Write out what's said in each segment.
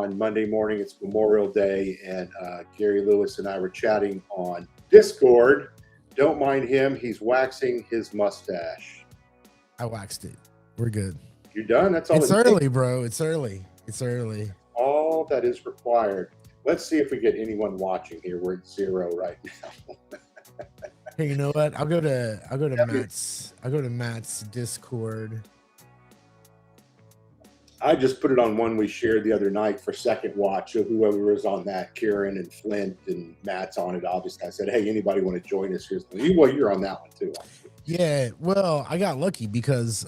on Monday morning. It's Memorial Day, and Gary Lewis and I were chatting on Discord. Don't mind him. He's waxing his mustache. I waxed it. We're good. You're done? That's all. It's early, bro. It's early. It's early. All that is required. Let's see if we get anyone watching here. We're at 0 right now. Hey, you know what? I'll go to Matt's Discord. I just put it on one we shared the other night for second watch. So whoever was on that, Karen and Flint and Matt's on it. Obviously, I said, "Hey, anybody want to join us?" Well, you're on that one too. Yeah. Well, I got lucky because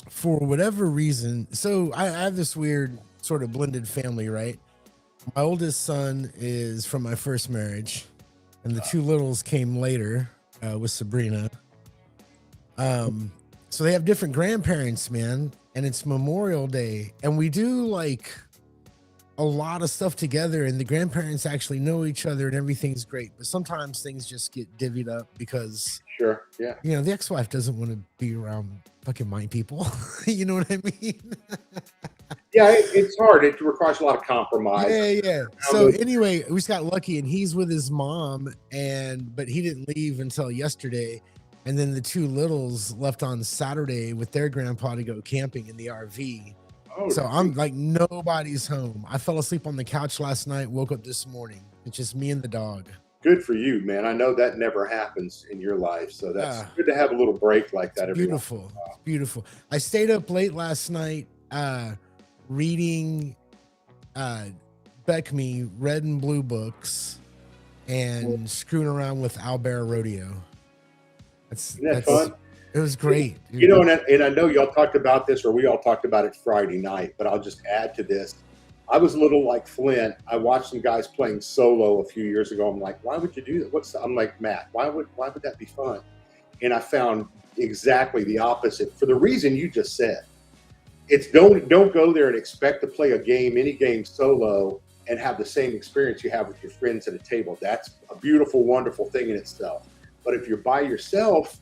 for whatever reason, so I have this weird sort of blended family, right? My oldest son is from my first marriage, and the two littles came later with Sabrina. So they have different grandparents, man. And it's Memorial Day, and we do like a lot of stuff together, and the grandparents actually know each other and everything's great. But sometimes things just get divvied up because sure, yeah, you know, the ex-wife doesn't want to be around fucking my people. You know what I mean? Yeah, it's hard. It requires a lot of compromise. Yeah. So anyway, we just got lucky, and he's with his mom, but he didn't leave until yesterday. And then the two littles left on Saturday with their grandpa to go camping in the RV. Oh, so I'm like, nobody's home. I fell asleep on the couch last night, woke up this morning. It's just me and the dog. Good for you, man. I know that never happens in your life. So that's good to have a little break like that. Beautiful. Beautiful. I stayed up late last night reading Beck Me red and blue books and screwing around with Owlbear Rodeo. Isn't that fun? It was great. You know, and I know y'all talked about this, or we all talked about it Friday night, but I'll just add to this. I was a little like Flint. I watched some guys playing solo a few years ago. I'm like, why would you do that? I'm like, Matt, why would that be fun? And I found exactly the opposite for the reason you just said. It's don't go there and expect to play any game solo and have the same experience you have with your friends at a table. That's a beautiful, wonderful thing in itself. But if you're by yourself,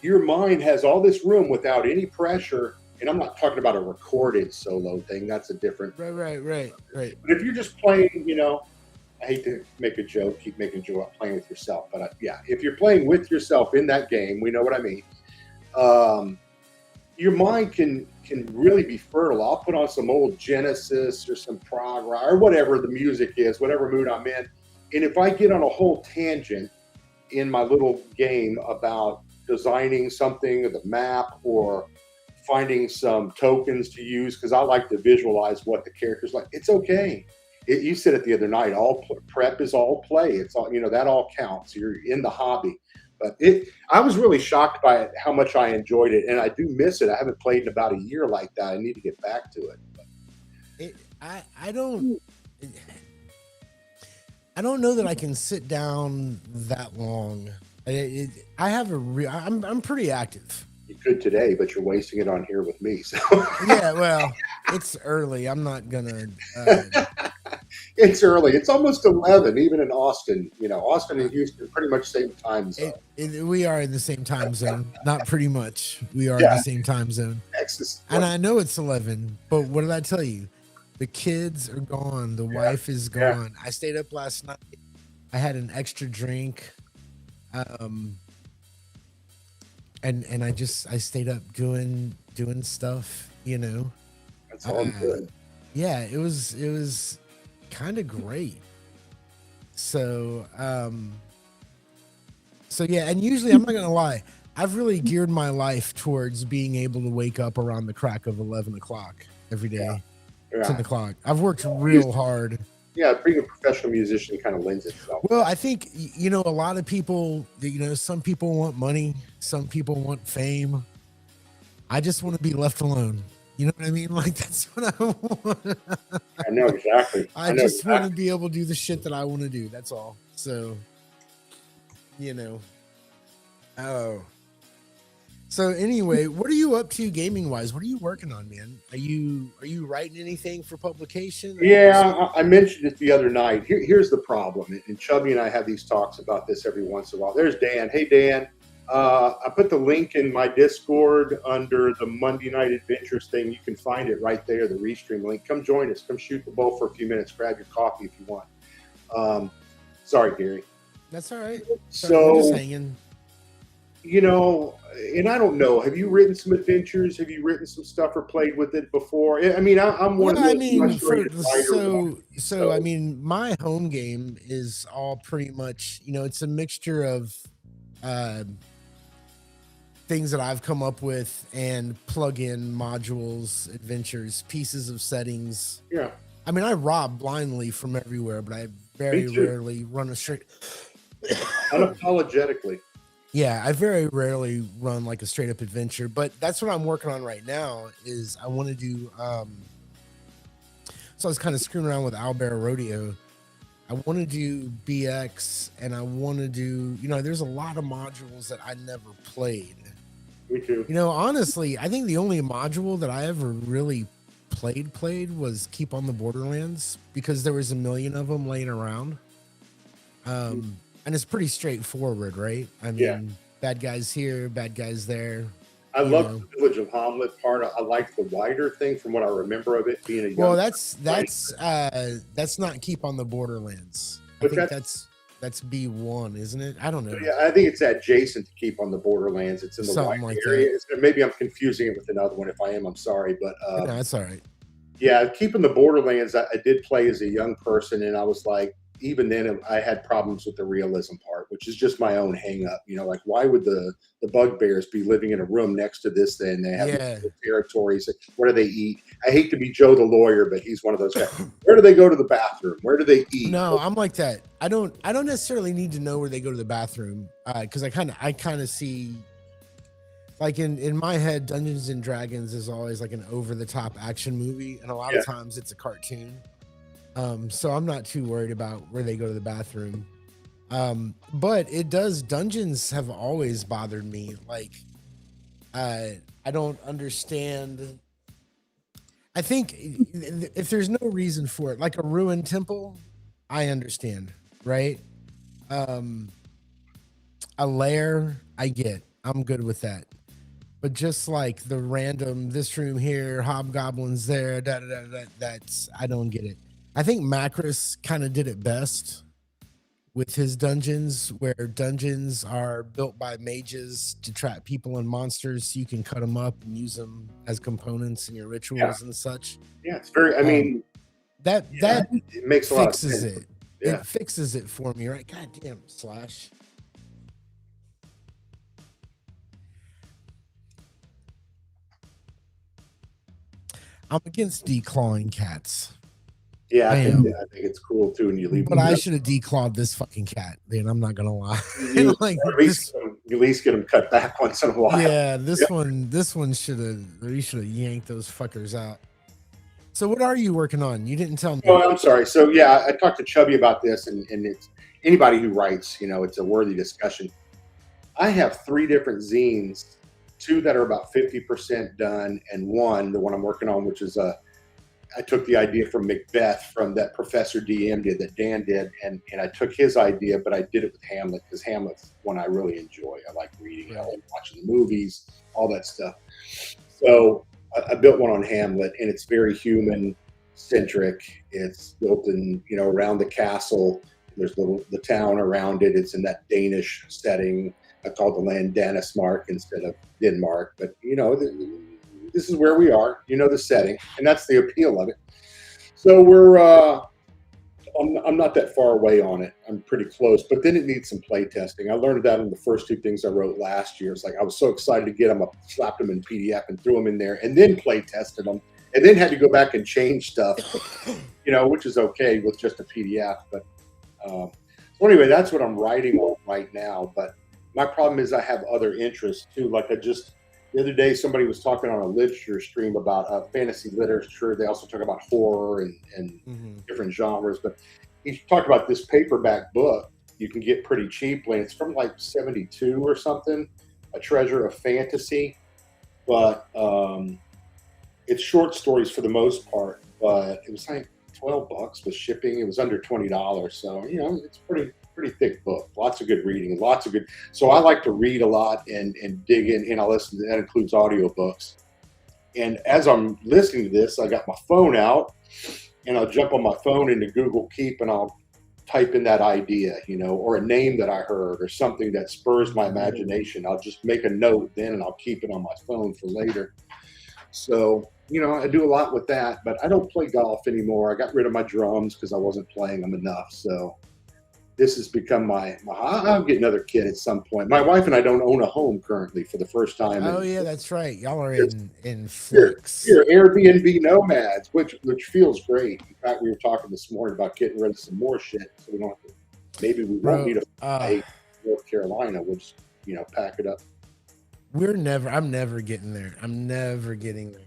your mind has all this room without any pressure. And I'm not talking about a recorded solo thing. That's a different. Right. But if you're just playing, you know, I hate to make a joke, keep making a joke about playing with yourself. But if you're playing with yourself in that game, we know what I mean. Your mind can really be fertile. I'll put on some old Genesis or some prog rock or whatever the music is, whatever mood I'm in. And if I get on a whole tangent in my little game about designing something, the map, or finding some tokens to use, because I like to visualize what the character's like. It's okay. You said it the other night. All prep is all play. It's all, you know, that all counts. You're in the hobby. But I was really shocked by it, how much I enjoyed it, and I do miss it. I haven't played in about a year like that. I need to get back to it. I don't know that I can sit down that long. I'm pretty active. You could today, but you're wasting it on here with me. So yeah, well, it's early. I'm not gonna. It's early. It's almost 11, even in Austin. You know, Austin and Houston, pretty much same time zone. We are in the same time zone. Not pretty much. We are in the same time zone. Texas. And I know it's 11, but what did I tell you? The kids are gone. The wife is gone. I stayed up last night. I had an extra drink. And I stayed up doing stuff, you know. That's all good. Yeah, it was kind of great. So yeah, and usually I'm not gonna lie, I've really geared my life towards being able to wake up around the crack of 11 o'clock every day. 10 o'clock. I've worked real hard. Yeah, being a professional musician kind of lends itself. Well, I think, you know, a lot of people, you know, some people want money, some people want fame. I just want to be left alone. You know what I mean? Like, that's what I want. I know exactly. I just want to be able to do the shit that I want to do. That's all. So, you know. Oh. So anyway, what are you up to gaming wise? What are you working on, man? Are you writing anything for publication? Yeah, I mentioned it the other night. Here's the problem, and Chubby and I have these talks about this every once in a while. There's Dan. Hey, Dan. I put the link in my Discord under the Monday Night Adventures thing. You can find it right there, the Restream link. Come join us. Come shoot the bull for a few minutes. Grab your coffee if you want. Sorry, Gary. That's all right. So, we're just hanging. You know, and I don't know. Have you written some adventures? Have you written some stuff or played with it before? I mean, I'm one of those. I mean, so I mean, my home game is all pretty much, you know, it's a mixture of things that I've come up with and plug-in modules, adventures, pieces of settings. Yeah. I mean, I rob blindly from everywhere, but I very rarely run a straight. Unapologetically. Yeah, I very rarely run like a straight up adventure, but that's what I'm working on right now. Is I want to do. So I was kind of screwing around with Owlbear Rodeo. I want to do BX, and I want to do. You know, there's a lot of modules that I never played. Me too. You know, honestly, I think the only module that I ever really played was Keep on the Borderlands, because there was a million of them laying around. And it's pretty straightforward, right? I mean, bad guys here, bad guys there. I love the Village of Hamlet part. I like the wider thing from what I remember of it being a young. Well, that's not Keep on the Borderlands. I think that's B1, isn't it? I don't know. Yeah, I think it's adjacent to Keep on the Borderlands. It's in the something white like area. that. Maybe I'm confusing it with another one. If I am, I'm sorry. But no, that's all right. Yeah, Keeping the Borderlands, I did play as a young person, and I was like, even then, I had problems with the realism part, which is just my own hang up. You know, like, why would the bugbears be living in a room next to this thing? They have territories. What do they eat? I hate to be Joe the lawyer, but he's one of those guys. Where do they go to the bathroom? Where do they eat? No, I'm like that. I don't necessarily need to know where they go to the bathroom, because I kind of see, like, in my head, Dungeons and Dragons is always like an over the top action movie, and a lot of times it's a cartoon. So I'm not too worried about where they go to the bathroom. But dungeons have always bothered me. Like, I don't understand. I think if there's no reason for it, like a ruined temple, I understand, right? A lair, I get. I'm good with that. But just like the random, this room here, hobgoblins there, that's, I don't get it. I think Macris kind of did it best with his dungeons, where dungeons are built by mages to trap people and monsters, so you can cut them up and use them as components in your rituals and such. Yeah, it's very. I mean, that it makes a lot of sense. Fixes it. Yeah. It fixes it for me, right? God damn, Slash. I'm against declawing cats. Yeah, I think it's cool too, and you leave. But I should have declawed this fucking cat. Man, I'm not gonna lie. Like, at least get them cut back once in a while. Yeah, this one should have. You should have yanked those fuckers out. So, what are you working on? You didn't tell me. Oh, I'm sorry. So, yeah, I talked to Chubby about this, and it's anybody who writes, you know, it's a worthy discussion. I have 3 different zines, 2 that are about 50% done, and one, the one I'm working on, which is I took the idea from Macbeth, from that Professor DM did, that Dan did, and I took his idea, but I did it with Hamlet, because Hamlet's one I really enjoy. I like reading, I like watching the movies, all that stuff. So I built one on Hamlet, and it's very human-centric. It's built in, you know, around the castle. There's the town around it. It's in that Danish setting. I call the land Danismark instead of Denmark, but, you know, this is where we are, you know, the setting, and that's the appeal of it. So we're, I'm not that far away on it. I'm pretty close, but then it needs some play testing. I learned that in the first 2 things I wrote last year. It's like I was so excited to get them, I slapped them in PDF and threw them in there, and then play tested them, and then had to go back and change stuff, you know, which is okay with just a PDF. But so anyway, that's what I'm writing on right now. But my problem is I have other interests too. Like the other day, somebody was talking on a literature stream about fantasy literature. They also talk about horror and different genres. But he talked about this paperback book you can get pretty cheaply. It's from like 72 or something, A Treasure of Fantasy. But it's short stories for the most part. But it was like $12 with shipping. It was under $20. So, you know, it's pretty pretty thick book. Lots of good reading, lots of good. So I like to read a lot and dig in, and I listen to that. Includes audiobooks. And as I'm listening to this, I got my phone out, and I'll jump on my phone into Google Keep, and I'll type in that idea, or a name that I heard, or something that spurs my imagination. I'll just make a note then, and I'll keep it on my phone for later. So, I do a lot with that, but I don't play golf anymore. I got rid of my drums because I wasn't playing them enough. So this has become I'll get another kid at some point. My wife and I don't own a home currently for the first time. Oh yeah, that's right. Y'all are in flex. You're Airbnb nomads, which feels great. In fact, we were talking this morning about getting rid of some more shit, so we don't have to. Maybe we won't need a North Carolina. We'll just pack it up. I'm never getting there. I'm never getting there.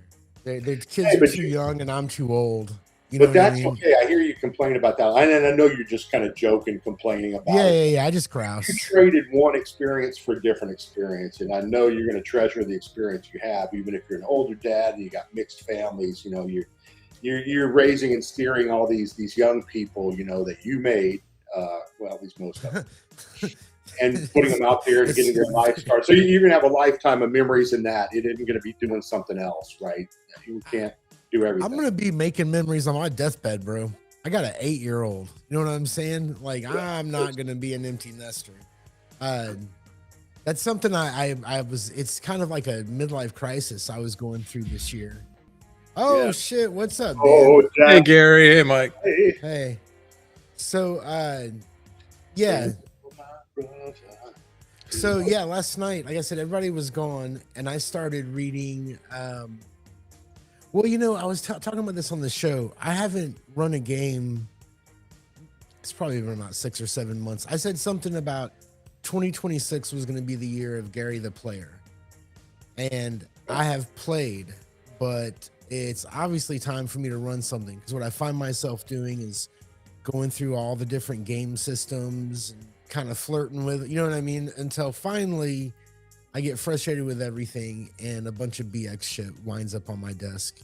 The kids are too young, and I'm too old. But that's okay. I hear you complain about that. And I know you're just kind of joking, complaining about it. Yeah. I just grouse. You traded one experience for a different experience. And I know you're going to treasure the experience you have, even if you're an older dad and you got mixed families. You're raising and steering all these young people, that you made, well, at least most of them, and putting them out there and getting their life started. So you're going to have a lifetime of memories in that. It isn't going to be doing something else, right? You can't do everything. I'm gonna be making memories on my deathbed, bro. I got an 8-year-old. You know what I'm saying? Like, I'm not gonna be an empty nester. That's something I was. It's kind of like a midlife crisis I was going through this year. Oh shit! What's up, Dan? Hey Gary. Hey Mike. Hey. So yeah. So yeah, last night, like I said, everybody was gone, and I started reading. Well, I was talking about this on the show. I haven't run a game. It's probably been about 6 or 7 months. I said something about 2026 was going to be the year of Gary the Player. And I have played, but it's obviously time for me to run something. Because what I find myself doing is going through all the different game systems and kind of flirting with it, you know what I mean? Until finally I get frustrated with everything, and a bunch of BX shit winds up on my desk,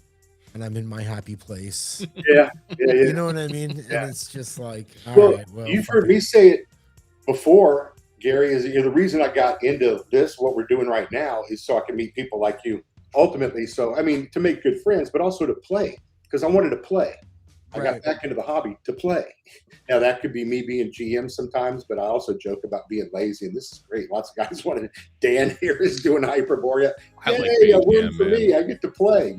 and I'm in my happy place. Yeah. You know what I mean? Yeah. And it's just like, well, you've heard me say it before, Gary. Is the reason I got into this? What we're doing right now is so I can meet people like you. Ultimately, to make good friends, but also to play, because I wanted to play. I got back into the hobby to play. Now that could be me being GM sometimes, but I also joke about being lazy, and this is great. Lots of guys wanted. Dan here is doing Hyperborea. I like being a win GM, for man. me. I get to play.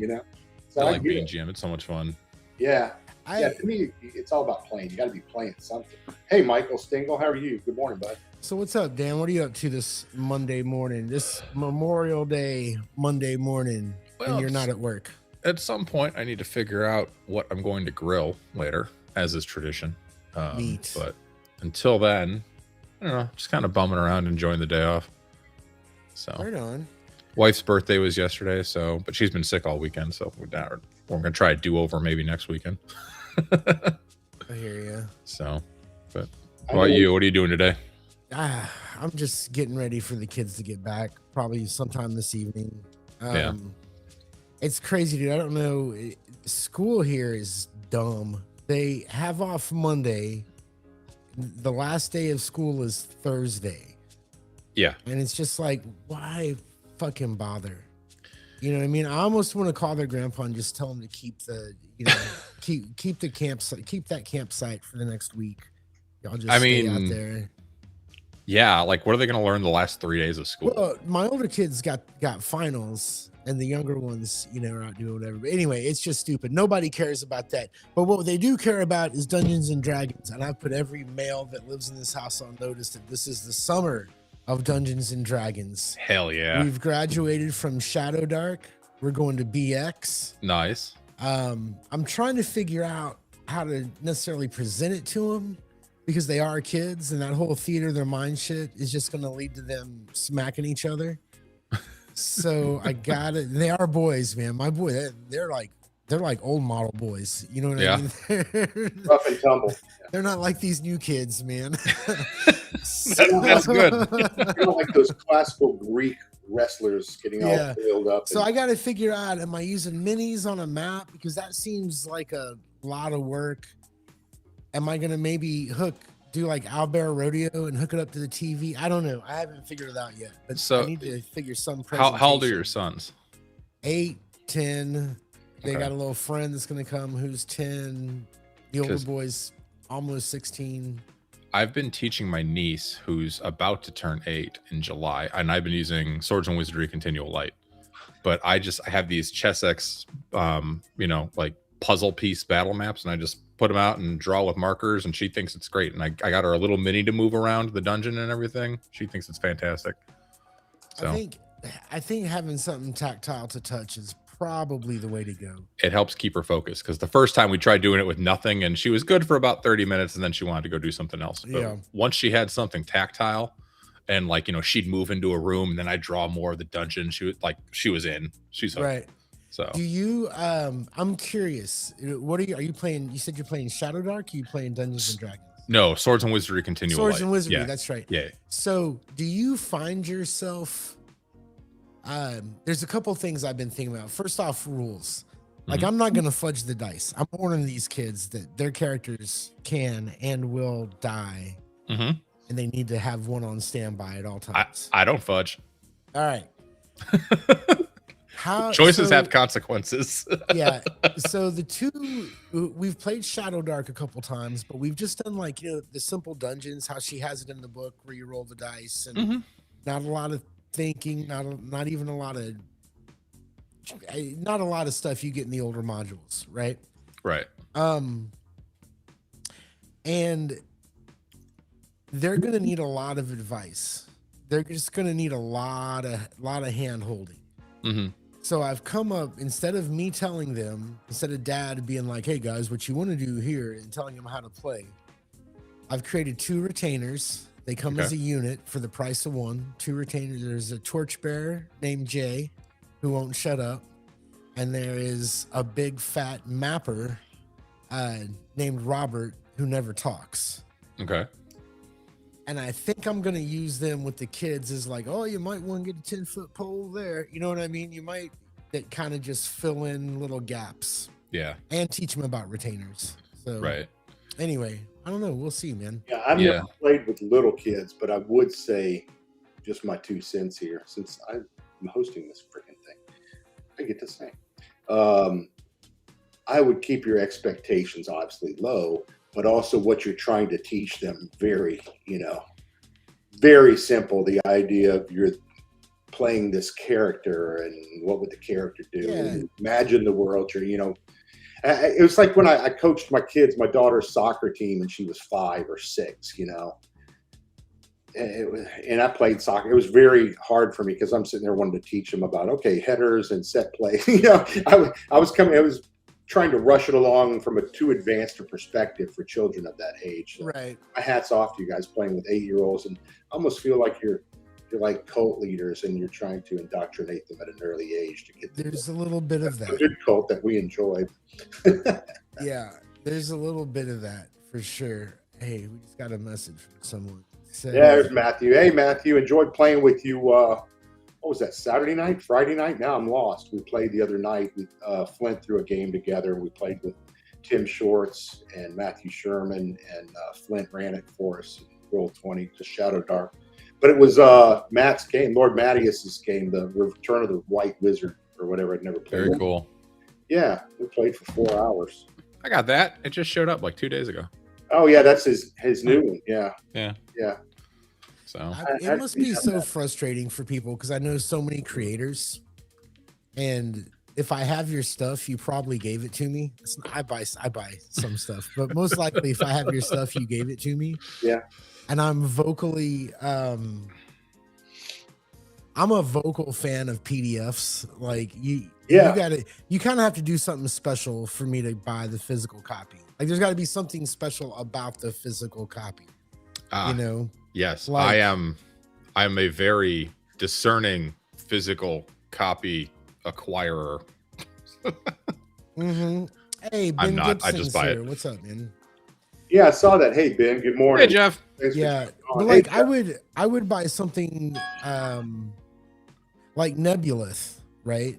So I like being GM. It's so much fun. Yeah. To me, it's all about playing. You got to be playing something. Hey, Michael Stingle, how are you? Good morning, bud. So what's up, Dan? What are you up to this Monday morning? This Memorial Day Monday morning, and you're not at work. At some point, I need to figure out what I'm going to grill later, as is tradition. Meat. But until then, I don't know, just kind of bumming around, enjoying the day off. So, right on. Wife's birthday was yesterday, but she's been sick all weekend, so we're going to try a do-over maybe next weekend. I hear you. So, but what about you? What are you doing today? I'm just getting ready for the kids to get back, probably sometime this evening. It's crazy, dude. I don't know. School here is dumb. They have off Monday. The last day of school is Thursday. Yeah. And it's just like, why fucking bother? You know what I mean? I almost want to call their grandpa and just tell them to keep the, keep the campsite, keep that campsite for the next week. Y'all just stay out there. Yeah. Like, what are they going to learn the last 3 days of school? Well, my older kids got finals, and the younger ones, are out doing whatever. But anyway, it's just stupid. Nobody cares about that. But what they do care about is Dungeons and Dragons. And I've put every male that lives in this house on notice that this is the summer of Dungeons and Dragons. Hell yeah. We've graduated from Shadow Dark. We're going to BX. Nice. I'm trying to figure out how to necessarily present it to them, because they are kids, and that whole theater of their mind shit is just going to lead to them smacking each other. So I got it. They are boys, man. My boy, they're like old model boys. You know what I mean? Rough and tumble. They're not like these new kids, man. That's good. Like those classical Greek wrestlers getting all filled up. So I got to figure out, am I using minis on a map? Because that seems like a lot of work. Am I going to maybe hook do like Owlbear Rodeo and hook it up to the TV. I don't know. I haven't figured it out yet, but So I need to figure some how old are your sons? 8, 10. They Okay. got a little friend that's going to come who's 10. The older boy's almost 16. I've been teaching my niece who's about to turn 8 in July, and I've been using Swords and Wizardry Continual Light. But I have these ChessX, like puzzle piece battle maps, and I just put them out and draw with markers, and she thinks it's great. And I got her a little mini to move around the dungeon and everything. She thinks it's fantastic. So I think having something tactile to touch is probably the way to go. It helps keep her focused, because the first time we tried doing it with nothing, and she was good for about 30 minutes, and then she wanted to go do something else. But once she had something tactile, and she'd move into a room, and then I'd draw more of the dungeon, she was in. She's hooked. Right. So do you? I'm curious. What are you playing? You said you're playing Shadow Dark. Are you playing Dungeons and Dragons? No, Swords and Wizardry Continual Swords Light. and Wizardry. Yeah. That's right. Yeah. So, do you find yourself? There's a couple things I've been thinking about. First off, rules. Like, I'm not gonna fudge the dice. I'm warning these kids that their characters can and will die, and they need to have one on standby at all times. I don't fudge. All right. Choices have consequences. Yeah. So we've played Shadow Dark a couple times, but we've just done the simple dungeons, how she has it in the book, where you roll the dice, and not a lot of thinking, not even a lot of stuff you get in the older modules, right? Right. And they're gonna need a lot of advice. They're just gonna need a lot of hand holding. So I've come up, instead of me telling them, instead of dad being like, hey guys, what you want to do here, and telling them how to play, I've created 2 retainers. They come as a unit for the price of 1. 2 retainers. There's a torchbearer named Jay, who won't shut up. And there is a big fat mapper named Robert, who never talks. Okay. And I think I'm going to use them with the kids as like, oh, you might want to get a 10-foot pole there. You know what I mean? You might kind of just fill in little gaps. Yeah. And teach them about retainers. So right. Anyway, I don't know. We'll see, man. Yeah, I've never played with little kids, but I would say just my 2 cents here, since I'm hosting this freaking thing. I get to say. I would keep your expectations obviously low, but also what you're trying to teach them very, very simple. The idea of you're playing this character and what would the character do? Yeah. Imagine the world it was like when I coached my daughter's soccer team, and she was 5 or 6, and I played soccer. It was very hard for me because I'm sitting there wanting to teach them about, headers and set play. I was trying to rush it along from a too advanced a perspective for children of that age. So right. My hat's off to you guys playing with 8-year-olds, and I almost feel like you're like cult leaders, and you're trying to indoctrinate them at an early age to get them. There's a little bit of that. A good cult that we enjoy. Yeah, there's a little bit of that for sure. Hey, we just got a message from someone. There's Matthew. Hey, Matthew, enjoyed playing with you. What was that, Saturday night, Friday night? Now I'm lost. We played the other night. Flint threw a game together. We played with Tim Shorts and Matthew Sherman, and Flint ran it for us. Roll 20, just Shadow Dark. But it was Matt's game, Lord Mattias's game, the Return of the White Wizard or whatever. I'd never played. Very cool. Yeah, we played for 4 hours. I got that. It just showed up like 2 days ago. Oh yeah, that's his new one. Yeah. So it must be so frustrating for people, because I know so many creators, and if I have your stuff, you probably gave it to me. I buy some stuff, but most likely if I have your stuff, you gave it to me. Yeah. And I'm vocally I'm a vocal fan of PDFs. Like you kind of have to do something special for me to buy the physical copy. Like there's got to be something special about the physical copy. Yes, like, I'm a very discerning physical copy acquirer. Hey, Ben I'm not. Gibson's I just buy here. it. What's up, man? Yeah, I saw that. Hey, Ben. Good morning. Hey, Jeff. Yeah, but like I would buy something like Nebulith, right?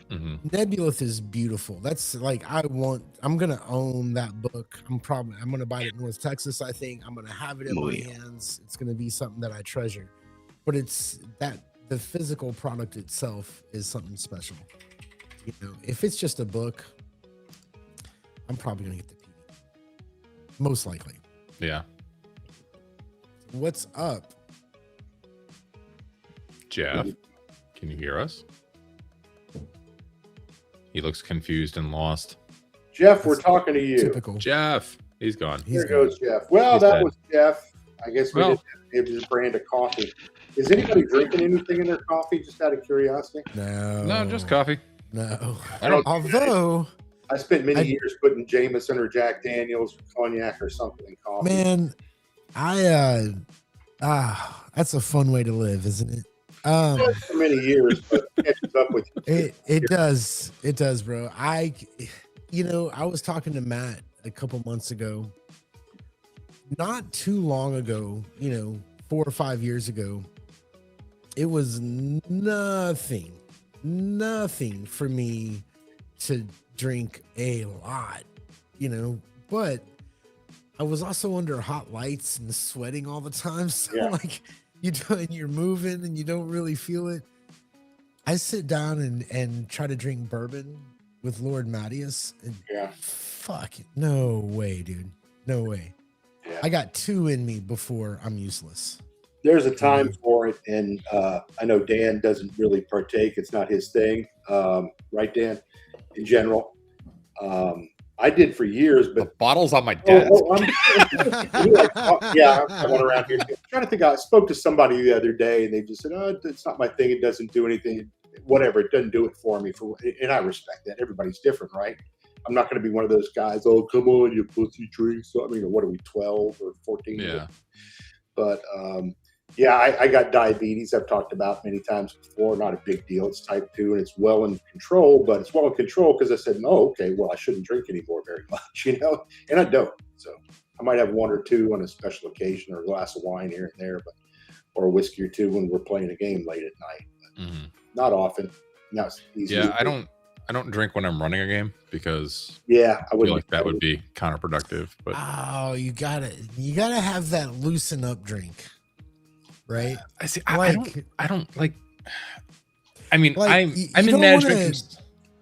Nebulith is beautiful. That's like I'm gonna own that book. I'm gonna buy it in North Texas. I think I'm gonna have it in my hands. It's gonna be something that I treasure. But it's that the physical product itself is something special. You know, if it's just a book, I'm probably gonna get the PD. Most likely. Yeah. What's up? Jeff, can you hear us? He looks confused and lost. Jeff, we're talking to you. Typical. Jeff, he's gone. Here goes Jeff. Well, He's that dead. was Jeff. I guess we didn't have his brand of coffee. Is anybody drinking anything in their coffee, just out of curiosity? No, just coffee. No. I don't. Although I spent many years putting Jameson or Jack Daniels or cognac or something in coffee. Man, that's a fun way to live, isn't it? For many years, but it catches up with you. It does, bro. I was talking to Matt a couple months ago, not too long ago, 4 or 5 years ago. It was nothing for me to drink a lot, but I was also under hot lights and sweating all the time. So like you're moving and you don't really feel it. I sit down and try to drink bourbon with Lord Mattias and fuck it. No way, dude. No way. Yeah. I got 2 in me before I'm useless. There's a time for it. And I know Dan doesn't really partake. It's not his thing. Right, Dan? In general. I did for years, but the bottle's on my desk. I went around here. I'm trying to think. I spoke to somebody the other day, and they just said, "Oh, it's not my thing. It doesn't do anything. Whatever. It doesn't do it for me." And I respect that. Everybody's different, right? I'm not going to be one of those guys. Oh, come on, you pussy drink. So I mean, what are we, 12 or 14? Yeah. But I got diabetes. I've talked about many times before. Not a big deal. It's type 2, and it's well in control. But it's well in control because I said, no, okay, well, I shouldn't drink anymore very much, and I don't. So I might have 1 or 2 on a special occasion, or a glass of wine here and there, or a whiskey or 2 when we're playing a game late at night. But not often. Not easy. Yeah, I don't drink when I'm running a game because I feel like that would be counterproductive. But you gotta have that loosen up drink. Right. I see. I don't like. I mean, I'm in management.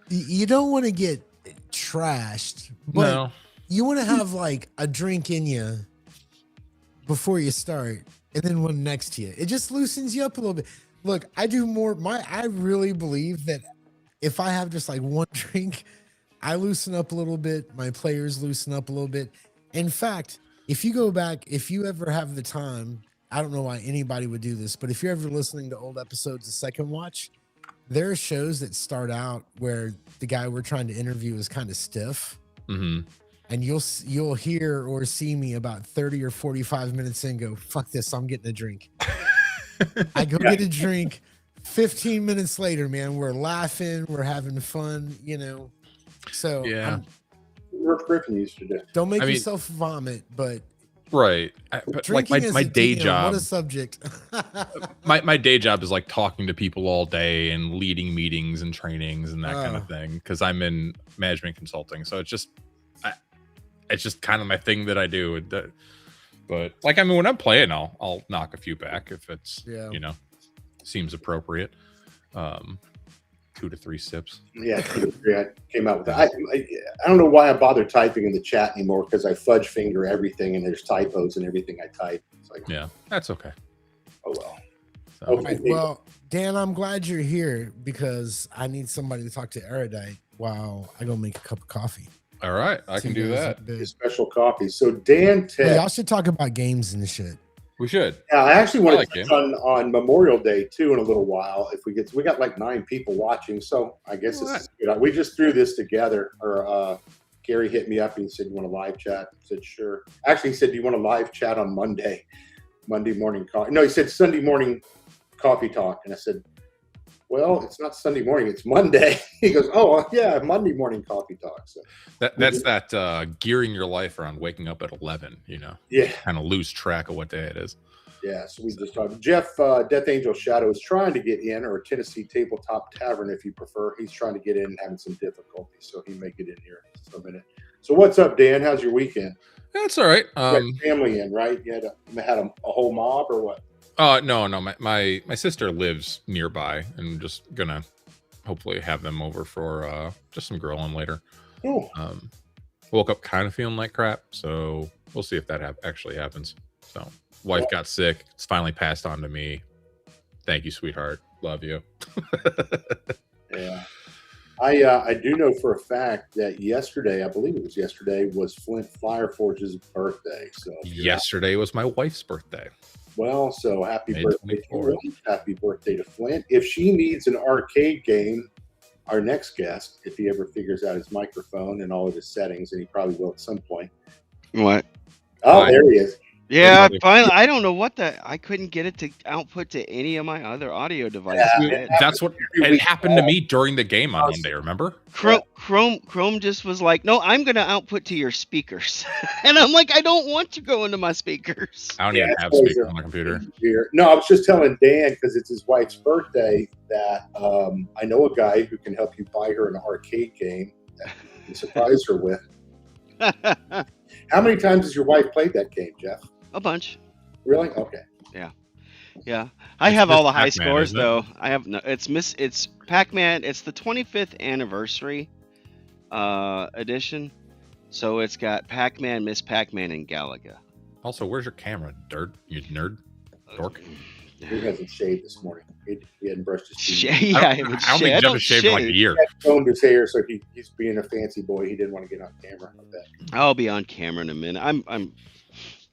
You don't want to get trashed, but you want to have like a drink in you before you start, and then one next to you. It just loosens you up a little bit. Look, I do more. I really believe that if I have just like one drink, I loosen up a little bit. My players loosen up a little bit. In fact, if you go back, if you ever have the time. I don't know why anybody would do this, but if you're ever listening to old episodes of Second Watch, there are shows that start out where the guy we're trying to interview is kind of stiff. And you'll hear or see me about 30 or 45 minutes in go, fuck this, I'm getting a drink. I go get a drink. 15 minutes later, man, we're laughing, we're having fun, So Rick Griffin used to do. Don't make yourself vomit, but right. But like my day job. What a subject. my day job is like talking to people all day and leading meetings and trainings and that kind of thing. Cause I'm in management consulting. So it's just kind of my thing that I do. But like, I mean, when I'm playing, I'll knock a few back if it's, seems appropriate. 2 to 3 sips. Yeah, 2 to 3. I came out with that. I don't know why I bother typing in the chat anymore because I fudge finger everything and there's typos in everything I type. It's like, yeah, that's okay. Oh well. So, okay. Well, Dan, I'm glad you're here because I need somebody to talk to Erudite while I go make a cup of coffee. All right, I can do that. Special coffee. So Dan, y'all should talk about games and shit. We should. Yeah, I actually want to touch on Memorial Day too in a little while. If we got like 9 people watching, so I guess this is good. We just threw this together. Or Gary hit me up and he said, "You want a live chat?" I said, "Sure." Actually, he said, "Do you want a live chat on Monday morning coffee?" No, he said Sunday morning coffee talk, and I said, "Well, it's not Sunday morning; it's Monday." He goes, "Oh yeah, Monday morning coffee talk." So that's gearing your life around waking up at 11. Yeah, kind of lose track of what day it is. Yeah, so we just talked. Jeff, Death Angel Shadow is trying to get in, or Tennessee Tabletop Tavern, if you prefer. He's trying to get in and having some difficulty, so he may get in here in a minute. So what's up, Dan? How's your weekend? That's all right. You had family in, right? You had a whole mob or what? No. My sister lives nearby, and I'm just gonna hopefully have them over for just some grilling later. Cool. Woke up kind of feeling like crap, so we'll see if that actually happens. So, wife got sick. It's finally passed on to me. Thank you, sweetheart. Love you. Yeah. I do know for a fact that yesterday, I believe it was yesterday, was Flint Fireforge's birthday. So yesterday was my wife's birthday. Well, so happy May birthday to 24th. her. Happy birthday to Flint. If she needs an arcade game, our next guest, if he ever figures out his microphone and all of his settings, and he probably will at some point. What? Oh, there he is. Yeah, finally. I don't know what I couldn't get it to output to any of my other audio devices. That's what it happened to me during the game on Monday, remember? Chrome just was like, no, I'm going to output to your speakers. And I'm like, I don't want to go into my speakers. I don't even have speakers on my computer. No, I was just telling Dan, because it's his wife's birthday, that I know a guy who can help you buy her an arcade game that you can surprise her with. How many times has your wife played that game, Jeff? A bunch. Really? Okay. Yeah. I have all the high Pac-Man, scores isn't it? though. I have no. It's Pac-Man. It's the 25th anniversary edition. So it's got Pac-Man, Miss Pac-Man, and Galaga. Also, where's your camera, you nerd? Dork. He hasn't shaved this morning. He hadn't brushed his teeth. Yeah, I don't think Jeff has shaved in like a year. He combed his hair, so he's being a fancy boy. He didn't want to get on camera like that. I'll be on camera in a minute. I'm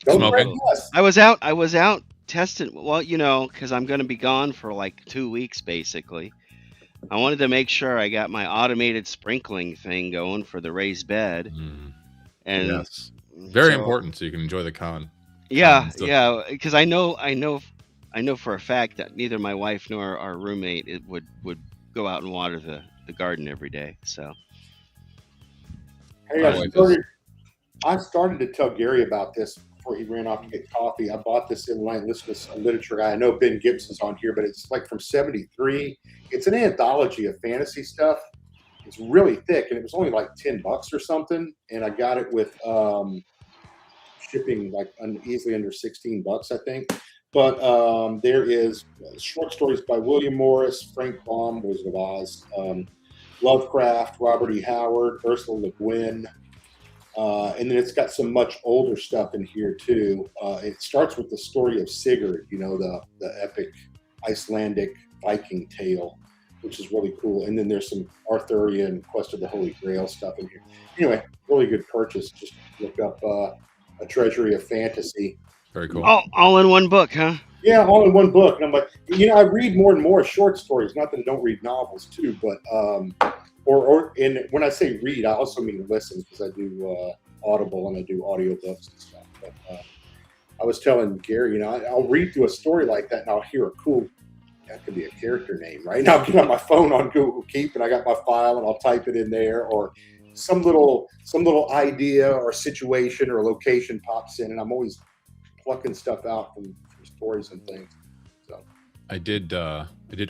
Don't Smoking. threaten us. I was out testing. Well, because I'm going to be gone for like 2 weeks, basically. I wanted to make sure I got my automated sprinkling thing going for the raised bed, and Yes, very important, so you can enjoy the con. Yeah, So- yeah, because I know for a fact that neither my wife nor our roommate would go out and water the garden every day. So Hey, I started to tell Gary about this before he ran off to get coffee. I bought this inline literature guy. I know Ben Gibson's on here, but it's like from '73. It's an anthology of fantasy stuff. It's really thick, and it was only like $10 or something. And I got it with shipping like easily under $16, I think. But there is short stories by William Morris, Frank Baum, Wizard of Oz, Lovecraft, Robert E. Howard, Ursula Le Guin. And then it's got some much older stuff in here too. It starts with the story of Sigurd, the epic Icelandic Viking tale, which is really cool. And then there's some Arthurian Quest of the Holy Grail stuff in here. Anyway, really good purchase. Just look up A Treasury of Fantasy. Very cool. all in one book, huh? Yeah, all in one book. And I'm like, I read more and more short stories. Not that I don't read novels too, but and when I say read, I also mean listen, because I do Audible and I do audiobooks and stuff. But I was telling Gary, I'll read through a story like that and I'll hear a cool, that could be a character name, right? And I'll get on my phone on Google Keep and I got my file and I'll type it in there, or some little idea or situation or location pops in, and I'm always plucking stuff out from stories and things. So I did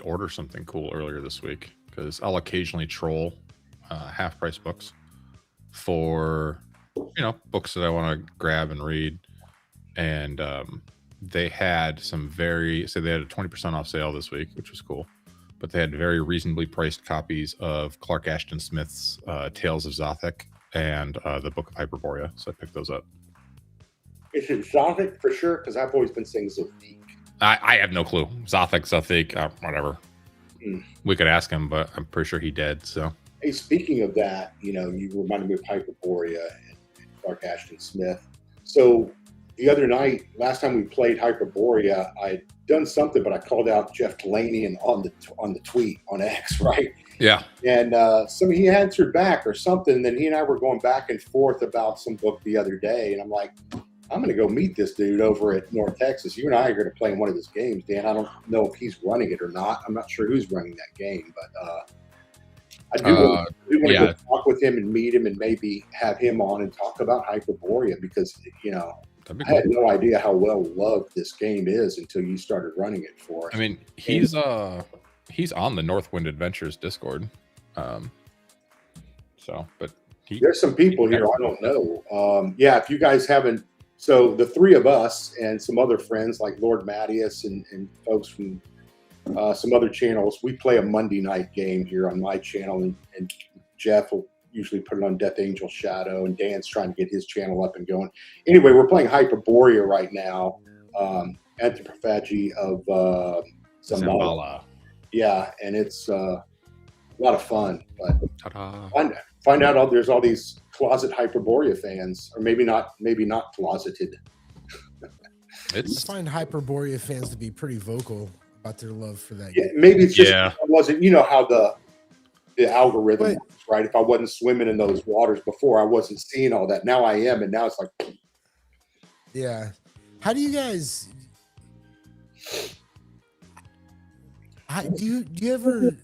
order something cool earlier this week, because I'll occasionally troll half price books for books that I want to grab and read, and they had they had a 20% off sale this week, which was cool, but they had very reasonably priced copies of Clark Ashton Smith's Tales of Zothic and the Book of Hyperborea, so I picked those up. is it Zothic for sure? Because I've always been saying Zothic. I have no clue. Zothic, whatever. Mm. We could ask him, but I'm pretty sure he did. So, Hey, speaking of that, you reminded me of Hyperborea and Clark Ashton Smith. So the other night, last time we played Hyperborea, I'd done something, but I called out Jeff Delaney on the tweet on X, right? yeah. And he answered back or something. And then he and I were going back and forth about some book the other day, and I'm like, I'm going to go meet this dude over at North Texas. You and I are going to play in one of his games, Dan. I don't know if he's running it or not. I'm not sure who's running that game, but I do want to go talk with him and meet him and maybe have him on and talk about Hyperborea, because, That'd be I had cool. no idea how well loved this game is until you started running it for us. I mean, he's on the Northwind Adventures Discord. But there's some people here I don't know. Yeah, if you guys haven't, so the three of us and some other friends like Lord Mattias and folks from some other channels, we play a Monday night game here on my channel, and Jeff will usually put it on Death Angel Shadow, and Dan's trying to get his channel up and going. Anyway, we're playing Hyperborea right now, ttrpg of Zambala. Yeah, and it's a lot of fun. But find out there's all these closet Hyperborea fans, or maybe not closeted. I find Hyperborea fans to be pretty vocal about their love for that game. Yeah, maybe it's just it wasn't, how the algorithm works, right? If I wasn't swimming in those waters before, I wasn't seeing all that. Now I am, and now it's like, yeah. How do you guys? Do you ever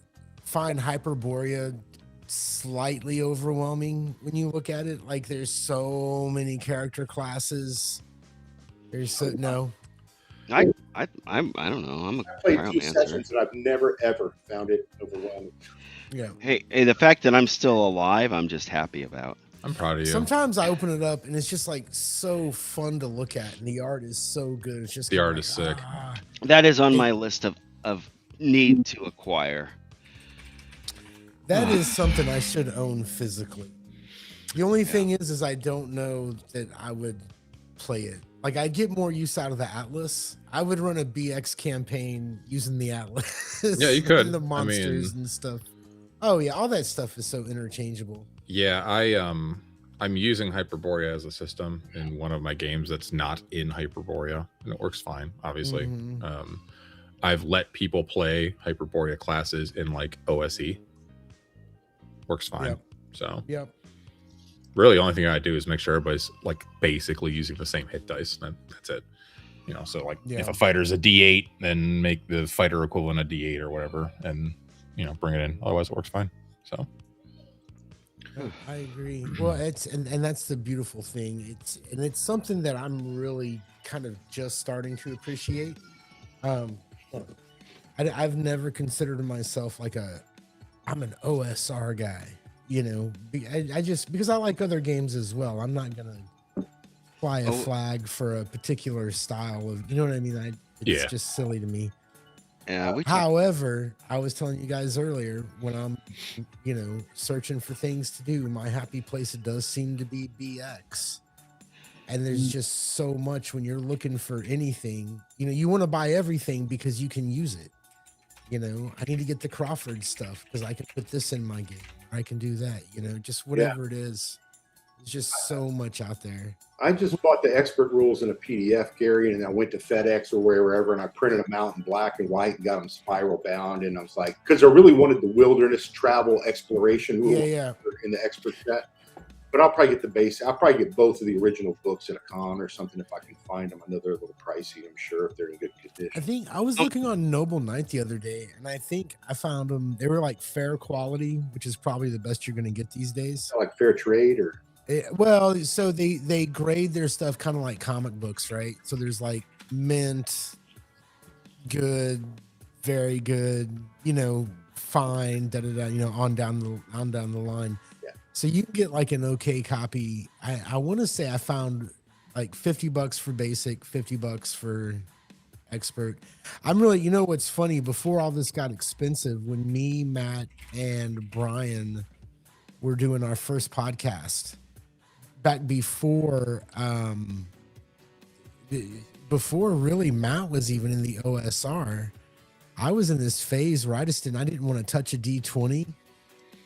find Hyperborea slightly overwhelming when you look at it? Like, there's so many character classes. There's no. I don't know. I played 2 sessions and I've never ever found it overwhelming. Yeah. Hey, the fact that I'm still alive, I'm just happy about. I'm proud of you. Sometimes I open it up and it's just like so fun to look at, and the art is so good. It's just the art is sick. That is on my list of need to acquire. That is something I should own physically. The only thing is I don't know that I would play it. Like, I get more use out of the Atlas. I would run a BX campaign using the Atlas. Yeah, you could. And the monsters and stuff. Oh yeah, all that stuff is so interchangeable. Yeah, I'm using Hyperborea as a system in one of my games that's not in Hyperborea, and it works fine, obviously. Mm-hmm. I've let people play Hyperborea classes in like OSE. Works fine. Yep. So really the only thing I do is make sure everybody's like basically using the same hit dice. That's it. So like if a fighter's a D8, then make the fighter equivalent a D8 or whatever, and bring it in. Otherwise, it works fine. So I agree. Well, it's and that's the beautiful thing. It's something that I'm really kind of just starting to appreciate. I've never considered myself like I'm an OSR guy. I just, because I like other games as well. I'm not gonna fly a flag for a particular style of, you know what I mean? It's just silly to me. Yeah. However, I was telling you guys earlier, when I'm, searching for things to do, my happy place, it does seem to be BX. And there's just so much when you're looking for anything, you want to buy everything because you can use it. I need to get the Crawford stuff because I can put this in my game. I can do that, just whatever it is. There's just so much out there. I just bought the expert rules in a PDF, Gary, and I went to FedEx or wherever, and I printed them out in black and white and got them spiral bound. And I was like, because I really wanted the wilderness travel exploration rules in the expert set. But I'll probably get the base. I'll probably get both of the original books at a con or something if I can find them. I know they're a little pricey, I'm sure, if they're in good condition. I think I was looking on Noble Knight the other day, and I think I found them. They were like fair quality, which is probably the best you're going to get these days. Like fair trade or? So they grade their stuff kind of like comic books, right? So there's like mint, good, very good, fine, on down the line. So you can get like an okay copy. I want to say I found like $50 for basic, $50 for expert. I'm really, what's funny, before all this got expensive, when me, Matt, and Brian were doing our first podcast, back before really Matt was even in the OSR, I was in this phase where I didn't want to touch a D20.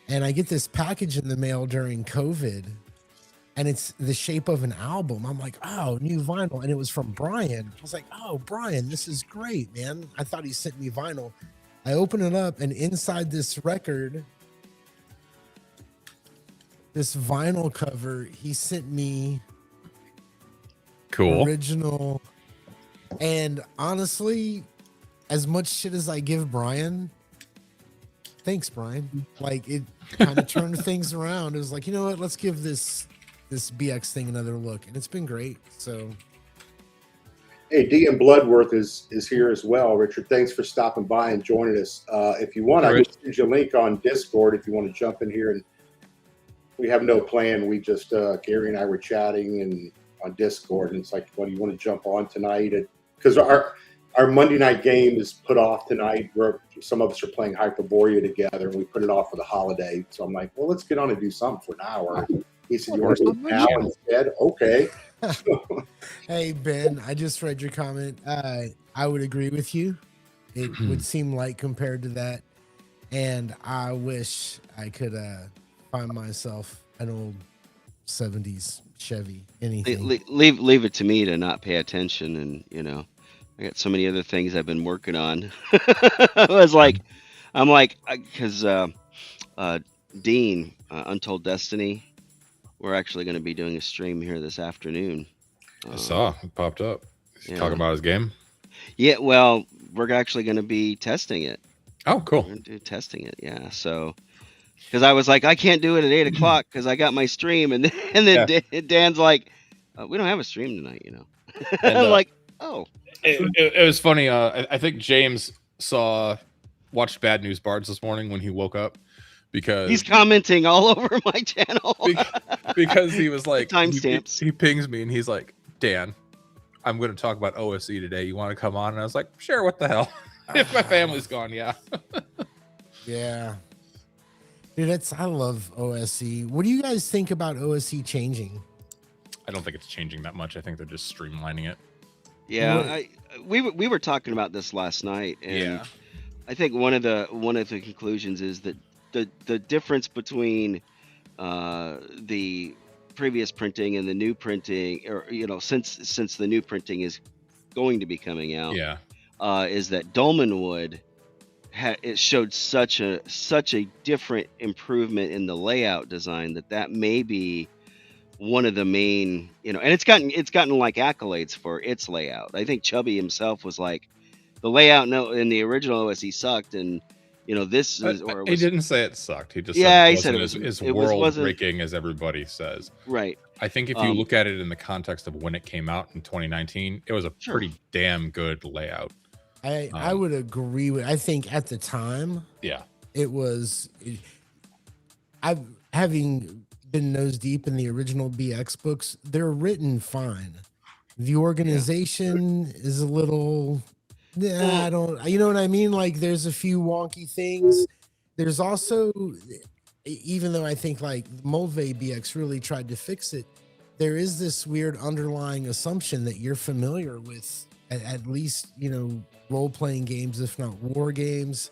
And I get this package in the mail during COVID, and it's the shape of an album. I'm like, oh, new vinyl. And it was from Brian. I was like, oh, Brian, this is great, man. I thought he sent me vinyl. I open it up, and inside this record, this vinyl cover, he sent me original. And honestly, as much shit as I give Brian, thanks, Brian. Like, it kind of turned things around. It was like, you know what? Let's give this BX thing another look, and it's been great. So Hey, Dean Bloodworth is here as well. Richard, thanks for stopping by and joining us. If you want, I can send you a link on Discord if you want to jump in here. And we have no plan. We just Gary and I were chatting and on Discord, and it's like, "What do you want to jump on tonight?" Because our Monday night game is put off tonight. Where some of us are playing Hyperborea together, and we put it off for the holiday. So I'm like, "Well, let's get on and do something for an hour." He said, "You want to do it now instead?" Okay. Hey, Ben, I just read your comment. I would agree with you. It would seem light compared to that. And I wish I could find myself an old 70s Chevy, anything. Leave it to me to not pay attention. And, I got so many other things I've been working on. Because Dean, Untold Destiny, we're actually going to be doing a stream here this afternoon. I saw it popped up. Talking about his game. Yeah, well, we're actually going to be testing it. Oh, cool. We're going to do testing it, yeah. So, because I was like, I can't do it at 8:00 because I got my stream, and then Dan's like, we don't have a stream tonight, And I'm like, oh. It was funny. I think James watched Bad News Bards this morning when he woke up. Because he's commenting all over my channel. because he was like, timestamps. He pings me and he's like, Dan, I'm going to talk about OSE today. You want to come on? And I was like, sure. What the hell? If my family's gone, yeah. Yeah. Dude, I love OSE. What do you guys think about OSE changing? I don't think it's changing that much. I think they're just streamlining it. Yeah, we were talking about this last night, and I think one of the conclusions is that the difference between the previous printing and the new printing, or since the new printing is going to be coming out, is that Dolmenwood it showed such a different improvement in the layout design that may be one of the main, and it's gotten like accolades for its layout. I think Chubby himself was like, the layout in the original OSE sucked, and this is, or he didn't say it sucked. He just said it wasn't as world breaking as everybody says. Right. I think if you look at it in the context of when it came out in 2019, it was a pretty damn good layout. I would agree with. I think at the time, it was. Having been nose deep in the original BX books, they're written fine. The organization is a little. I don't. You know what I mean? Like, there's a few wonky things. There's also, even though I think like Moldve BX really tried to fix it, there is this weird underlying assumption that you're familiar with at least role-playing games, if not war games.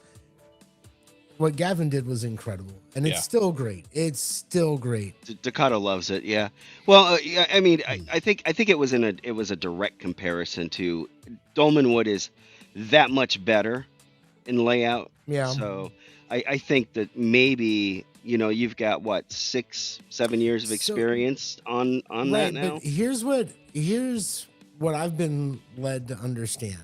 What Gavin did was incredible, and it's still great. It's still great. Ducato loves it. Yeah. Well, I mean, I think it was a direct comparison to Dolmenwood is that much better in layout. Yeah. So I think that maybe you've got what 6-7 years of experience on that now. But here's what I've been led to understand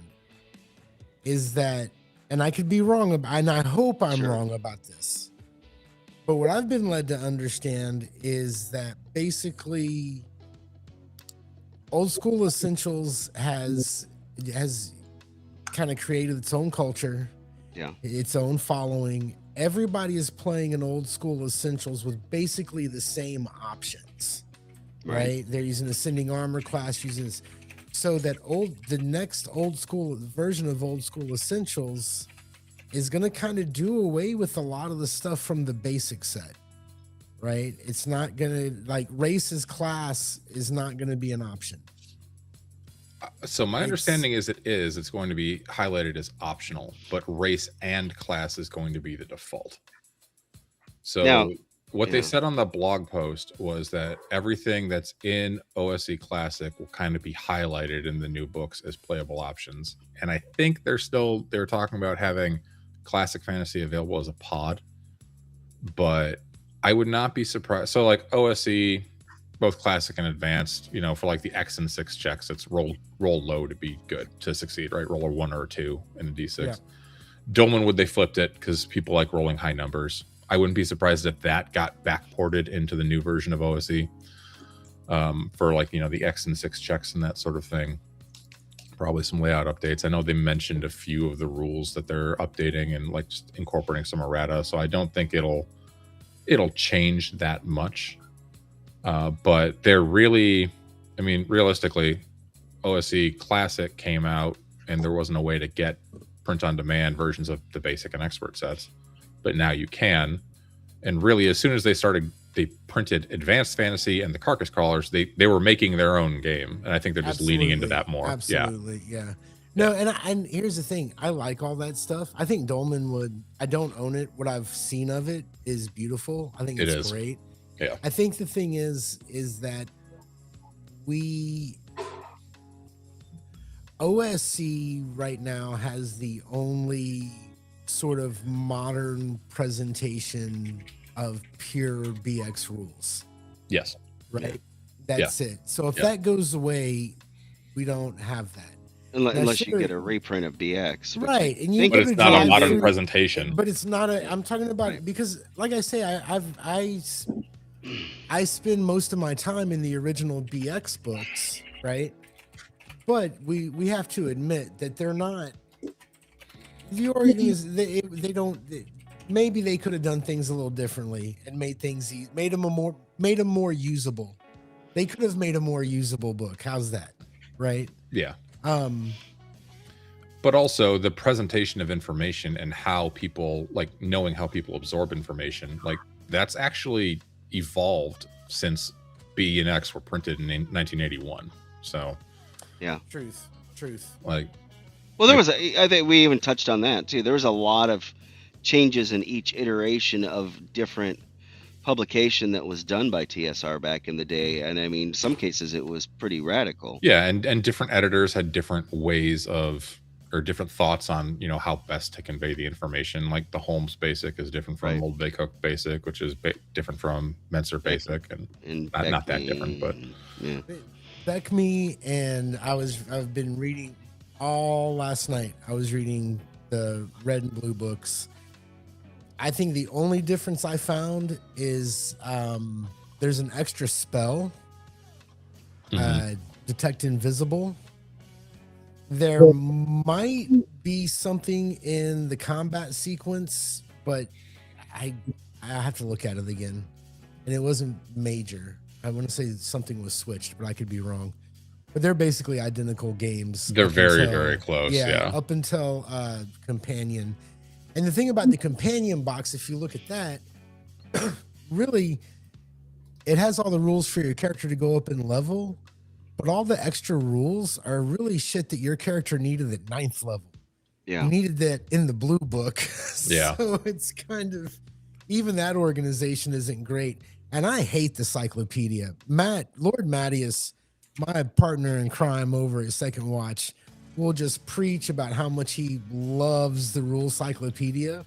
is that. And I could be wrong, and I hope I'm wrong about this. But what I've been led to understand is that basically Old School Essentials has kind of created its own culture, its own following. Everybody is playing an Old School Essentials with basically the same options, right? They're using Ascending Armor class, using this. So that the next old school version of Old School Essentials is going to kind of do away with a lot of the stuff from the basic set, right? It's not going to, like, race as class is not going to be an option. So my understanding is it's going to be highlighted as optional, but race and class is going to be the default. So what they said on the blog post was that everything that's in OSE Classic will kind of be highlighted in the new books as playable options. And I think they're talking about having Classic Fantasy available as a pod, but I would not be surprised. So like OSE, both Classic and Advanced, for like the X and 6 checks, it's roll low to be good, to succeed, right? Roll a 1 or a 2 in a D6. Yeah. Dolmenwood, they flipped it because people like rolling high numbers. I wouldn't be surprised if that got backported into the new version of OSE for like, the X and 6 checks and that sort of thing. Probably some layout updates. I know they mentioned a few of the rules that they're updating and like just incorporating some errata. So I don't think it'll change that much. But they're really, I mean, realistically, OSE Classic came out and there wasn't a way to get print-on-demand versions of the basic and expert sets, but now you can. And really, as soon as they printed Advanced Fantasy and the Carcass Crawlers, they were making their own game, and I think they're just leaning into that more. Absolutely, yeah. No, and here's the thing: I like all that stuff. I think Dolmen would. I don't own it. What I've seen of it is beautiful. I think it's great. Yeah. I think the thing is that OSC right now has the only sort of modern presentation of pure BX rules. Yes. Right? That's it. So if that goes away, we don't have that. Unless you get a reprint of BX. Right. And but it's not a modern presentation. But it's not I'm talking about it because, like I say, I spend most of my time in the original BX books, right? But we have to admit that they're not. The organs they don't. Maybe they could have done things a little differently and made them more usable. They could have made a more usable book. How's that? Right? Yeah. But also the presentation of information and how people knowing how people absorb information, that's actually evolved since B and X were printed in 1981. So yeah, truth. Well, there was I think we even touched on that too. There was a lot of changes in each iteration of different publication that was done by TSR back in the day, and I mean, some cases it was pretty radical. Yeah, and different editors had different ways of, or different thoughts on, how best to convey the information. Like the Holmes Basic is different from Old Baycook Basic, which is different from Menser Basic, and not that different, but yeah. Beckme, and I've been reading all last night. I was reading the red and blue books. I think the only difference I found is there's an extra spell, Detect Invisible. There might be something in the combat sequence, but I have to look at it again. And it wasn't major. I want to say something was switched, but I could be wrong. But they're basically identical games. They're very close. Yeah. Up until Companion. And the thing about the Companion box, if you look at that, really, it has all the rules for your character to go up in level, but all the extra rules are really shit that your character needed at 9th level. Yeah. You needed that in the blue book. Yeah. So it's kind of, even that organization isn't great. And I hate the cyclopedia. Lord Mattias, my partner in crime over at Second Watch, will just preach about how much he loves the rule cyclopedia.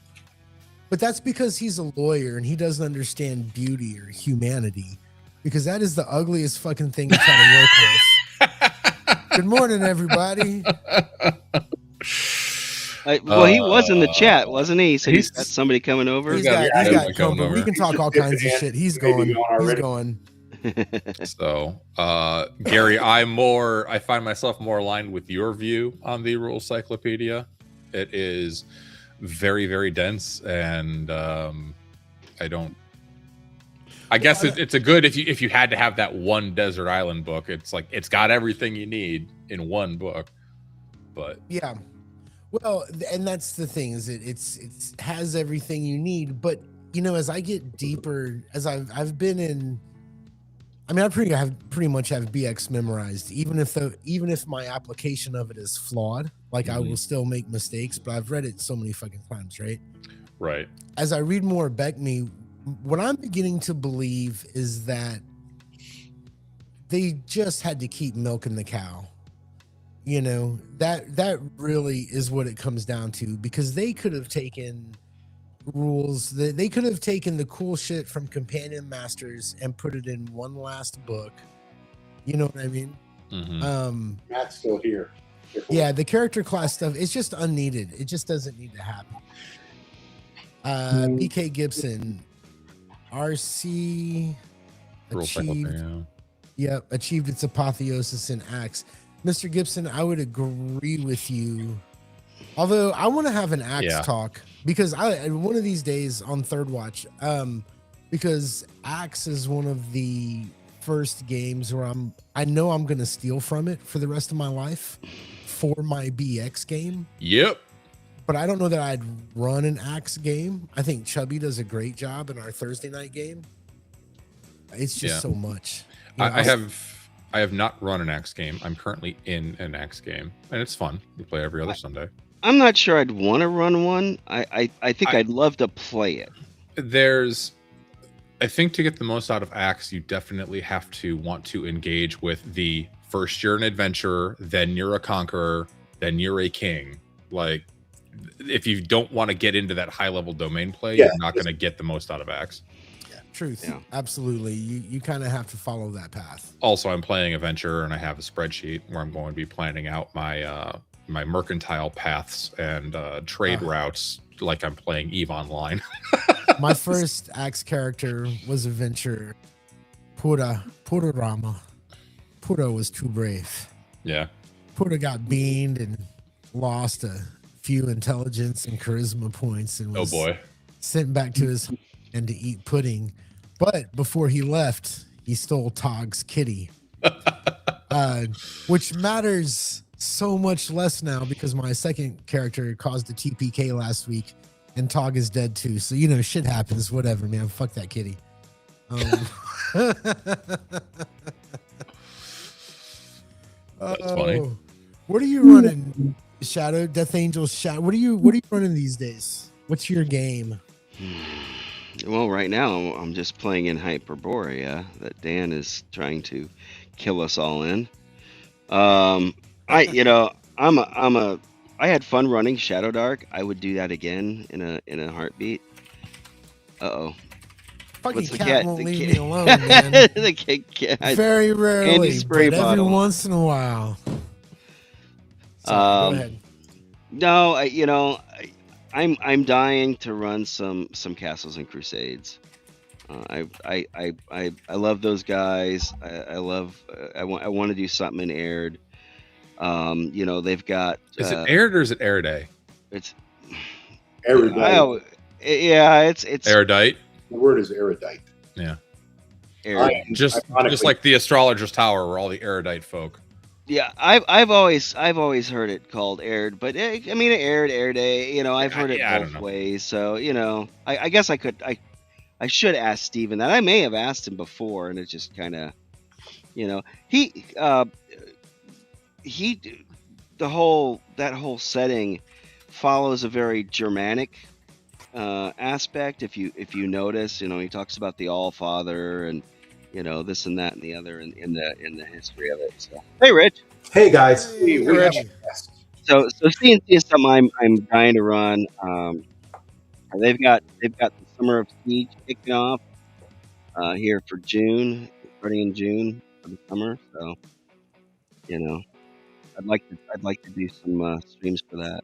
But that's because he's a lawyer and he doesn't understand beauty or humanity, because that is the ugliest fucking thing to try to work with. Good morning, everybody. Well, he was in the chat, wasn't he? He said he's got somebody coming over. He's got company. We can talk all kinds of shit. He's going. He's going. So, Gary, I find myself more aligned with your view on the rule cyclopedia. It is very, very dense, and I guess it's a good if you had to have that one desert island book. It's it's got everything you need in one book. But yeah, well, and that's the thing, is it has everything you need. But as I get deeper, as I've been in. I mean, I pretty much have BX memorized, even if my application of it is flawed. I will still make mistakes, but I've read it so many fucking times, right? Right. As I read more Beckme, what I'm beginning to believe is that they just had to keep milking the cow. That really is what it comes down to, because they could have taken rules, they could have taken the cool shit from Companion Masters and put it in one last book. You know what I mean? Matt's still here. Yeah, the character class stuff, it's just unneeded. It just doesn't need to happen. BK Gibson, RC achieved its apotheosis in Acts. Mr. Gibson, I would agree with you. Although I want to have an Axe talk because one of these days on Third Watch, because Axe is one of the first games where I know I'm gonna steal from it for the rest of my life for my BX game. Yep. But I don't know that I'd run an Axe game. I think Chubby does a great job in our Thursday night game. It's just so much. You know, I have not run an Axe game. I'm currently in an Axe game, and it's fun. We play every other Sunday. I'm not sure I'd want to run one. I think I'd love to play it. I think to get the most out of Axe, you definitely have to want to engage with the first you're an adventurer, then you're a conqueror, then you're a king. Like, if you don't want to get into that high level domain play, you're not going to get the most out of Axe. Truth. Yeah. Absolutely. You kind of have to follow that path. Also, I'm playing a venture and I have a spreadsheet where I'm going to be planning out my my mercantile paths and trade routes like I'm playing EVE Online. My first Axe character was a venture. Pururama. Pura was too brave. Yeah. Pura got beamed and lost a few intelligence and charisma points and was sent back to his and to eat pudding. But before he left, he stole Tog's kitty, which matters so much less now because my second character caused a TPK last week and Tog is dead too. So, you know, shit happens, whatever, man. Fuck that kitty. That's funny. What are you running, Shadow? Death Angel Shadow? What are you running these days? What's your game? Well, right now I'm just playing in Hyperborea that Dan is trying to kill us all in. I had fun running Shadow Dark. I would do that again in a heartbeat. Uh-oh. Fucking cat won't leave me alone, man. The cat. Very rarely, spray but every bottle. once in a while. Sorry, go ahead. No, I'm dying to run some Castles and Crusades. I love those guys. I want to do something in Aired. They've got. Is it Aired or is it Airday? It's Erudite. It's Erudite. The word is erudite. Yeah. Erudite. Just like the astrologer's tower, where all the erudite folk. Yeah, I've always heard it called Aired, but I mean Aired Day. I've heard it both ways. So I guess I should ask Steven that. I may have asked him before, and it just kind of, that whole setting follows a very Germanic aspect. If you notice, he talks about the All Father and this and that and the other in the history of it. So hey, Rich. Hey guys. Hey, Rich. So C&C is something I'm dying to run. They've got the Summer of Siege kicking off here for June, starting in June for the summer. So I'd like to do some streams for that.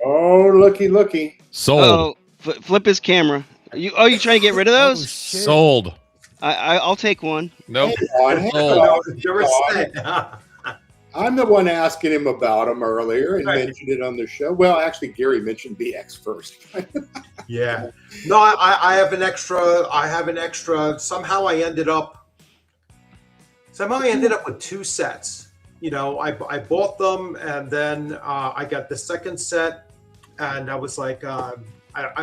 Oh, looky. Sold. Oh, flip his camera. You trying to get rid of those? Sold. I'll take one. Nope. I'm the one asking him about them earlier and mentioned it on the show. Well, actually, Gary mentioned BX first. Yeah. No, I have an extra. Somehow I ended up with two sets. I bought them and then I got the second set, and I was like, I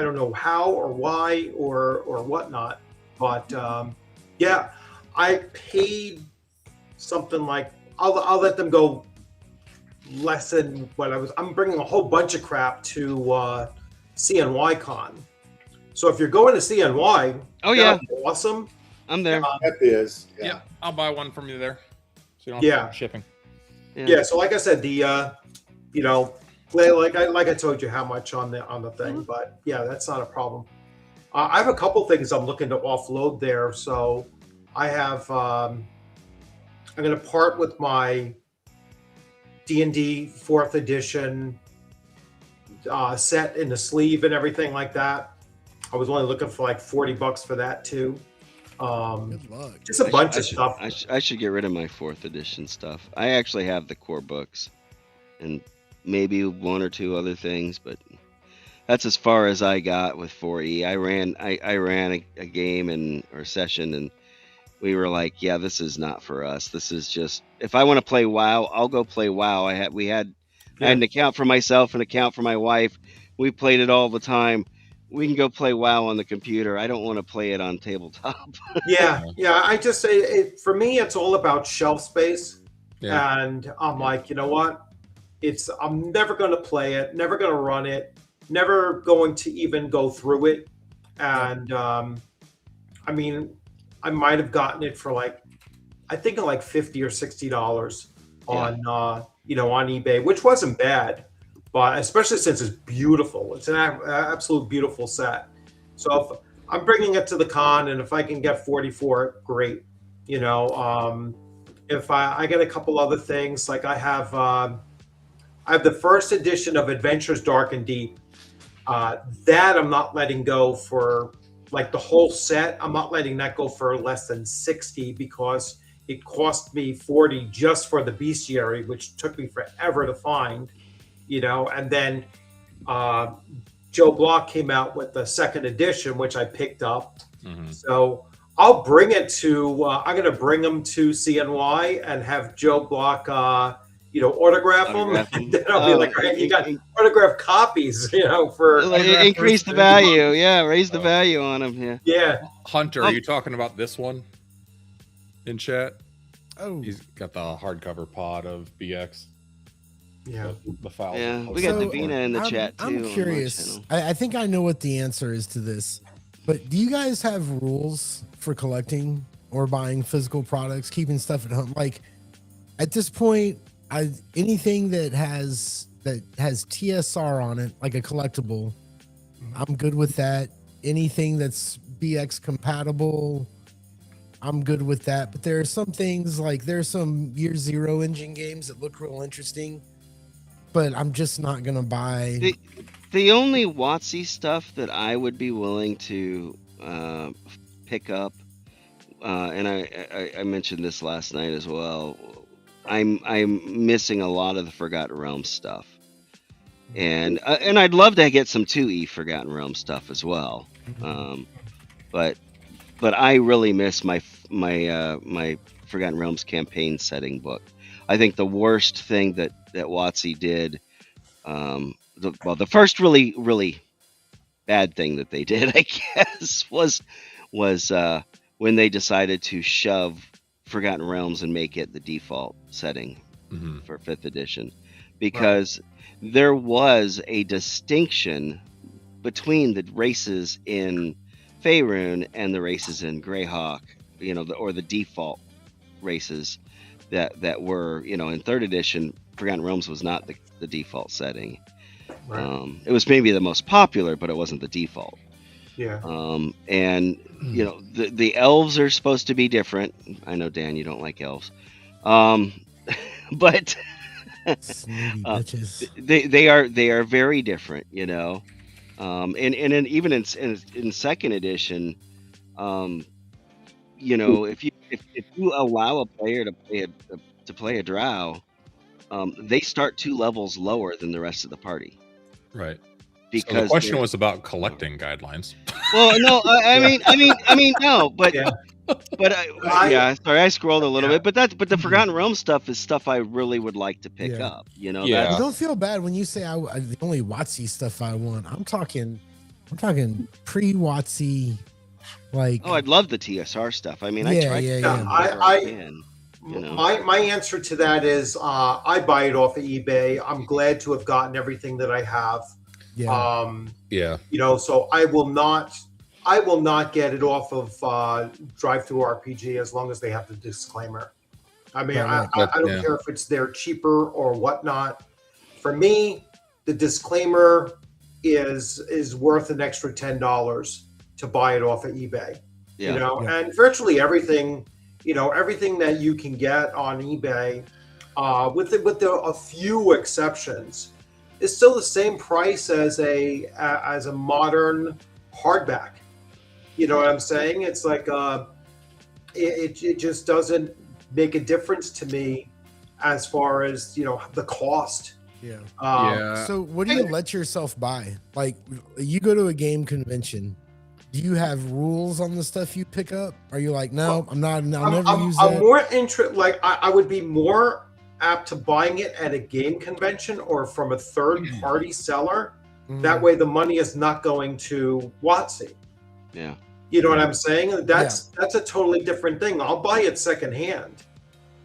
don't know how or why or whatnot, but yeah, I paid something like I'll let them go less than what I'm bringing a whole bunch of crap to CNY Con. So if you're going to CNY, awesome. I'm there. That is. Yeah, I'll buy one from you there. So you don't have to shipping. Yeah. So like I said, the like I told you how much on the thing, but yeah, that's not a problem. I have a couple things I'm looking to offload there. So I have I'm going to part with my D&D 4th edition set in the sleeve and everything like that. I was only looking for like $40 for that too. Good luck. Just a bunch of stuff. I should get rid of my 4th edition stuff. I actually have the core books and maybe 1 or 2 other things, but that's as far as I got with 4E. I ran a game or session, and we were like, yeah, this is not for us. This is just, if I want to play WoW, I'll go play WoW. I had an account for myself, an account for my wife. We played it all the time. We can go play WoW on the computer. I don't want to play it on tabletop. Yeah. I just say for me, it's all about shelf space. Yeah. And I'm like, you know what? I'm never going to play it, never going to run it, never going to even go through it. And I mean, I might have gotten it for like $50 or $60 on on eBay, which wasn't bad, but especially since it's beautiful. It's an absolute beautiful set. So if I'm bringing it to the con, and if I can get 40 for it, great. If I get a couple other things, like I have the first edition of Adventures Dark and Deep. That I'm not letting go for, like, the whole set. I'm not letting that go for less than 60 because it cost me 40 just for the bestiary, which took me forever to find, and then Joe Block came out with the 2nd edition, which I picked up. Mm-hmm. So I'll bring it to, I'm going to bring them to CNY and have Joe Block, autograph them. And then I'll be like, right, you got autographed copies, for increase the value. Yeah, raise the value on them. Yeah. Hunter, are you talking about this one in chat? Oh, He's got the hardcover pod of BX. Yeah. The file. Yeah, we got Davina in the chat too. I'm curious. I think I know what the answer is to this, but do you guys have rules for collecting or buying physical products, keeping stuff at home? Like, at this point, anything that has TSR on it, like a collectible, I'm good with that. Anything that's BX compatible, I'm good with that. But there are some things, like there's some Year Zero engine games that look real interesting, but I'm just not gonna buy. The only WotC stuff that I would be willing to pick up, and I mentioned this last night as well. I'm missing a lot of the Forgotten Realms stuff, and I'd love to get some 2E Forgotten Realms stuff as well. But I really miss my Forgotten Realms campaign setting book. I think the worst thing that WotC did, the first really bad thing that they did, I guess, was when they decided to shove Forgotten Realms and make it the default setting for 5th edition, because there was a distinction between the races in Faerun and the races in Greyhawk, or the default races that were, in 3rd edition. Forgotten Realms was not the default setting. Right. It was maybe the most popular, but it wasn't the default. Yeah. And the elves are supposed to be different. I know, Dan, you don't like elves, but they are very different, and even in 2nd edition, if you allow a player to play a drow, they start 2 levels lower than the rest of the party. Right. Because so the question was about collecting guidelines. Well, no, I mean, no, but sorry, I scrolled a little bit, but the Forgotten Realms stuff is stuff I really would like to pick up. You don't feel bad when you say the only WotC stuff I want. I'm talking pre-WotC, like. Oh, I'd love the TSR stuff. I mean, I tried. My answer to that is I buy it off of eBay. I'm glad to have gotten everything that I have. So I will not get it off of Drive-Thru RPG as long as they have the disclaimer. I mean, I don't care if it's there cheaper or whatnot. For me, the disclaimer is worth an extra $10 to buy it off of eBay. And virtually everything, everything that you can get on eBay, with a few exceptions, is still the same price as a modern hardback. You know what I'm saying? It's like it just doesn't make a difference to me as far as the cost. Yeah. Yeah. So what do you let yourself buy? Like, you go to a game convention. Do you have rules on the stuff you pick up? Are you like, no, I'm not. I'll never use I'm that. more like I would be more apt to buying it at a game convention or from a third party seller. That way, the money is not going to WotC. Yeah. You know what I'm saying? That's a totally different thing. I'll buy it secondhand.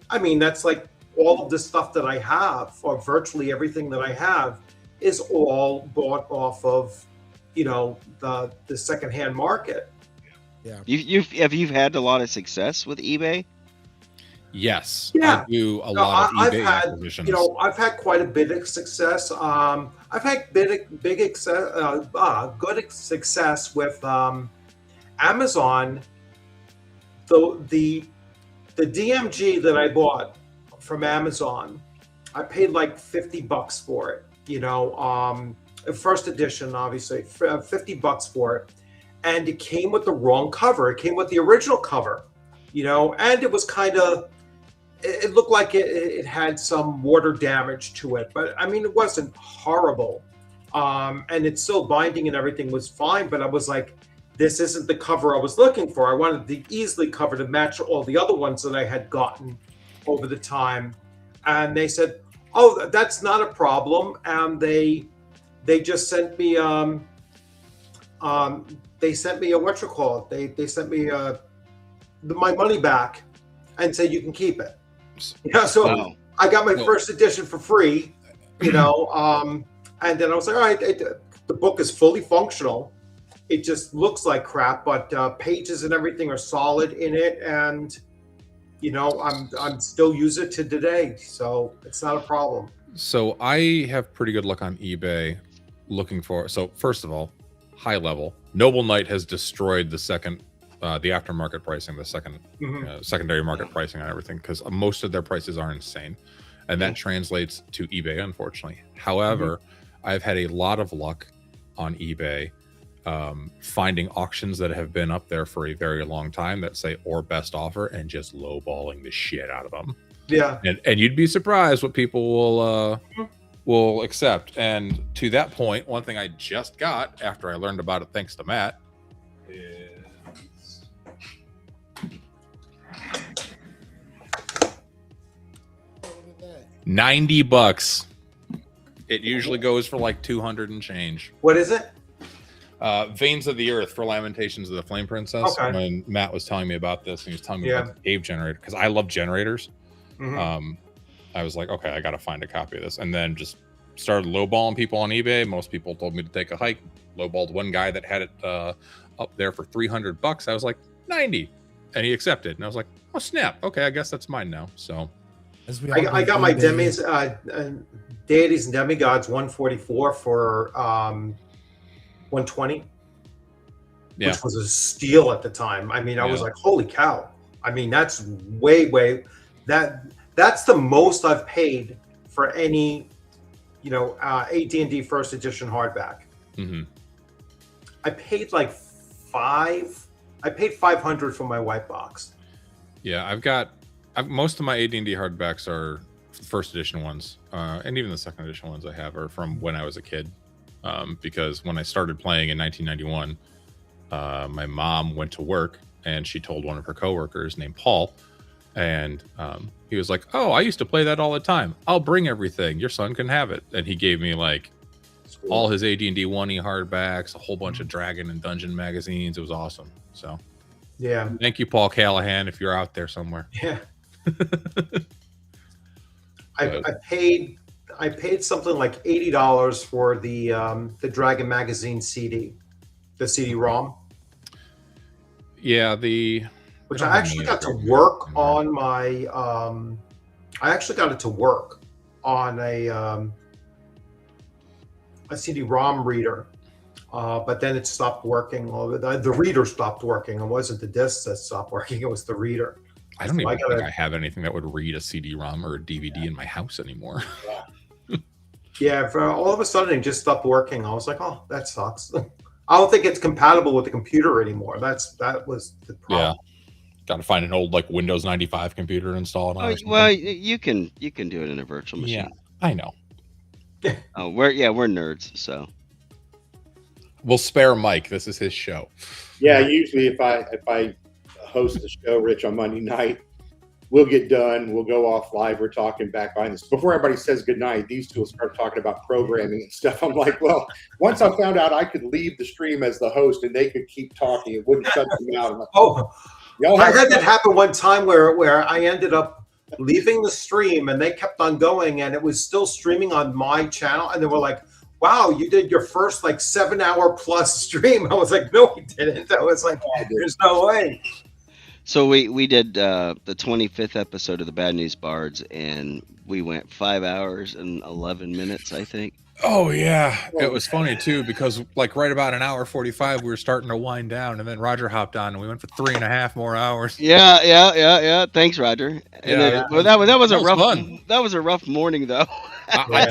I mean, that's like all of the stuff that I have, or virtually everything that I have, is all bought off of, the secondhand market. Yeah. You've had a lot of success with eBay? Yes. Yeah. I do a lot of eBay acquisitions. I've had quite a bit of success. I've had good success with Amazon. The DMG that I bought from Amazon, I paid like $50 for it. First edition, obviously, $50 for it, and it came with the wrong cover. It came with the original cover, and it was kind of. It looked like it had some water damage to it, but I mean, it wasn't horrible. And it's still binding and everything was fine, but I was like, this isn't the cover I was looking for. I wanted the easily cover to match all the other ones that I had gotten over the time. And they said, oh, that's not a problem. And they just sent me, they sent me they sent me my money back and said, you can keep it. So wow. I got my first edition for free, and then I was like, all right, the book is fully functional. It just looks like crap, but pages and everything are solid in it, and I'm still using it to today, so it's not a problem. So I have pretty good luck on eBay looking for. So first of all, high level, Noble Knight has destroyed the aftermarket pricing, the secondary market pricing on everything, because most of their prices are insane, and that translates to eBay, unfortunately. However, I've had a lot of luck on eBay finding auctions that have been up there for a very long time that say or best offer, and just lowballing the shit out of them. Yeah, and you'd be surprised what people will accept. And to that point, one thing I just got after I learned about it thanks to Matt is $90. It usually goes for like 200 and change. What is it? Veins of the Earth for Lamentations of the Flame Princess. Okay. When Matt was telling me about this, and he was telling me about the cave generator, because I love generators. I was like, okay, I got to find a copy of this, and then just started lowballing people on eBay. Most people told me to take a hike. Lowballed one guy that had it up there for $300. I was like, 90, and he accepted, and I was like, oh snap, okay, I guess that's mine now. So I got my Deities and Demigods 144 for 120, which was a steal at the time. I mean, I was like, holy cow. I mean, that's that's the most I've paid for any, AD&D first edition hardback. I paid like $500 for my white box. Yeah, most of my AD&D hardbacks are first edition ones, and even the second edition ones I have are from when I was a kid, because when I started playing in 1991, my mom went to work and she told one of her coworkers named Paul, and he was like, oh, I used to play that all the time. I'll bring everything. Your son can have it. And he gave me like all his AD&D 1E hardbacks, a whole bunch of Dragon and Dungeon magazines. It was awesome. So yeah, thank you, Paul Callahan, if you're out there somewhere. Yeah. I paid something like $80 for the Dragon magazine CD, the CD-ROM. Yeah, which I actually got to work on my. I actually got it to work on a CD-ROM reader, but then it stopped working. The reader stopped working. It wasn't the disc that stopped working; it was the reader. I don't even think I have anything that would read a CD-ROM or a DVD in my house anymore. Yeah, for all of a sudden it just stopped working. I was like, oh, that sucks. I don't think it's compatible with the computer anymore. That was the problem. Got to find an old like Windows 95 computer and install it on. Oh, well, you can do it in a virtual machine. Yeah, I know. Oh, we're nerds, so we'll spare Mike. This is his show. Yeah, usually if I host the show, Rich, on Monday night, we'll get done. We'll go off live. We're talking back behind this. Before everybody says goodnight, these two will start talking about programming and stuff. I'm like, well, once I found out I could leave the stream as the host and they could keep talking, it wouldn't shut them out. I'm like, I had that happen one time where I ended up leaving the stream and they kept on going and it was still streaming on my channel. And they were like, wow, you did your first like 7-hour plus stream. I was like, no, we didn't. I was like, there's no way. So we did the 25th episode of the Bad News Bards, and we went 5 hours and 11 minutes, I think. Oh yeah, it was funny too because like right about an hour 45, we were starting to wind down, and then Roger hopped on, and we went for 3.5 more hours. Yeah. Thanks, Roger. Well, that was a rough fun. That was a rough morning though.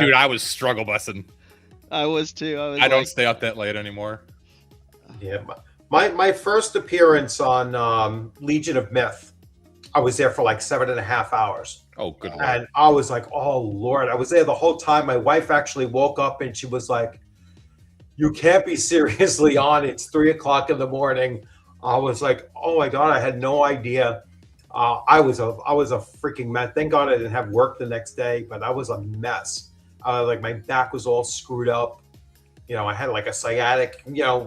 Dude, I was struggle busting. I was too. I don't stay up that late anymore. Yeah, my first appearance on Legion of Myth, I was there for like 7.5 hours. Oh, good Lord. And I was like, oh, Lord. I was there the whole time. My wife actually woke up and she was like, you can't be seriously on. It's 3 o'clock in the morning. I was like, oh, my God. I had no idea. I was a freaking mess. Thank God I didn't have work the next day, but I was a mess. Like my back was all screwed up. You know, I had like a sciatic,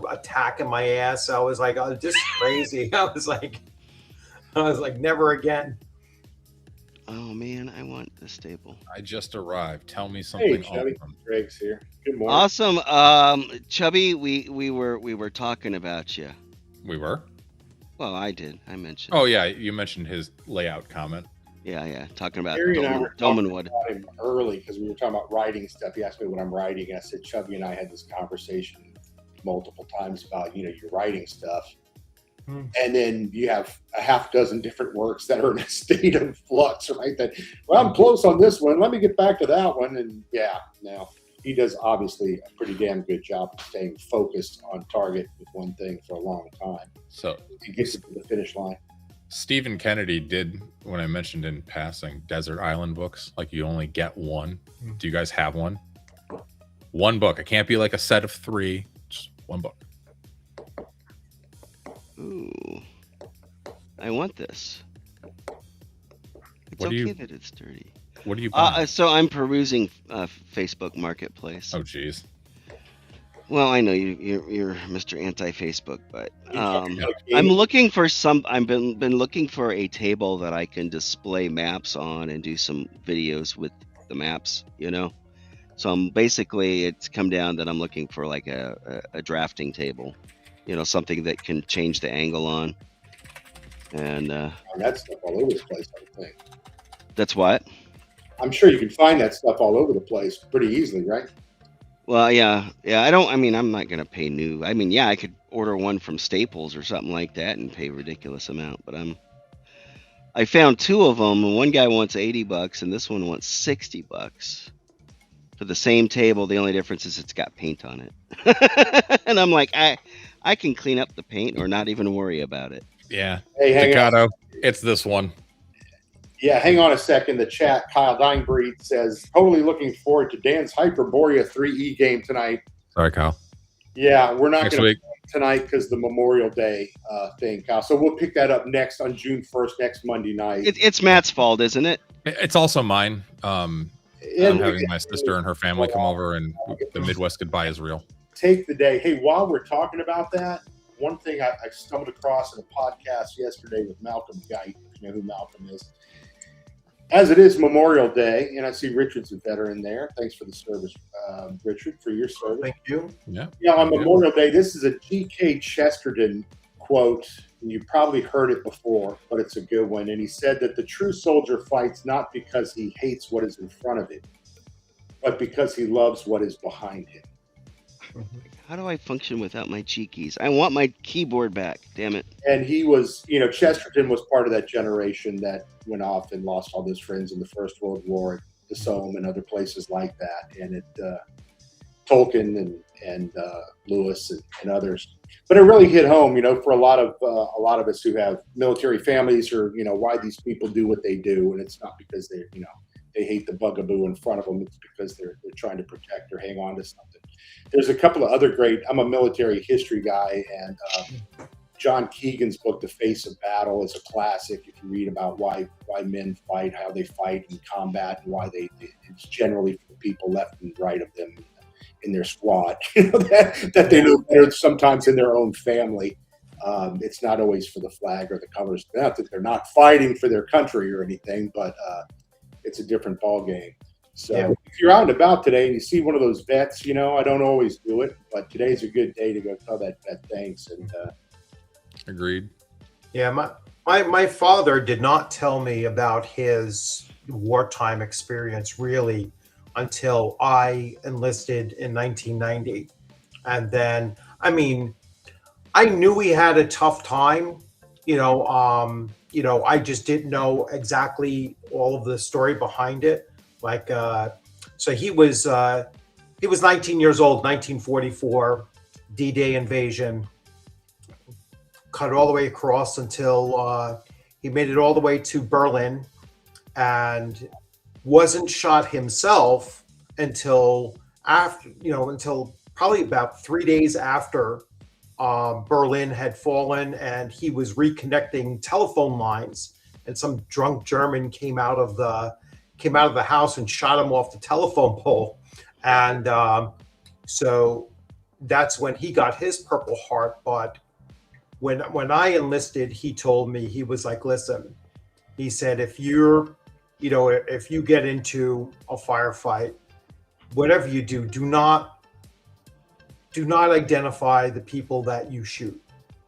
attack in my ass. I was like, oh, just crazy. I was like, never again. Oh man, I want this table. I just arrived. Tell me something. Hey, Chubby. Greg's here. Good morning. Awesome. Chubby, we were talking about you. We were? Well, I did. I mentioned. Oh yeah, you mentioned his layout comment. Yeah. Talking about Harry and I were talking Domanwood. about him early because we were talking about writing stuff. He asked me what I'm writing. I said, Chubby and I had this conversation multiple times about, your writing stuff. And then you have a half dozen different works that are in a state of flux, right? That, well, I'm close on this one. Let me get back to that one. And now he does obviously a pretty damn good job of staying focused on target with one thing for a long time. So he gets it to the finish line. Stephen Kennedy did, when I mentioned in passing, Desert Island books, like you only get one. Do you guys have one? One book. It can't be like a set of 3, just one book. Ooh, I want this. It's What do okay you- that it's dirty. What do you buy? So I'm perusing Facebook Marketplace. Oh, geez. Well, I know you're Mr. Anti-Facebook, but Okay. I'm looking for I've been looking for a table that I can display maps on and do some videos with the maps. So I'm basically, it's come down that I'm looking for like a drafting table. Something that can change the angle on. And that stuff all over the place, I think. That's what? I'm sure you can find that stuff all over the place pretty easily, right? Well, yeah. I'm not going to pay new. I could order one from Staples or something like that and pay a ridiculous amount. But I found 2 of them, and one guy wants $80 and this one wants $60 for the same table. The only difference is it's got paint on it. And I'm like, I can clean up the paint or not even worry about it. Yeah. Hey, hang on. Ducato, it's this one. Yeah, hang on a second. The chat, Kyle Dinebreed says, totally looking forward to Dan's Hyperborea 3E game tonight. Sorry, Kyle. Yeah, we're not Next going to week. play tonight because the Memorial Day thing, Kyle. So we'll pick that up next on June 1st, next Monday night. It's Matt's fault, isn't it? It's also mine. I'm having my sister and her family come over, and the Midwest goodbye is real. Take the day. Hey, while we're talking about that, one thing I stumbled across in a podcast yesterday with Malcolm Geit, if you know who Malcolm is. As it is Memorial Day, and I see Richard's a veteran there. Thanks for the service, Richard, for your service. Thank you. Yeah. On Memorial Day, this is a G.K. Chesterton quote, and you've probably heard it before, but it's a good one. And he said that the true soldier fights not because he hates what is in front of him, but because he loves what is behind him. How do I function without my cheekies? I want my keyboard back. Damn it. And he was, Chesterton was part of that generation that went off and lost all his friends in the First World War at the Somme and other places like that. And Tolkien and Lewis and others But it really hit home, for a lot of us who have military families, or why these people do what they do, and it's not because they hate the bugaboo in front of them. It's because they're trying to protect or hang on to something. There's a couple of other great. I'm a military history guy, and John Keegan's book, The Face of Battle, is a classic. If you read about why men fight, how they fight in combat, and why it's generally for the people left and right of them in their squad, that they know better sometimes in their own family. It's not always for the flag or the colors. Not that they're not fighting for their country or anything, but it's a different ball game. So if you're out and about today and you see one of those vets, I don't always do it, but today's a good day to go tell that vet thanks. And agreed. Yeah, my father did not tell me about his wartime experience really until I enlisted in 1990. And then, I knew he had a tough time, I just didn't know exactly all of the story behind it. So he was 19 years old, 1944, D-Day invasion, cut all the way across until he made it all the way to Berlin, and wasn't shot himself until probably about 3 days after Berlin had fallen, and he was reconnecting telephone lines, and some drunk German came out of the house and shot him off the telephone pole. And so that's when he got his Purple Heart. But when I enlisted, he told me, he was like, listen, he said, if you get into a firefight, whatever you do, do not identify the people that you shoot.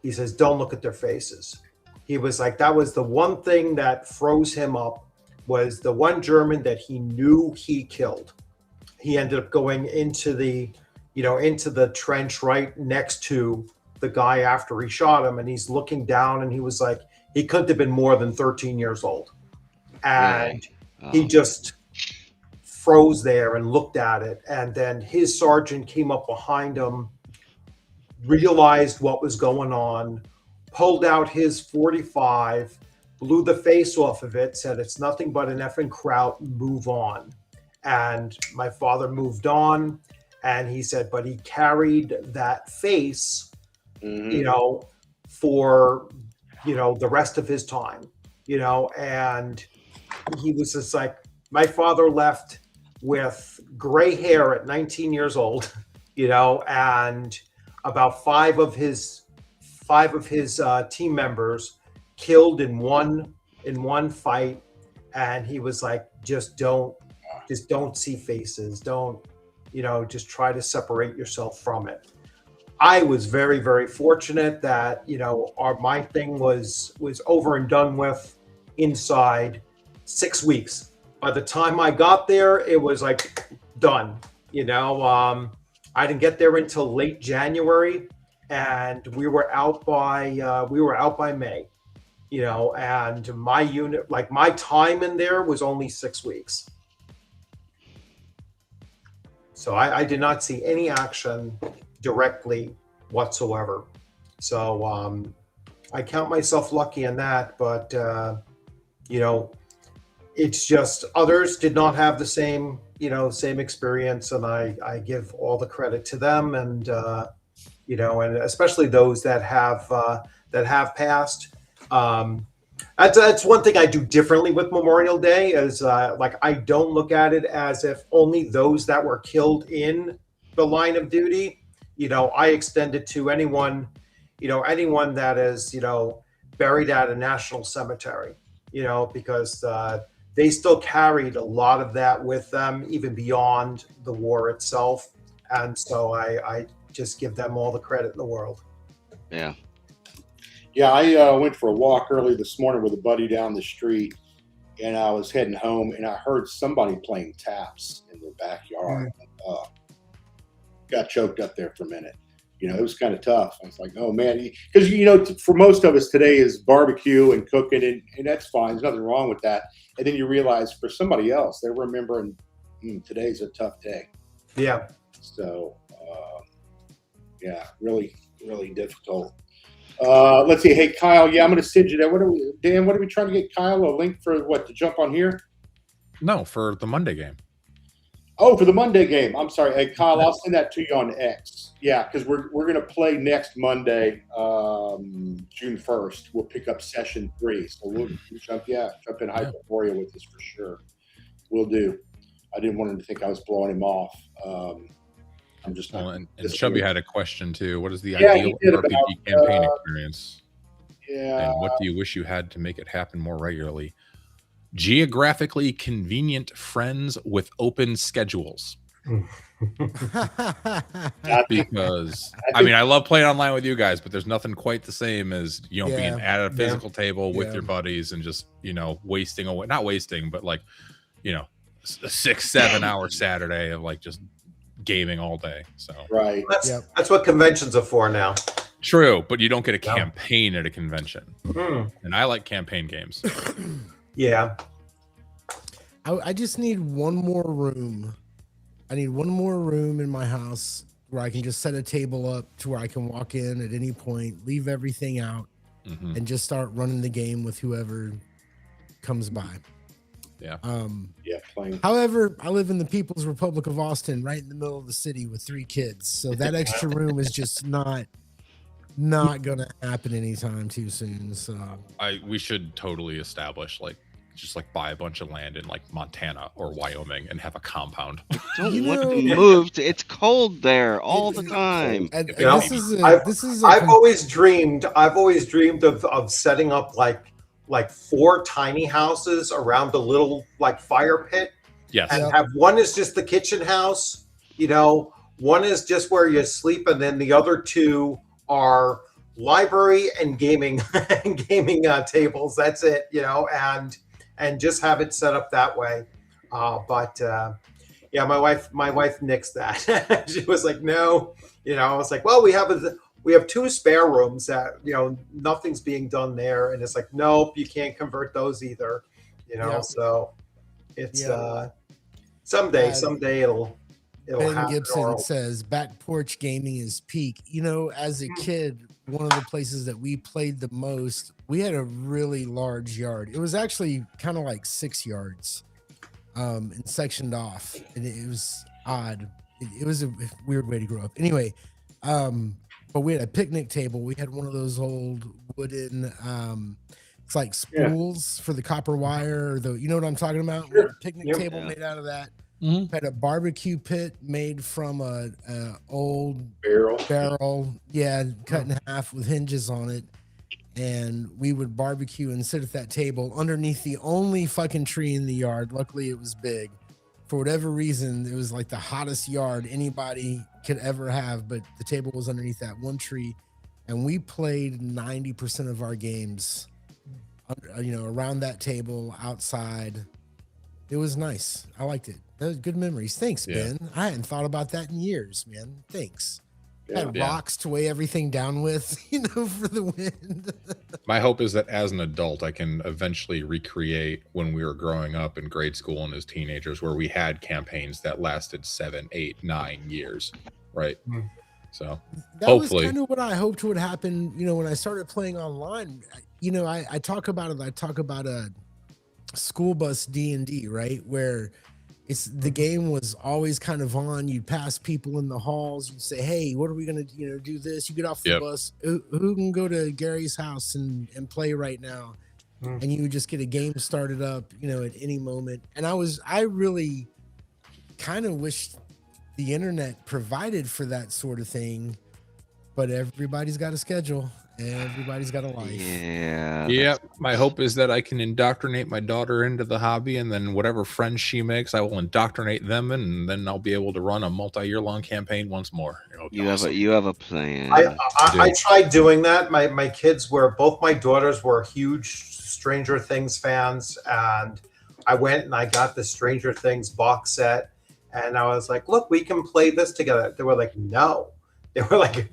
He says, don't look at their faces. He was like, that was the one thing that froze him up, was the one German that he knew he killed. He ended up going into the trench right next to the guy after he shot him, and he's looking down, and he was like, he couldn't have been more than 13 years old. And he just froze there and looked at it. And then his sergeant came up behind him, realized what was going on, pulled out his .45, blew the face off of it, said, it's nothing but an effing kraut, move on. And my father moved on, and he said, but he carried that face, for, the rest of his time, and he was just like, my father left with gray hair at 19 years old, and about five of his team members killed in one fight. And he was like, just don't see faces. Don't, just try to separate yourself from it. I was very, very fortunate that, my thing was over and done with inside 6 weeks. By the time I got there, it was like done. I didn't get there until late January, and we were out by May. And my unit, like my time in there, was only 6 weeks. So I did not see any action directly whatsoever. So I count myself lucky in that, but it's just others did not have the same experience, and I give all the credit to them, and and especially those that have passed. That's one thing I do differently with Memorial Day, is I don't look at it as if only those that were killed in the line of duty. I extend it to anyone that is buried at a national cemetery. Because they still carried a lot of that with them, even beyond the war itself. And so I just give them all the credit in the world. Yeah. Yeah, I went for a walk early this morning with a buddy down the street, and I was heading home, and I heard somebody playing taps in their backyard. Got choked up there for a minute. It was kind of tough. I was like, oh man, because for most of us today is barbecue and cooking, and that's fine. There's nothing wrong with that. And then you realize for somebody else, they're remembering today's a tough day. Yeah. So, really, really difficult. Let's see. Hey, Kyle. Yeah, I'm going to send you that. Dan? What are we trying to get Kyle a link for? What to jump on here? No, for the Monday game. Oh, for the Monday game. I'm sorry. Hey, Kyle, I'll send that to you on X. Yeah, because we're going to play next Monday, June 1st. We'll pick up session 3. So we'll jump in Hyperborea with us for sure. We'll do. I didn't want him to think I was blowing him off. I'm just not. And Chubby had a question too. What is the ideal RPG campaign experience? Yeah. And what do you wish you had to make it happen more regularly? Geographically convenient friends with open schedules. Because I love playing online with you guys, but there's nothing quite the same as being at a physical table with your buddies and just wasting away, not wasting, but like a 6-7 hour Saturday of like just gaming all day. So right, that's what conventions are for now. True, but you don't get a campaign at a convention, and I like campaign games. Yeah. I just need one more room. I need one more room in my house where I can just set a table up to where I can walk in at any point, leave everything out, and just start running the game with whoever comes by. Yeah. Playing. However, I live in the People's Republic of Austin, right in the middle of the city with 3 kids. So that extra room is just not gonna happen anytime too soon. So we should totally establish just buy a bunch of land in like Montana or Wyoming and have a compound. Don't want to move. It's cold there all the time. I've always dreamed of setting up like 4 tiny houses around a little like fire pit. Yes. And have one is just the kitchen house, one is just where you sleep, and then the other 2 are library and gaming tables. That's it, and just have it set up that way. But my wife nixed that. She was like, no, I was like, well, we have 2 spare rooms that, nothing's being done there. And it's like, nope, you can't convert those either, so it's, someday it'll Ben happen. Gibson says back porch gaming is peak. As a kid, one of the places that we played the most, we had a really large yard. It was actually kind of like 6 yards and sectioned off. And it was odd. It was a weird way to grow up. Anyway, but we had a picnic table. We had one of those old wooden, it's like spools for the copper wire. You know what I'm talking about? We had a picnic table made out of that. We had a barbecue pit made from a old barrel, cut in half with hinges on it. And we would barbecue and sit at that table underneath the only fucking tree in the yard. Luckily, it was big. For whatever reason, it was like the hottest yard anybody could ever have, but the table was underneath that one tree, and we played 90% of our games, around that table outside. It was nice. I liked it. That was good memories. Thanks, Ben. I hadn't thought about that in years, man. Thanks. Had rocks to weigh everything down with, for the wind. My hope is that as an adult, I can eventually recreate when we were growing up in grade school and as teenagers, where we had campaigns that lasted 7, 8, 9 years, right? So that hopefully, was kind of what I hoped would happen. When I started playing online, I talk about it. I talk about a school bus D&D, right, where the game was always kind of on. You'd pass people in the halls. You'd say, hey, what are we going to do this? You get off the bus. Who can go to Gary's house and play right now? And you would just get a game started up, at any moment. And I really kind of wish the internet provided for that sort of thing, but everybody's got a schedule. Everybody's got a life. Yeah. My hope is that I can indoctrinate my daughter into the hobby, and then whatever friends she makes, I will indoctrinate them, and then I'll be able to run a multi-year-long campaign once more. You have a plan. I tried doing that. My kids both my daughters were huge Stranger Things fans, and I went and I got the Stranger Things box set, and I was like, look, we can play this together. They were like, no. They were like,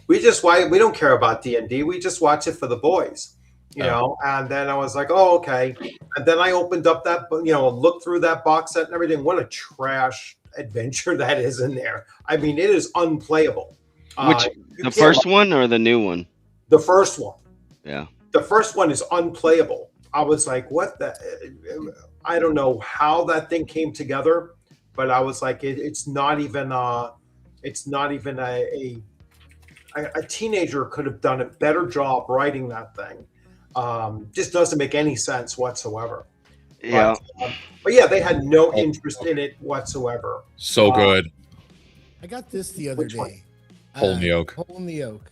we don't care about D&D. We just watch it for the boys, And then I was like, oh, okay. And then I opened up that, looked through that box set and everything. What a trash adventure that is in there. I mean, it is unplayable. Which You the can't first one or the new one? The first one. Yeah. The first one is unplayable. I was like, what the? I don't know how that thing came together, but I was like, it's not even a teenager could have done a better job writing that thing. Just doesn't make any sense whatsoever. Yeah. But yeah, they had no interest in it whatsoever. So good. I got this the other Which one? day. Hole in the Oak. Hole in the Oak.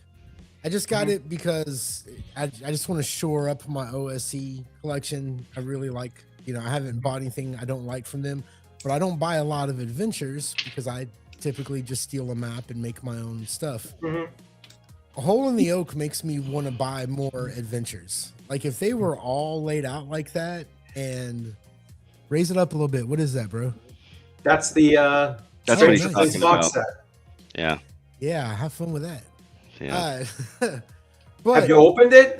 I just got it because I just want to shore up my OSE collection. I really like, I haven't bought anything I don't like from them, but I don't buy a lot of adventures because I typically just steal a map and make my own stuff. A Hole in the Oak makes me want to buy more adventures. Like if they were all laid out like that and raise it up a little bit. What is that, bro? That's the That's what he's Stranger talking Things box about. set. Yeah. Yeah, have fun with that. Yeah. But Have you opened it?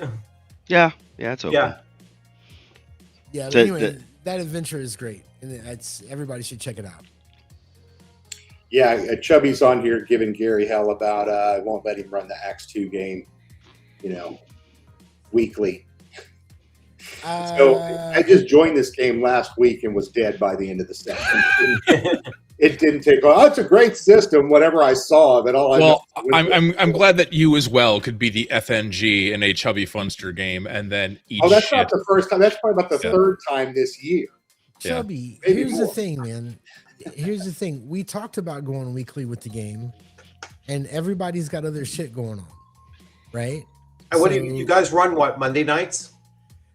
Yeah. Yeah. It's open. Yeah. yeah, but The- anyway, that adventure is great, and everybody should check it out. Yeah, Chubby's on here giving Gary hell about I won't let him run the Axe 2 game, weekly. So I just joined this game last week and was dead by the end of the session. It didn't take long. Oh, it's a great system, whatever I saw. But I'm glad that you as well could be the FNG in a Chubby Funster game and then eat that's shit. not the first time. That's probably about the third time this year. Chubby, Maybe here's more. the thing, man. Here's the thing. We talked about going weekly with the game, and everybody's got other shit going on, right? And what do you guys run? What, Monday nights?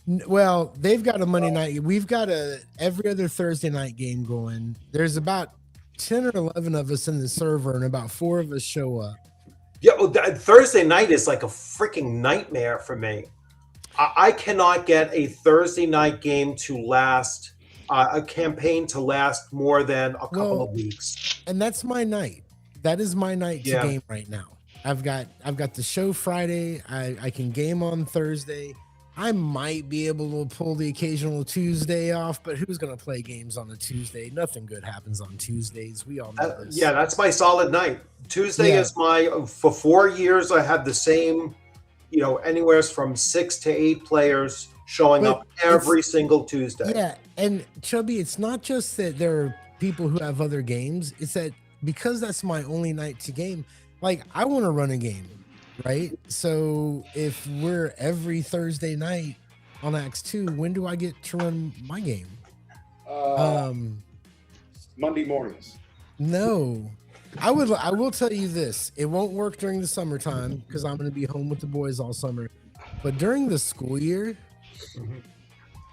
Well, they've got a Monday night. We've got a every other Thursday night game going. There's about 10 or 11 of us in the server, and about 4 of us show up. Yeah, well, Thursday night is like a freaking nightmare for me. I cannot get a Thursday night game to last, a campaign to last more than a couple of weeks. And that's my night. That is my night to game right now. I've got the show Friday. I can game on Thursday. I might be able to pull the occasional Tuesday off, but who's going to play games on a Tuesday? Nothing good happens on Tuesdays. We all know this. Yeah, that's my solid night. Tuesday is for 4 years, I had the same, anywhere from 6 to 8 players showing up every single Tuesday. Yeah, and Chubby, it's not just that there are people who have other games. It's that because that's my only night to game, like I want to run a game. Right. So if we're every Thursday night on Axe 2, when do I get to run my game? Monday mornings. No, I will tell you this. It won't work during the summertime because I'm going to be home with the boys all summer. But during the school year,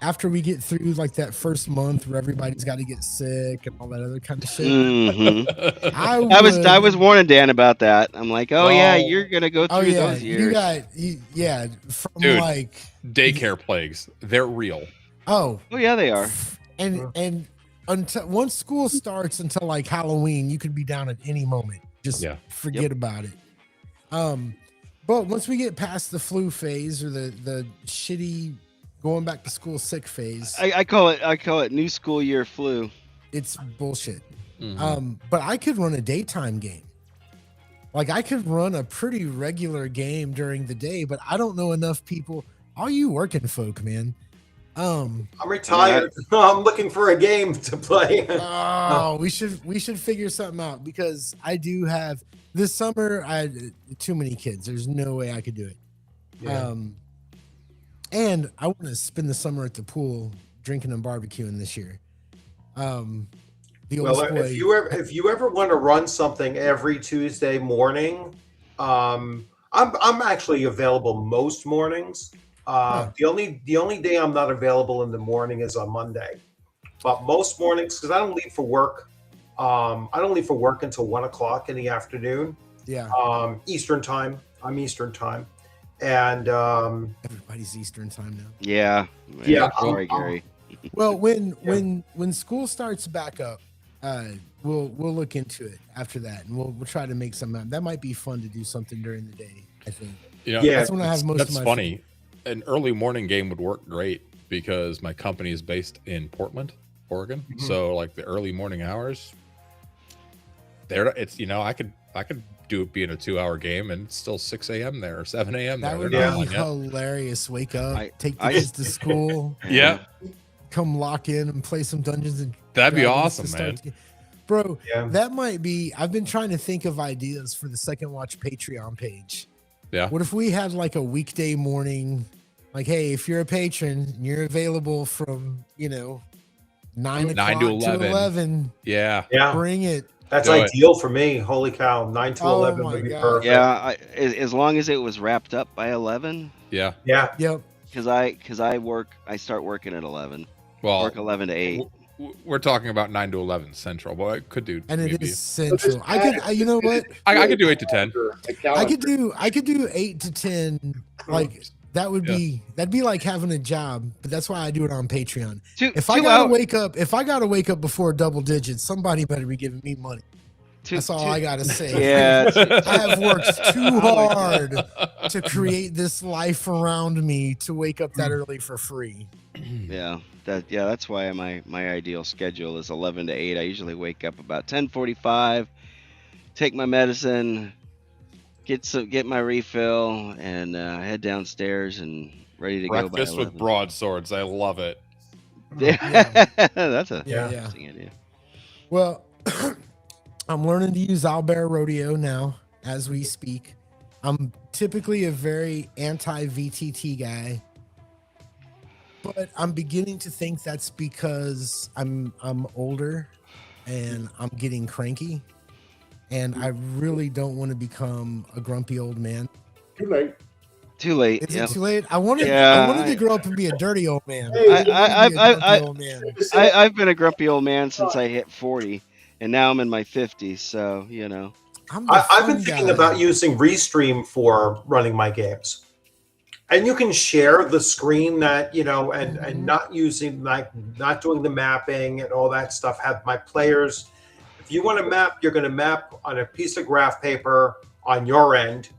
after we get through like that first month where everybody's got to get sick and all that other kind of shit. I was warning Dan about that. I'm like, yeah, you're gonna go through those years. From Dude, like daycare plagues. They're real. Oh yeah, they are. And until once school starts until like Halloween, you could be down at any moment. Just forget about it. But once we get past the flu phase or the shitty going back to school sick phase, I call it new school year flu. It's bullshit. But I could run a daytime game. Like I could run a pretty regular game during the day, but I don't know enough people. All you working folk, man. I'm retired. I'm looking for a game to play. We should figure something out because I do have this summer. I had too many kids. There's no way I could do it. Yeah. And I want to spend the summer at the pool drinking and barbecuing this year. If you ever want to run something every Tuesday morning, I'm actually available most mornings. The only day I'm not available in the morning is on Monday, but most mornings because I don't leave for work. I don't leave for work until 1 o'clock in the afternoon. Yeah. Eastern time. I'm Eastern time, and everybody's Eastern time now. Yeah. Yeah. Sorry, Gary. Well, when school starts back up, we'll look into it after that, and we'll try to make some. That might be fun to do something during the day. I think. That's when I have most. That's of my funny. An early morning game would work great because my company is based in Portland, Oregon. So like the early morning hours, there it's I I could do it being a 2-hour game and it's still 6 a.m. there or 7 a.m. That there. would They're be not done yet. hilarious. Wake up, take the I- kids to school, Yeah, come lock in and play some Dungeons and that'd be Dragons awesome, to start man. the game. Bro, Yeah. that might be. I've been trying to think of ideas for the Second Watch Patreon page. Yeah. What if we had like a weekday morning, like, hey, if you're a patron, and you're available from 9 o'clock to to 11. 11. Yeah. Yeah, Bring it. that's Do it. ideal for me. Holy cow, 9 to Oh 11 my would be God. perfect. Yeah, as long as it was wrapped up by 11, Yeah. Yeah. Yep. because I start working at 11, Well, work 11 to 8. we're talking about 9 to 11 central, but I could do. And it maybe. is central. You know what? I could do 8 to 10. I could do 8 to 10. Like that would Yeah. that'd be like having a job, but that's why I do it on Patreon. If I Two gotta hours- wake up before double digits, somebody better be giving me money. That's all I gotta say. Yeah, I have worked too hard to create this life around me to wake up that early for free. that's why my ideal schedule is 11 to 8. I usually wake up about 10:45, take my medicine, get my refill, and head downstairs and ready to go by Breakfast with 11. broadswords. I love it. Yeah. That's a Yeah. interesting idea. Well, I'm learning to use Owlbear Rodeo now as we speak. I'm typically a very anti-VTT guy, but I'm beginning to think that's because I'm older and I'm getting cranky, and I really don't want to become a grumpy old man. Too late. Too late. Is Yeah. it too late? I wanted to grow up and be a dirty old man. Hey, I wanted to be a grumpy old man. I've been a grumpy old man since I hit 40, and now I'm in my 50s. So I've been thinking about using Restream for running my games. And you can share the screen that, and not using, not doing the mapping and all that stuff. Have my players, if you want to map, you're going to map on a piece of graph paper on your end.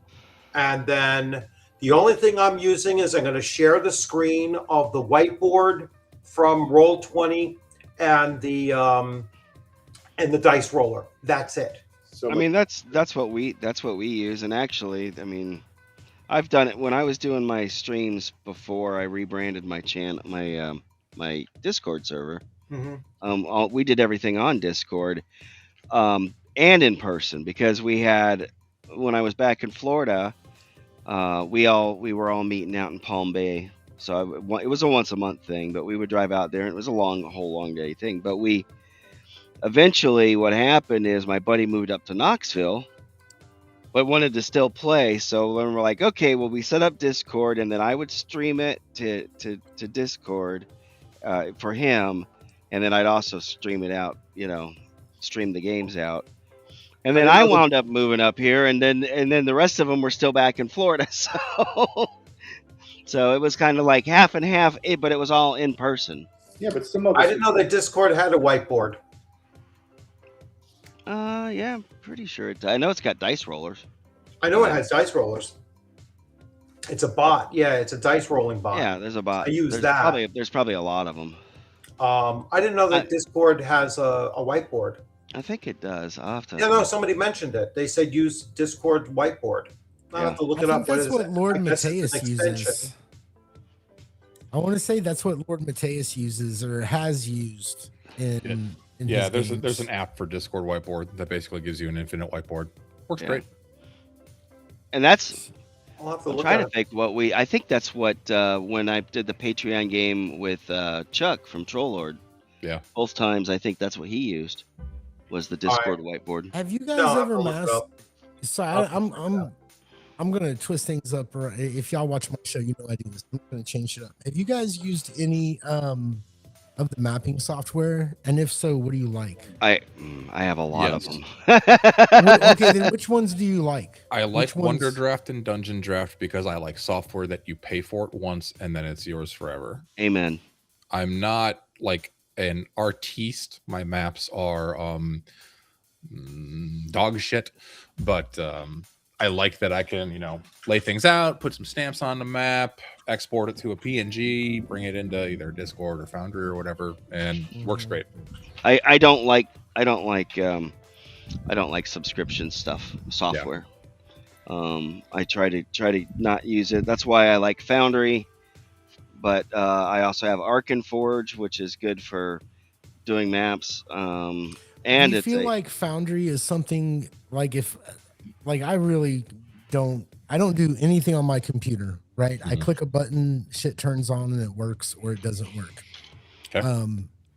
And then the only thing I'm using is I'm going to share the screen of the whiteboard from Roll20 and the dice roller. That's it. So that's what we use. And actually, I've done it when I was doing my streams before I rebranded my channel, my Discord server. Mm-hmm. We did everything on Discord, and in person, because we had, when I was back in Florida, we were all meeting out in Palm Bay. So it was a once a month thing, but we would drive out there, and it was a whole long day thing. But eventually what happened is my buddy moved up to Knoxville, but wanted to still play. So then we're like, okay, well, we set up Discord, and then I would stream it to Discord for him, and then I'd also stream it out, stream the games out. And then I wound up moving up here, and then the rest of them were still back in Florida. So it was kind of like half and half, but it was all in person. Yeah, but some of us. I didn't know that Discord had a whiteboard. Yeah, I'm pretty sure I know it's got dice rollers. I know it has dice rollers. It's a bot. Yeah, it's a dice rolling bot. Yeah, there's a bot. I use there's that. There's probably a lot of them. I didn't know that Discord has a whiteboard. I think it does. I'll have to. Yeah, no, somebody mentioned it. They said use Discord whiteboard. I'll have to look it I up. think that's what Lord I guess it's Mateus an uses. extension. I want to say that's what Lord Mateus uses or has used in Yeah, his there's games. an app for Discord whiteboard that basically gives you an infinite whiteboard. Works great. And that's. I'll have to I'm look trying at to think I think that's what when I did the Patreon game with Chuck from Trollord. Yeah. Both times I think that's what he used was the Discord whiteboard. Have you guys No, I'll ever look it mastered? up. So I'm gonna twist things up. Or if y'all watch my show, you know I do this. I'm gonna change it up. Have you guys used any of the mapping software? And if so, what do you like? I have a lot of them. Okay, then which ones do you like? I like Which ones- Wonder Draft and Dungeon Draft because I like software that you pay for it once and then it's yours forever. Amen. I'm not like an artiste. My maps are dog shit, but I like that I can, lay things out, put some stamps on the map, export it to a PNG, bring it into either Discord or Foundry or whatever, and works great. I don't like I don't like subscription software. I try to not use it. That's why I like Foundry, but I also have Arkenforge, which is good for doing maps. Do And you it's feel like Foundry is something like I really don't do anything on my computer, right? I click a button, shit turns on and it works or it doesn't work. Okay.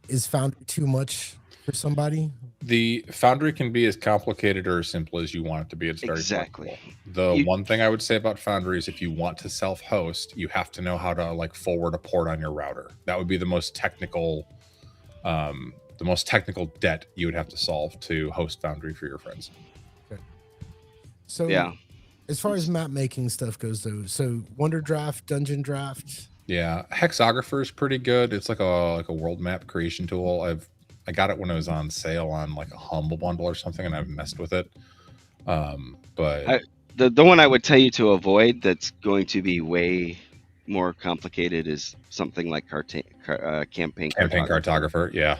Is Foundry too much for somebody? The Foundry can be as complicated or as simple as you want it to be. It's very exactly. flexible. The one thing I would say about Foundry is if you want to self-host, you have to know how to like forward a port on your router. That would be the most technical debt you would have to solve to host Foundry for your friends. Okay. So yeah, as far as map making stuff goes though, so Wonder Draft, Dungeon Draft. Yeah, Hexographer is pretty good. It's like a world map creation tool. I got it when it was on sale on like a Humble Bundle or something, and I've messed with it. But the one I would tell you to avoid that's going to be way more complicated is something like Campaign Cartographer. Yeah,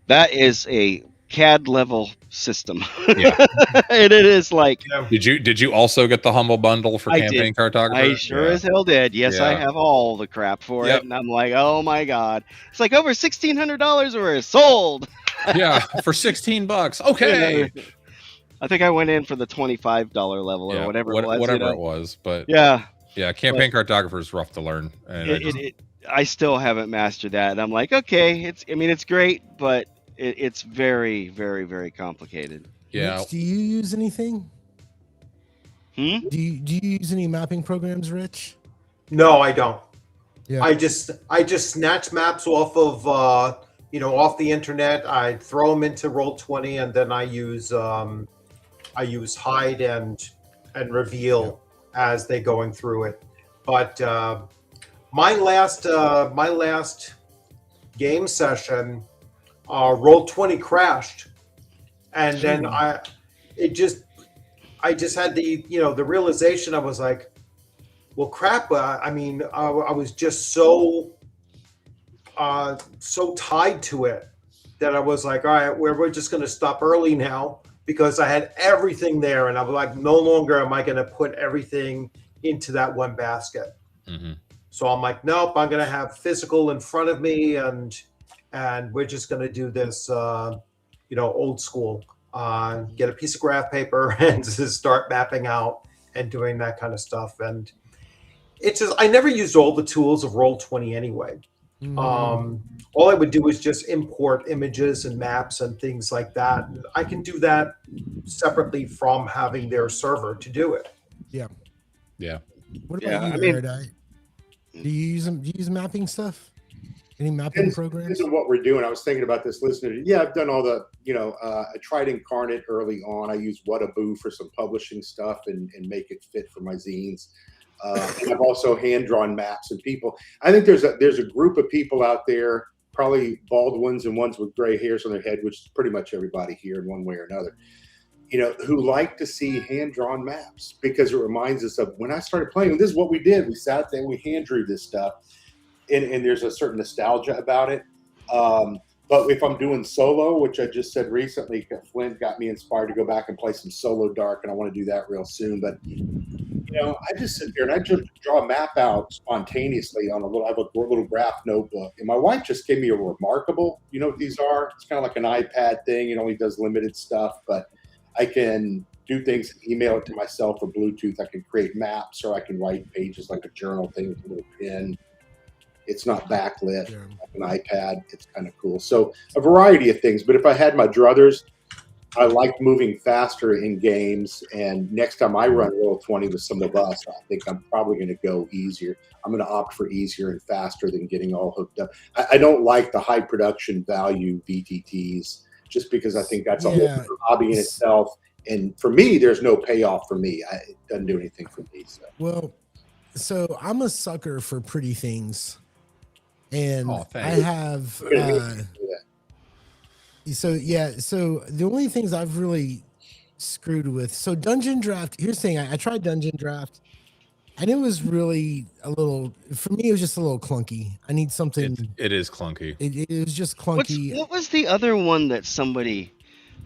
that is a CAD level system. Yeah. And it is like. Did you also get the Humble Bundle for Campaign Cartographer? I sure as hell did. Yes, I have all the crap for it, and I'm like, oh my god, it's like over $1,600 worth sold. Yeah, for $16. Okay. I think I went in for the $25 level or whatever it was. Whatever it was, but yeah, Campaign Cartographer is rough to learn, and I still haven't mastered that. And I'm like, okay, it's great, but it's very, very, very complicated. Yeah. Rich, do you use anything? Do you use any mapping programs, Rich? No, I don't. Yeah. I just snatch maps off of off the internet. I throw them into Roll20, and then I use hide and reveal as they're going through it. But my last game session, Roll20 crashed, and then I just had the realization. I was like, well, crap. I was just so tied to it that I was like, all right, we're just going to stop early now, because I had everything there, and I was like, no longer am I going to put everything into that one basket. Mm-hmm. So I'm like, nope, I'm going to have physical in front of me, and we're just going to do this, old school. Get a piece of graph paper and just start mapping out and doing that kind of stuff. And it's just, I never used all the tools of Roll20 anyway. All I would do is just import images and maps and things like that. I can do that separately from having their server to do it. Yeah. Yeah. What about you, Erudite? Do you use mapping stuff? Any mapping programs? This is what we're doing. I was thinking about this listening. Yeah, I've done all the, I tried Incarnate early on. I used Whataboo for some publishing stuff and make it fit for my zines. And I've also hand-drawn maps and people. I think there's a group of people out there, probably bald ones and ones with gray hairs on their head, which is pretty much everybody here in one way or another, who like to see hand-drawn maps, because it reminds us of when I started playing. This is what we did. We sat there and we hand-drew this stuff. And there's a certain nostalgia about it. But if I'm doing solo, which I just said recently, Flint got me inspired to go back and play some solo dark, and I want to do that real soon. But, I just sit there and I just draw a map out spontaneously on I have a little graph notebook. And my wife just gave me a Remarkable. You know what these are? It's kind of like an iPad thing. It only does limited stuff, but I can do things, email it to myself or Bluetooth. I can create maps, or I can write pages like a journal thing with a little pen. It's not backlit, like an iPad. It's kind of cool. So a variety of things. But if I had my druthers, I like moving faster in games. And next time I run Roll20 with some of us, I think I'm probably going to go easier. I'm going to opt for easier and faster than getting all hooked up. I don't like the high production value VTTs, just because I think that's a whole hobby in itself. And for me, there's no payoff for me. It doesn't do anything for me. So. Well, so I'm a sucker for pretty things. And I have so the only things I've really screwed with, so Dungeon Draft, here's the thing, I tried Dungeon Draft, and it was really for me it was just a little clunky. I need something. It is clunky. It was just clunky. What was the other one that somebody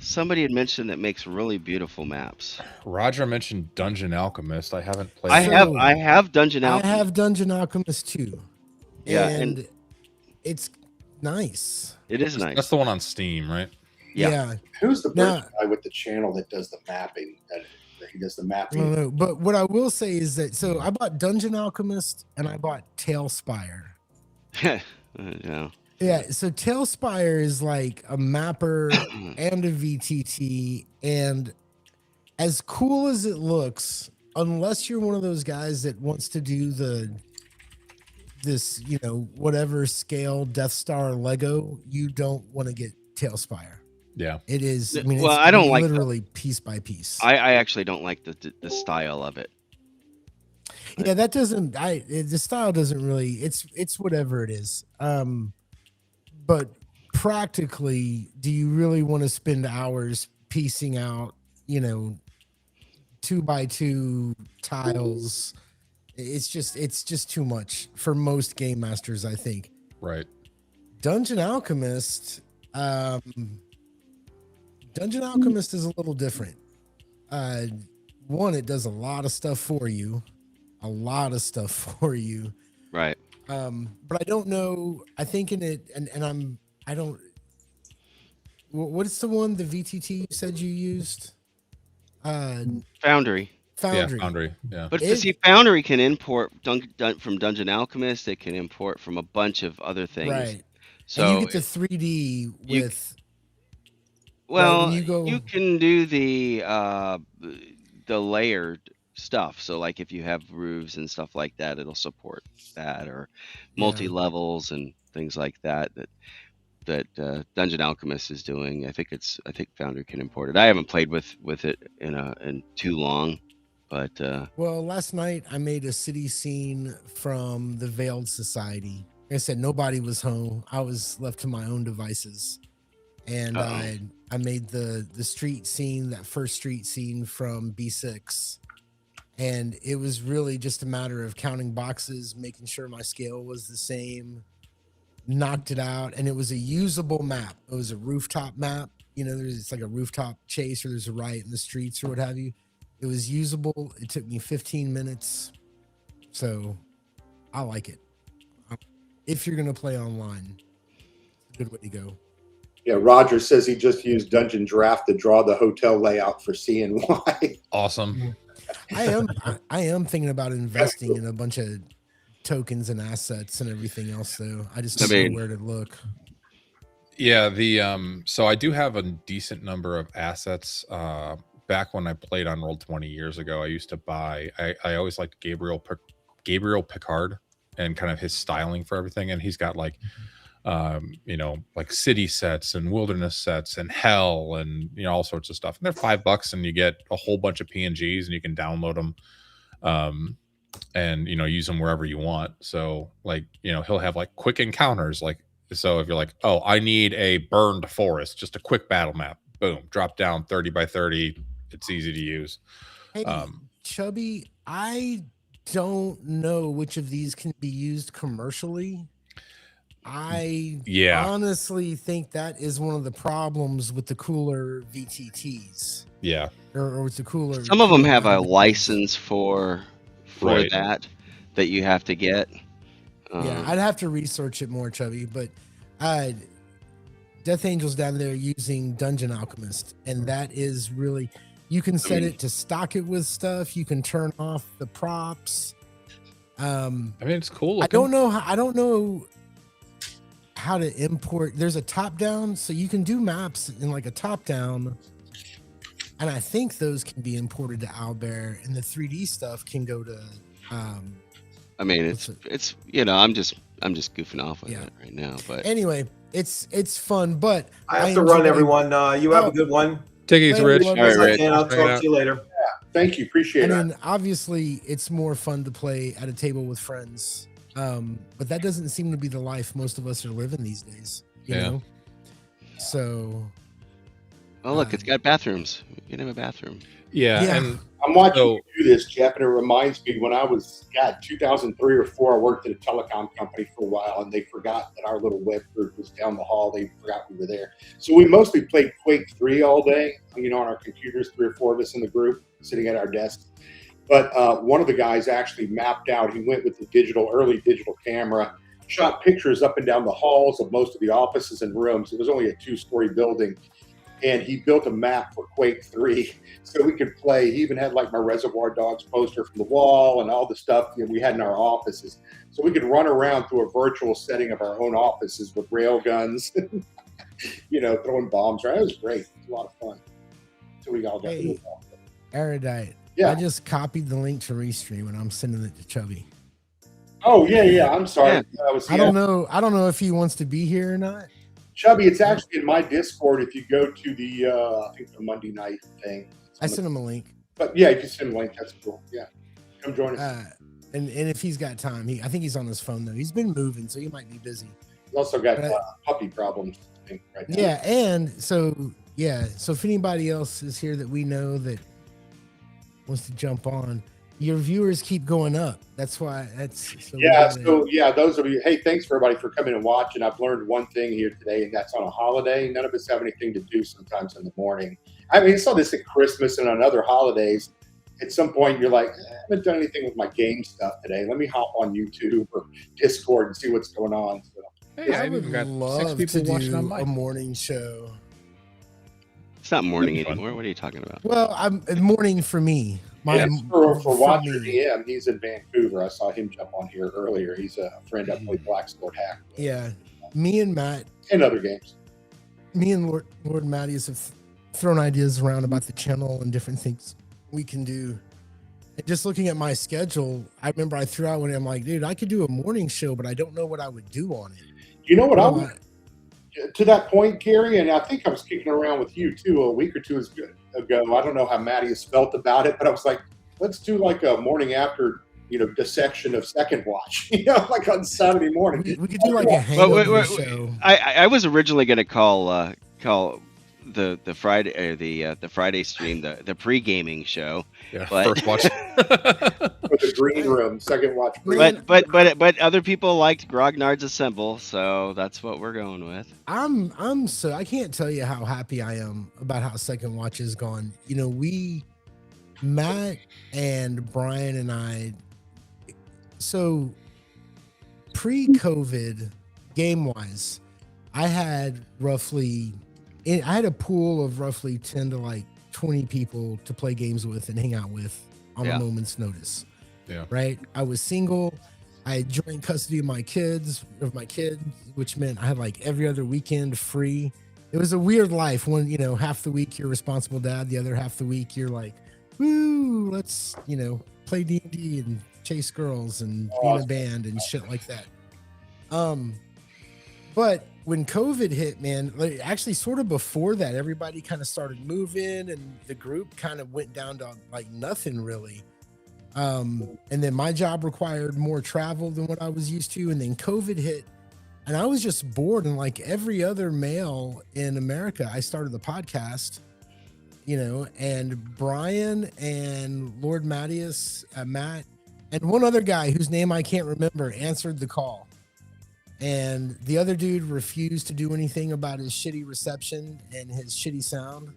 Somebody had mentioned that makes really beautiful maps. Roger mentioned Dungeon Alchemist. I haven't played. I have Dungeon I Alchemist. have Dungeon Alchemist too. Yeah, and it's nice. It is nice. That's the one on Steam, right? Yeah. Who's the Now- British guy with the channel that does the mapping? That he does the I mapping. don't know, but what I will say is that I bought Dungeon Alchemist and I bought Tailspire. Yeah. Yeah, so Tailspire is like a mapper and a VTT, and as cool as it looks, unless you're one of those guys that wants to do this, whatever scale Death Star Lego, you don't want to get Tailspire. Yeah. It is. I Well, mean, I don't like literally piece by piece. I actually don't like the style of it. Yeah, that doesn't. The style doesn't really. It's whatever it is. But practically, do you really want to spend hours piecing out, 2x2 tiles? It's just too much for most game masters, I think. Right. Dungeon Alchemist is a little different. One, it does a lot of stuff for you. Right. But I don't know. I think in it, I don't. What's the one, the VTT you said you used? Foundry. Yeah, Foundry. Yeah. But see, Foundry can import from Dungeon Alchemist. It can import from a bunch of other things. Right. So and you get the 3D with. Well, right, you can do the layered stuff. So like if you have roofs and stuff like that, it'll support that, or multi levels and things like that. That Dungeon Alchemist is doing. I think Foundry can import it. I haven't played with it in too long, but well, last night I made a city scene from the Veiled Society. Like I said, nobody was home. I was left to my own devices, and I made the street scene, that first street scene from B6, and it was really just a matter of counting boxes, making sure my scale was the same. Knocked it out, and it was a usable map. It was a rooftop map. It's like a rooftop chase, or there's a riot in the streets or what have you. It was usable. It took me 15 minutes. So I like it. If you're going to play online, it's a good way to go. Yeah, Roger says he just used Dungeon Draft to draw the hotel layout for CNY. Awesome. I am thinking about investing in a bunch of tokens and assets and everything else, though. I just don't know where to look. Yeah, so I do have a decent number of assets. Back when I played on Roll20 years ago, I used to buy. I always liked Gabriel Picard and kind of his styling for everything, and he's got like city sets and wilderness sets and hell and all sorts of stuff. And they're $5, and you get a whole bunch of PNGs, and you can download them. And use them wherever you want. So he'll have like quick encounters, so if you're like, oh, I need a burned forest, just a quick battle map, boom, drop down 30 by 30. It's easy to use. Hey, Chubby, I don't know which of these can be used commercially. I honestly think that is one of the problems with the cooler VTTs. Yeah. Or with the cooler. Some of them have a license for that you have to get. Yeah, I'd have to research it more, Chubby, but Death Angel's down there using Dungeon Alchemist, and that is really, you can set it to stock it with stuff. You can turn off the props. It's cool. I don't know how to import. There's a top down, so you can do maps in like a top down. And I think those can be imported to Owlbear, and the 3D stuff can go to. It's I'm just goofing off with it right now. But anyway, it's fun. But I have to run, everyone. You have a good one. Take it easy, Rich. All right, Rich. And I'll talk to you later. Yeah, thank you. Appreciate it. I mean, obviously, it's more fun to play at a table with friends. But that doesn't seem to be the life most of us are living these days. You know. So. Oh, look, it's got bathrooms. You can have a bathroom. Yeah. And I'm watching you do this, Jeff, and it reminds me when I was, 2003 or 4, I worked at a telecom company for a while, and they forgot that our little web group was down the hall. They forgot we were there. So we mostly played Quake 3 all day, on our computers, 3 or 4 of us in the group, sitting at our desks. But one of the guys actually mapped out, he went with the early digital camera, shot pictures up and down the halls of most of the offices and rooms. It was only a 2-story building. And he built a map for Quake 3 so we could play. He even had like my Reservoir Dogs poster from the wall and all the stuff we had in our offices. So we could run around through a virtual setting of our own offices with rail guns, throwing bombs around. It was great. It was a lot of fun. So we all got to move on. Erudite. Yeah. I just copied the link to Restream and I'm sending it to Chubby. Oh, yeah. I'm sorry. Yeah. I don't know if he wants to be here or not. Chubby, it's actually in my Discord if you go to the, I think the Monday night thing. I sent him a link. But yeah, if you send him a link, that's cool. Yeah. Come join us. And if he's got time, I think he's on his phone though. He's been moving, so he might be busy. He's also got puppy problems right now. Yeah, and so if anybody else is here that we know that wants to jump on, your viewers keep going up. That's why those of you, hey, thanks for everybody for coming and watching. I've learned one thing here today, and that's on a holiday. None of us have anything to do sometimes in the morning. I mean, I saw this at Christmas and on other holidays. At some point, you're like, I haven't done anything with my game stuff today. Let me hop on YouTube or Discord and see what's going on. So, hey, I would love to do a morning show. It's not morning anymore. What are you talking about? Well, I'm morning for me. For Watcher DM, he's in Vancouver. I saw him jump on here earlier. He's a friend I played Blacksport Hack with. Yeah, me and Matt and other games. Me and Lord Mattias have thrown ideas around about the channel and different things we can do. And just looking at my schedule, I remember I threw out when I'm like, dude, I could do a morning show, but I don't know what I would do on it. You know what I would? To that point, Gary, and I think I was kicking around with you too a week or two ago. I don't know how Mattias felt about it, but I was like, let's do like a morning after, dissection of Second Watch, like on Saturday morning. We could do like a hangover show. I was originally going to call the Friday the Friday stream the pre-gaming show. Yeah, but first watch. For the green room, Second Watch. But other people liked Grognard's Assemble, so that's what we're going with. I can't tell you how happy I am about how Second Watch has gone. Matt and Brian and I. So pre-COVID, game-wise, I had a pool of roughly 10 to like 20 people to play games with and hang out with on a moment's notice. Yeah. Right. I was single. I had joint custody of my kid, which meant I had like every other weekend free. It was a weird life when, half the week you're responsible dad, the other half the week you're like, woo, let's, play D&D and chase girls and be in a band and shit like that. But when COVID hit, man, actually sort of before that, everybody kind of started moving and the group kind of went down to like nothing really. And then my job required more travel than what I was used to. And then COVID hit and I was just bored. And like every other male in America, I started the podcast, and Brian and Lord Mattias, Matt, and one other guy whose name I can't remember answered the call. And the other dude refused to do anything about his shitty reception and his shitty sound.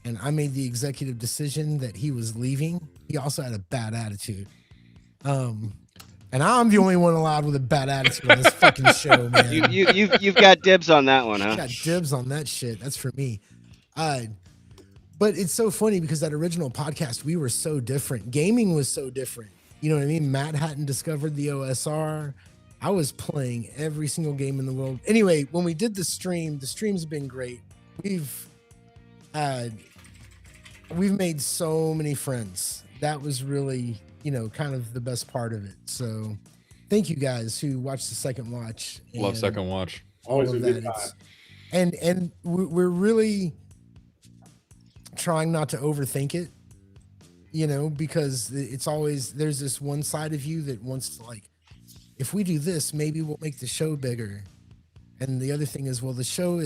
And I made the executive decision that he was leaving. He also had a bad attitude. And I'm the only one allowed with a bad attitude on this fucking show, man. You've got dibs on that one, huh? Got dibs on that shit. That's for me. But it's so funny because that original podcast, we were so different. Gaming was so different. You know what I mean? Matt hadn't discovered the OSR. I was playing every single game in the world. Anyway, when we did the stream's been great. We've made so many friends. That was really, kind of the best part of it. So thank you guys who watched the Second Watch. Love Second Watch. Always a good time. And we're really trying not to overthink it, because it's always, there's this one side of you that wants to like, if we do this, maybe we'll make the show bigger. And the other thing is, well, the show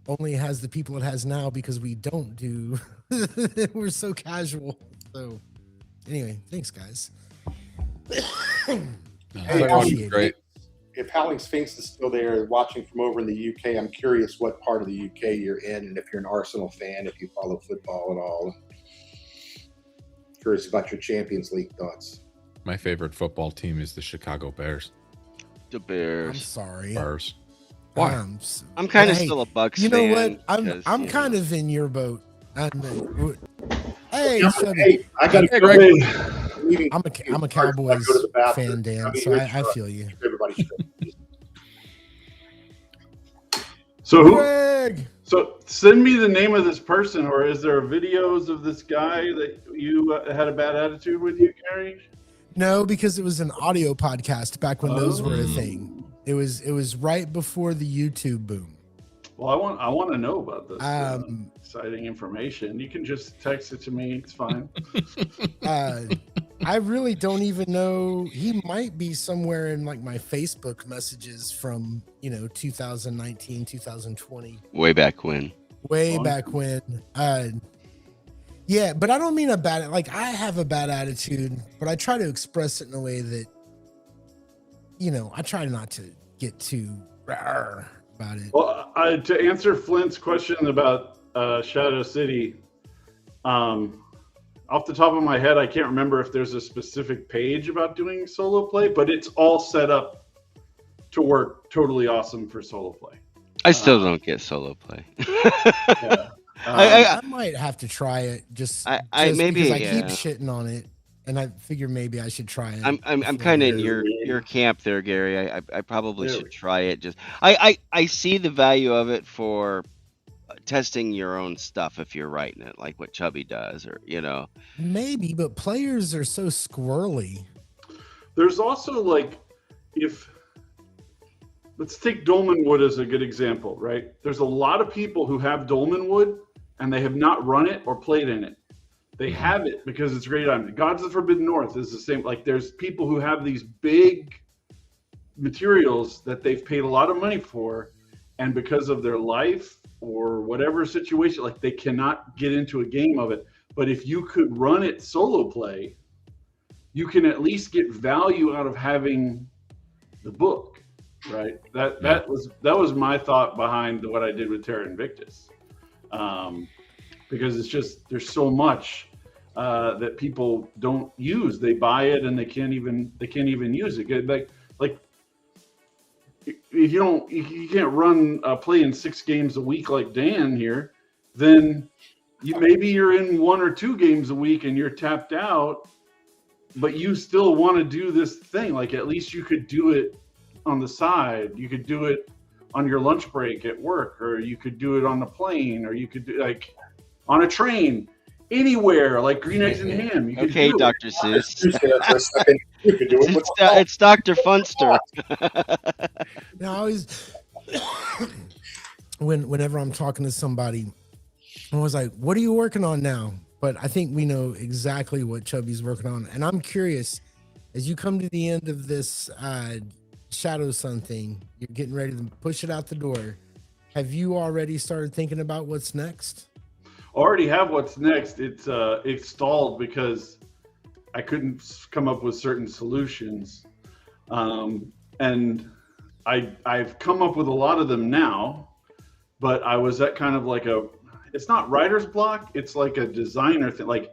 only has the people it has now because we don't do, we're so casual. So Anyway, thanks, guys. Hey, appreciate great. If Howling Sphinx is still there watching from over in the UK, I'm curious what part of the UK you're in, and if you're an Arsenal fan, if you follow football at all. Curious about your Champions League thoughts. My favorite football team is the Chicago Bears. The I'm Bears. sorry. Bears. Why? I'm kind of Hey, still a Bucks you know fan. what? I'm kind of in your boat. Hey, Chubby. Hey, I got to Greg. I'm a Cowboys fan, Dan, so I feel you. Everybody. So who? Greg! So send me the name of this person, or is there videos of this guy that you had a bad attitude with you, Gary? No, because it was an audio podcast back when those were a thing. It was right before the YouTube boom. Well, I want to know about this exciting information. You can just text it to me. It's fine. I really don't even know. He might be somewhere in like my Facebook messages from 2019, 2020. way back when. Way back when. Yeah, but I don't mean I have a bad attitude, but I try to express it in a way that, I try not to get too rawr about it. Well, to answer Flint's question about Shadow City, off the top of my head, I can't remember if there's a specific page about doing solo play, but it's all set up to work totally awesome for solo play. I still don't get solo play. Yeah. I might have to try it just maybe because I keep shitting on it, and I figure maybe I should try it. I'm kind of in your camp there, Gary. I probably should try it. Just I see the value of it for testing your own stuff if you're writing it, like what Chubby does, or maybe, but players are so squirrely. There's also let's take Dolmenwood as a good example, right? There's a lot of people who have Dolmenwood and they have not run it or played in it. They have it because it's a great item. Gods of the Forbidden North is the same. Like there's people who have these big materials that they've paid a lot of money for, and because of their life or whatever situation, like they cannot get into a game of it. But if you could run it solo play, you can at least get value out of having the book, right? That was my thought behind what I did with Terra Invictus, because it's just there's so much that people don't use. They buy it and they can't even use it. Like if you can't run playing 6 games a week like Dan here, then maybe you're in 1 or 2 games a week and you're tapped out, but you still want to do this thing. Like at least you could do it on the side. You could do it on your lunch break at work, or you could do it on the plane, or you could do like on a train, anywhere, like Green Eggs and Ham. You Okay, Dr. Seuss. It's It's Dr. Funster. No, I always whenever I'm talking to somebody, I was like, "What are you working on now?" But I think we know exactly what Chubby's working on, and I'm curious as you come to the end of this Shadow Sun thing, you're getting ready to push it out the door. Have you already started thinking about what's next? Already have what's next. It's stalled because I couldn't come up with certain solutions, and I've come up with a lot of them now, but I was at kind of like it's not writer's block, it's like a designer thing. Like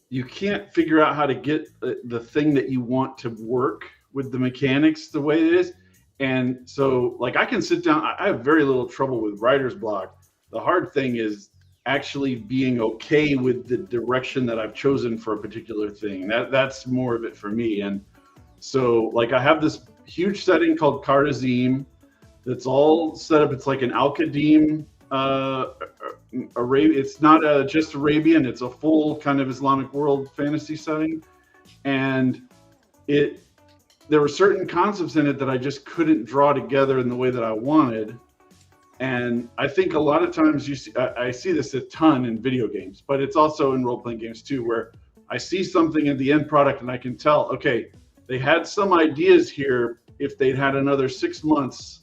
you can't figure out how to get the thing that you want to work with the mechanics the way it is. And so like I can sit down, I have very little trouble with writer's block. The hard thing is actually being okay with the direction that I've chosen for a particular thing. That's more of it for me. And so like I have this huge setting called Kardazim that's all set up. It's like an Al-Qadim it's not just Arabian, it's a full kind of Islamic world fantasy setting. And there were certain concepts in it that I just couldn't draw together in the way that I wanted. And I think a lot of times I see this a ton in video games, but it's also in role-playing games too, where I see something in the end product and I can tell, okay, they had some ideas here. If they'd had another 6 months,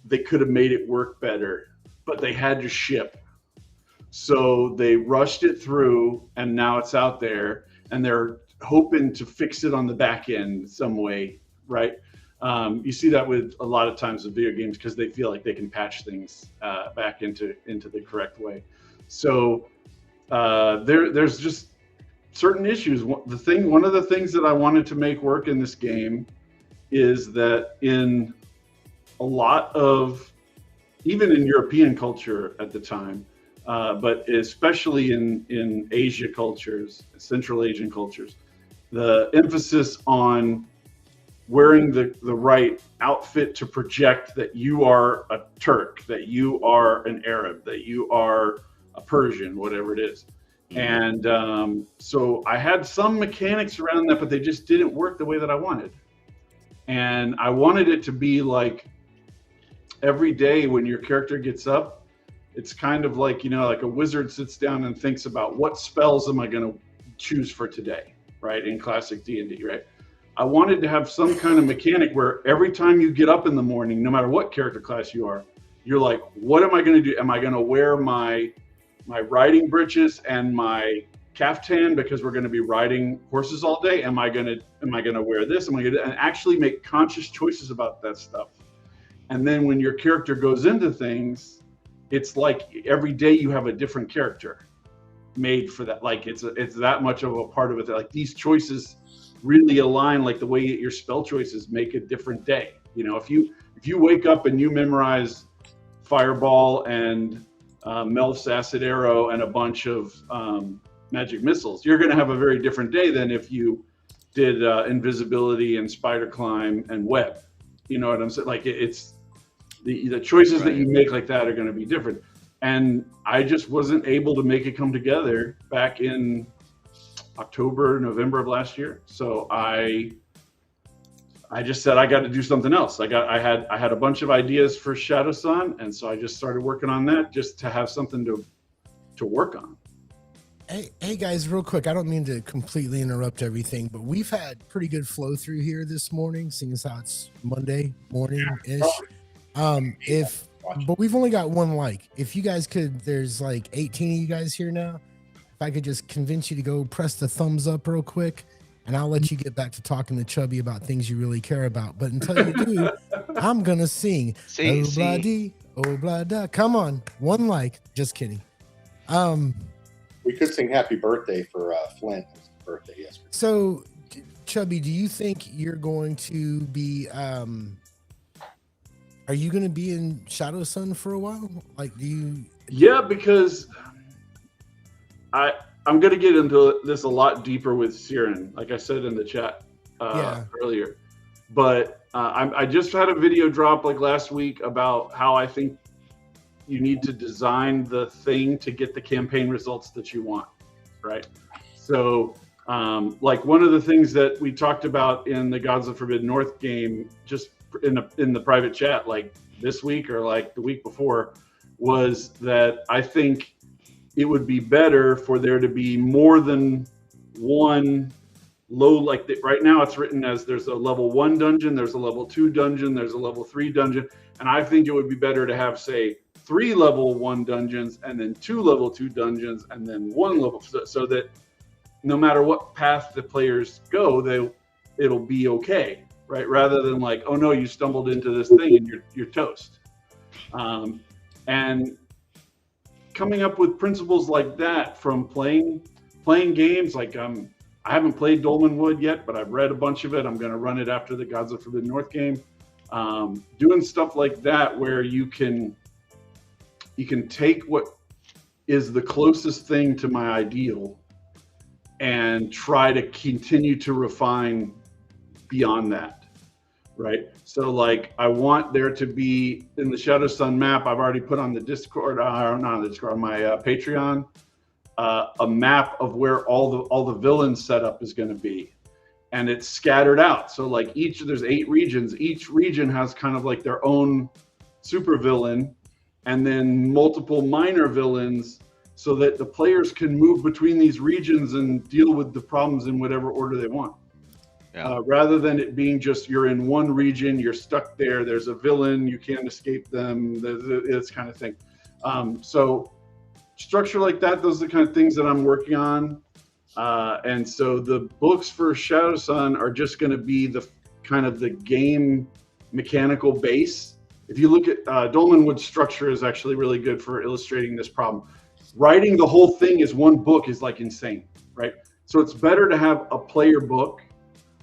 they could have made it work better, but they had to ship. So they rushed it through and now it's out there. and they're hoping to fix it on the back end some way, right? You see that with a lot of times with video games because they feel like they can patch things back into the correct way. So there's just certain issues. One of the things that I wanted to make work in this game is that in a lot of, even in European culture at the time, but especially in Asia cultures, Central Asian cultures, the emphasis on wearing the right outfit to project that you are a Turk, that you are an Arab, that you are a Persian, whatever it is. And so I had some mechanics around that, but they just didn't work the way that I wanted. And I wanted it to be like every day when your character gets up, it's kind of like, like a wizard sits down and thinks about what spells am I going to choose for today, right? In classic D&D, right? I wanted to have some kind of mechanic where every time you get up in the morning, no matter what character class you are, you're like, what am I going to do? Am I going to wear my riding breeches and my caftan because we're going to be riding horses all day? Am I going to wear this? Am I going to, and actually make conscious choices about that stuff? And then when your character goes into things, it's like every day you have a different character made for that. Like it's that much of a part of it. Like these choices really align, like the way your spell choices make a different day. If you wake up and you memorize Fireball and Melf's Acid Arrow and a bunch of magic missiles, you're going to have a very different day than if you did invisibility and spider climb and web. You know what I'm saying? Like it's the choices that you make like that are going to be different. And I just wasn't able to make it come together back in October, November of last year. So I just said I got to do something else. I had a bunch of ideas for Shadow Sun, and so I just started working on that just to have something to work on. Hey guys, real quick, I don't mean to completely interrupt everything, but we've had pretty good flow through here this morning, seeing as how it's Monday morning-ish. But we've only got one like. If you guys could, there's like 18 of you guys here now. If I could just convince you to go press the thumbs up real quick, and I'll let you get back to talking to Chubby about things you really care about. But until you do, I'm going to sing. Oh, blah dee, oh, blah da. Come on. One like. Just kidding. We could sing happy birthday for Flint. It was his birthday yesterday. So, Chubby, do you think you're going to be... are you going to be in Shadow Sun for a while? Like, do you... Yeah, because I'm going to get into this a lot deeper with Siren, like I said in the chat earlier. But I just had a video drop like last week about how I think you need to design the thing to get the campaign results that you want, right? So, like one of the things that we talked about in the Gods of Forbidden North game, just in the private chat, like this week or like the week before, was that I think it would be better for there to be more than one low, like right now it's written as there's a level 1 dungeon, there's a level 2 dungeon, there's a level 3 dungeon. And I think it would be better to have, say, 3 level 1 dungeons and then 2 level 2 dungeons and then 1 level, so that no matter what path the players go, it'll be okay, right? Rather than like, oh no, you stumbled into this thing and you're toast. And coming up with principles like that from playing games, like I haven't played Dolmen Wood yet, but I've read a bunch of it. I'm going to run it after the Gods of Forbidden North game. Doing stuff like that where you can take what is the closest thing to my ideal and try to continue to refine beyond that, right? So like I want there to be in the Shadow Sun map, I've already put on the Discord, not on the Discord, on my Patreon, a map of where all the villain setup is going to be. And it's scattered out. So like there's 8 regions. Each region has kind of like their own super villain and then multiple minor villains so that the players can move between these regions and deal with the problems in whatever order they want. Yeah. Rather than it being just you're in one region, you're stuck there, there's a villain, you can't escape them, this kind of thing. So structure like that, those are the kind of things that I'm working on. And so the books for Shadow Sun are just going to be the kind of the game mechanical base. If you look at Dolmenwood's structure is actually really good for illustrating this problem. Writing the whole thing as one book is like insane, right? So it's better to have a player book,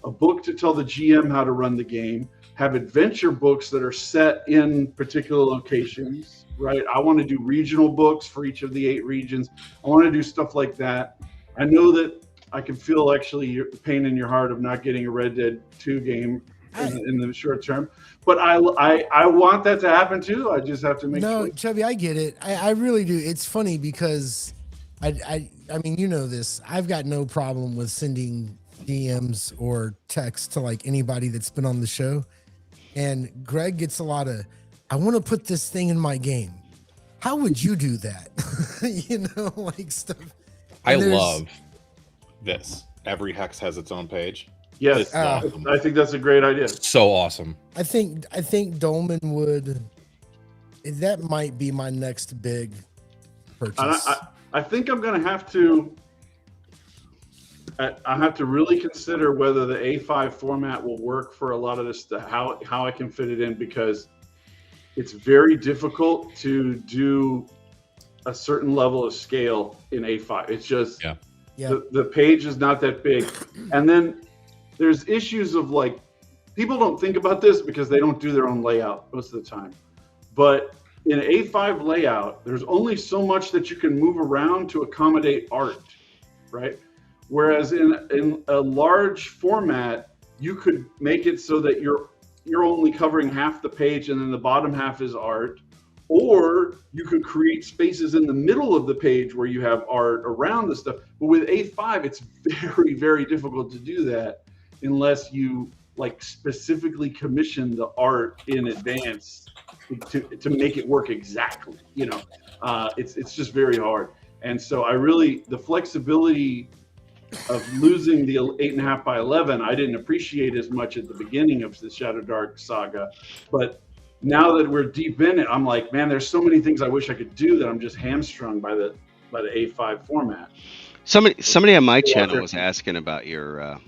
a book to tell the GM how to run the game, have adventure books that are set in particular locations, right? I want to do regional books for each of the 8 regions. I want to do stuff like that. I know that I can feel actually your pain in your heart of not getting a Red Dead 2 game in the short term, but I want that to happen too. I just have to make sure. No, Chubby, I get it. I really do. It's funny because I mean, you know this. I've got no problem with sending DMs or texts to like anybody that's been on the show. And Greg gets a lot of, I want to put this thing in my game. How would you do that? You know, like stuff. I love this. Every hex has its own page. Yes, awesome. I think that's a great idea. So awesome. I think Dolmenwood, that might be my next big purchase. I think I'm going to have to. I have to really consider whether the A5 format will work for a lot of this, how I can fit it in, because it's very difficult to do a certain level of scale in A5. It's just the page is not that big. And then there's issues of like, people don't think about this because they don't do their own layout most of the time. But in A5 layout, there's only so much that you can move around to accommodate art, right? Whereas in a large format, you could make it so that you're only covering half the page and then the bottom half is art, or you could create spaces in the middle of the page where you have art around the stuff. But with A5, it's very, very difficult to do that unless you like specifically commission the art in advance to make it work exactly. You know, it's just very hard. And so the flexibility of losing the 8.5 by 11, I didn't appreciate as much at the beginning of the Shadow Dark saga, but now that we're deep in it, I'm like, man, there's so many things I wish I could do that I'm just hamstrung by the A5 format. Somebody on my channel was asking about your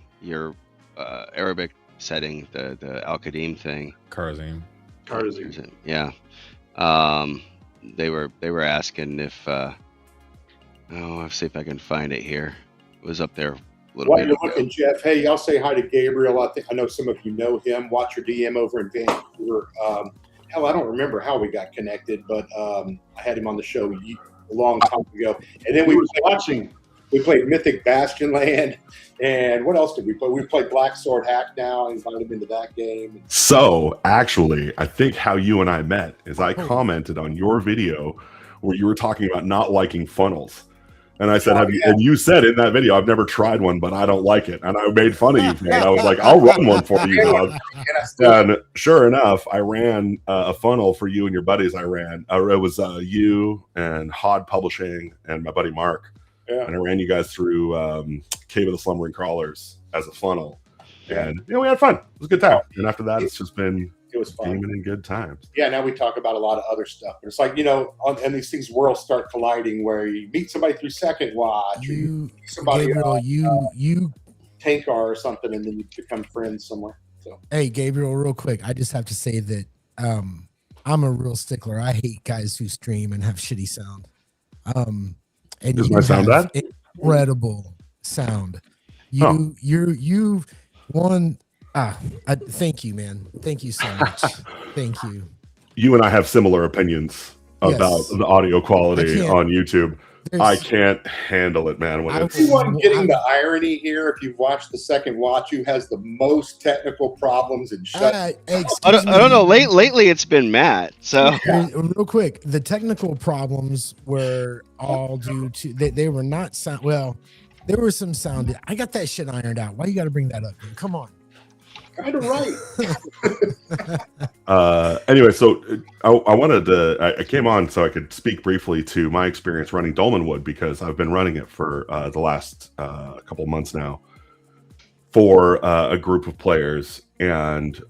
Arabic setting, the Al Qadim thing. Kharazim. Yeah. They were asking if I'll see if I can find it here. It was up there a little bit. While you're looking, Jeff, hey, y'all say hi to Gabriel. I know some of you know him. Watch your DM over in Vancouver. Hell, I don't remember how we got connected, but I had him on the show a long time ago. And then we played Mythic Bastion Land. And what else did we play? We played Black Sword Hack now. I invited him into that game. So, actually, I think how you and I met is I commented on your video where you were talking about not liking funnels. And I said, and you said in that video, I've never tried one, but I don't like it. And I made fun of you for it. I was like, I'll run one for you, dog. And sure enough, I ran a funnel for you and your buddies. It was you and Hod Publishing and my buddy Mark. Yeah. And I ran you guys through Cave of the Slumbering Crawlers as a funnel. And, we had fun. It was a good time. And after that, it's just been gaming in good times. Yeah, now we talk about a lot of other stuff. But it's like, and these things worlds start colliding where you meet somebody through Second Watch. You somebody Gabriel, you Tankar or something, and then you become friends somewhere. So hey, Gabriel, real quick, I just have to say that I'm a real stickler. I hate guys who stream and have shitty sound. And is my sound bad? Incredible sound. You won. Thank you, man. Thank you so much. Thank you. You and I have similar opinions about the audio quality on YouTube. I can't handle it, man. Everyone getting the irony here, if you've watched the Second Watch, who has the most technical problems and I don't know. Lately, it's been Matt. So real quick, the technical problems were all due to they were not sound. Well, there was some sound. I got that shit ironed out. Why you got to bring that up? Man? Come on. Kind of right. Anyway, so I wanted to. I came on so I could speak briefly to my experience running Dolmenwood, because I've been running it for the last couple months now for a group of players, and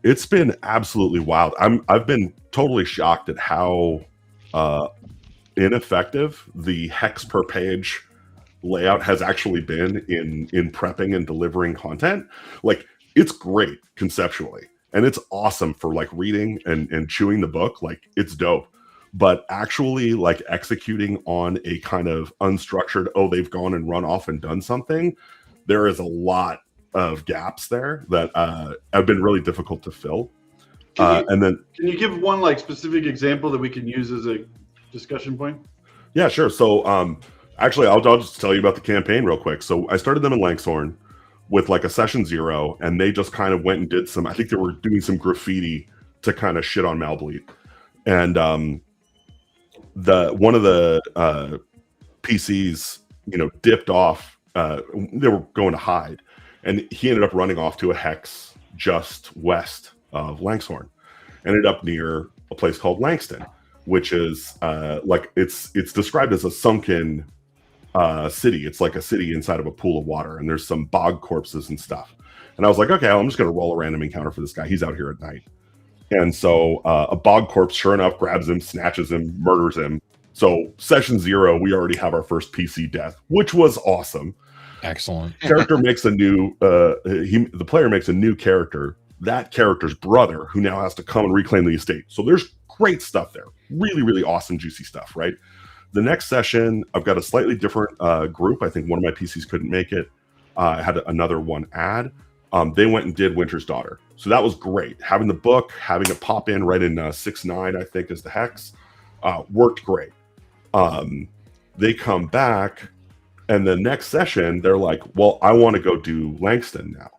it's been absolutely wild. I've been totally shocked at how ineffective the hex per page layout has actually been in prepping and delivering content. Like, it's great conceptually, and it's awesome for like reading and chewing the book. Like, it's dope. But actually, like, executing on a kind of unstructured, oh, they've gone and run off and done something, there is a lot of gaps there that have been really difficult to fill. Can you give one like specific example that we can use as a discussion point? Yeah, sure. So actually, I'll just tell you about the campaign real quick. So I started them in Langshorn with like a session 0, and they just kind of went and did some, I think they were doing some graffiti to kind of shit on Malbleed. And one of the PCs, dipped off. They were going to hide, and he ended up running off to a hex just west of Langshorn, ended up near a place called Langston, which is like it's described as a sunken city. It's like a city inside of a pool of water, and there's some bog corpses and stuff. And I was like, okay, I'm just going to roll a random encounter for this guy. He's out here at night. And so a bog corpse, sure enough, grabs him, snatches him, murders him. So session 0, we already have our first PC death, which was awesome. Excellent. Character makes a new, the player makes a new character, that character's brother, who now has to come and reclaim the estate. So there's great stuff there. Really, really awesome, juicy stuff, right? The next session, I've got a slightly different group. I think one of my PCs couldn't make it. I had another one add. They went and did Winter's Daughter. So that was great. Having the book, having it pop in right in 6-9, I think, is the hex, worked great. They come back, and the next session, they're like, well, I want to go do Langston now.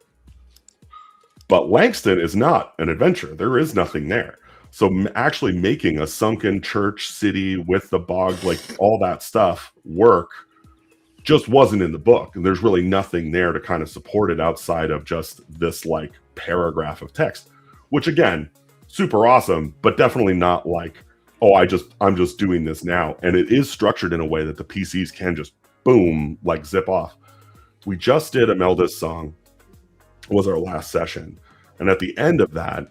But Langston is not an adventure. There is nothing there. So actually making a sunken church city with the bog, like all that stuff work, just wasn't in the book. And there's really nothing there to kind of support it outside of just this like paragraph of text, which again, super awesome, but definitely not like, oh, I'm just doing this now. And it is structured in a way that the PCs can just boom, like zip off. We just did Imelda's Song, was our last session. And at the end of that,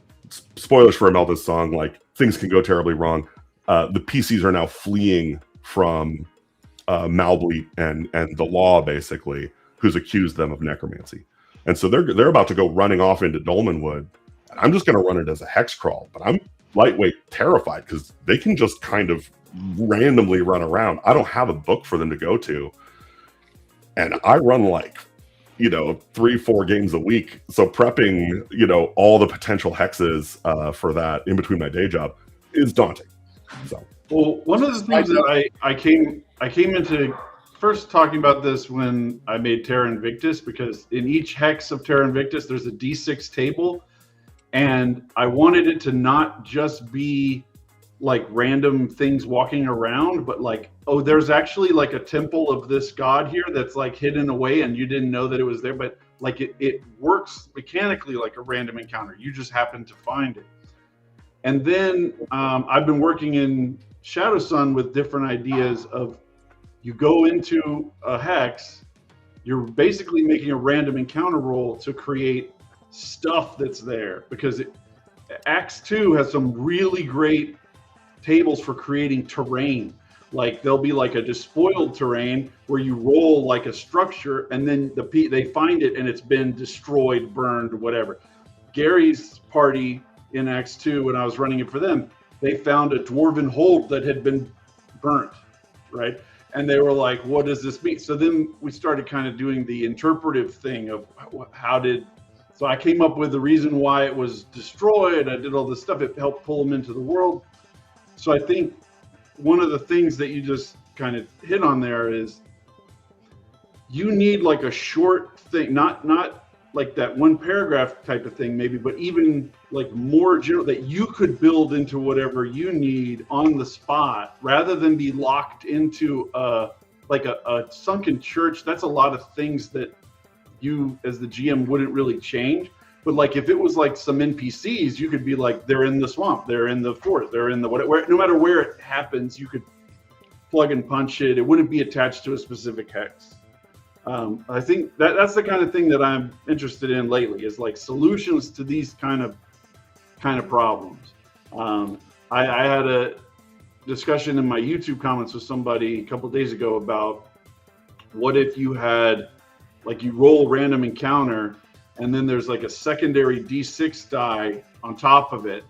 spoilers for Imelda's Song, like things can go terribly wrong. The PCs are now fleeing from Malbleed and the law, basically, who's accused them of necromancy. And so they're about to go running off into Dolmenwood. And I'm just going to run it as a hex crawl, but I'm lightweight terrified because they can just kind of randomly run around. I don't have a book for them to go to. And I run like, 3-4 games a week. So prepping, all the potential hexes for that in between my day job is daunting. So, well, one of the things that I came into first talking about this when I made Terra Invictus, because in each hex of Terra Invictus, there's a D6 table. And I wanted it to not just be like random things walking around, but like, oh, there's actually like a temple of this god here that's like hidden away and you didn't know that it was there, but like it works mechanically like a random encounter. You just happen to find it. And then I've been working in Shadow Sun with different ideas of, you go into a hex, you're basically making a random encounter roll to create stuff that's there, because Acts 2 has some really great tables for creating terrain. Like there'll be like a despoiled terrain where you roll like a structure and then they find it and it's been destroyed, burned, whatever. Gary's party in Acts 2, when I was running it for them, they found a dwarven hold that had been burnt, right? And they were like, what does this mean? So then we started kind of doing the interpretive thing of so I came up with the reason why it was destroyed. I did all this stuff. It helped pull them into the world. So I think one of the things that you just kind of hit on there is you need like a short thing, not like that one paragraph type of thing maybe, but even like more general that you could build into whatever you need on the spot rather than be locked into a sunken church. That's a lot of things that you as the GM wouldn't really change. But like if it was like some NPCs, you could be like, they're in the swamp, they're in the forest, they're in the whatever. No matter where it happens, you could plug and punch it. It wouldn't be attached to a specific hex. I think that's the kind of thing that I'm interested in lately, is like solutions to these kind of problems. I had a discussion in my YouTube comments with somebody a couple of days ago about what if you had, like, you roll a random encounter, and then there's like a secondary D6 die on top of it,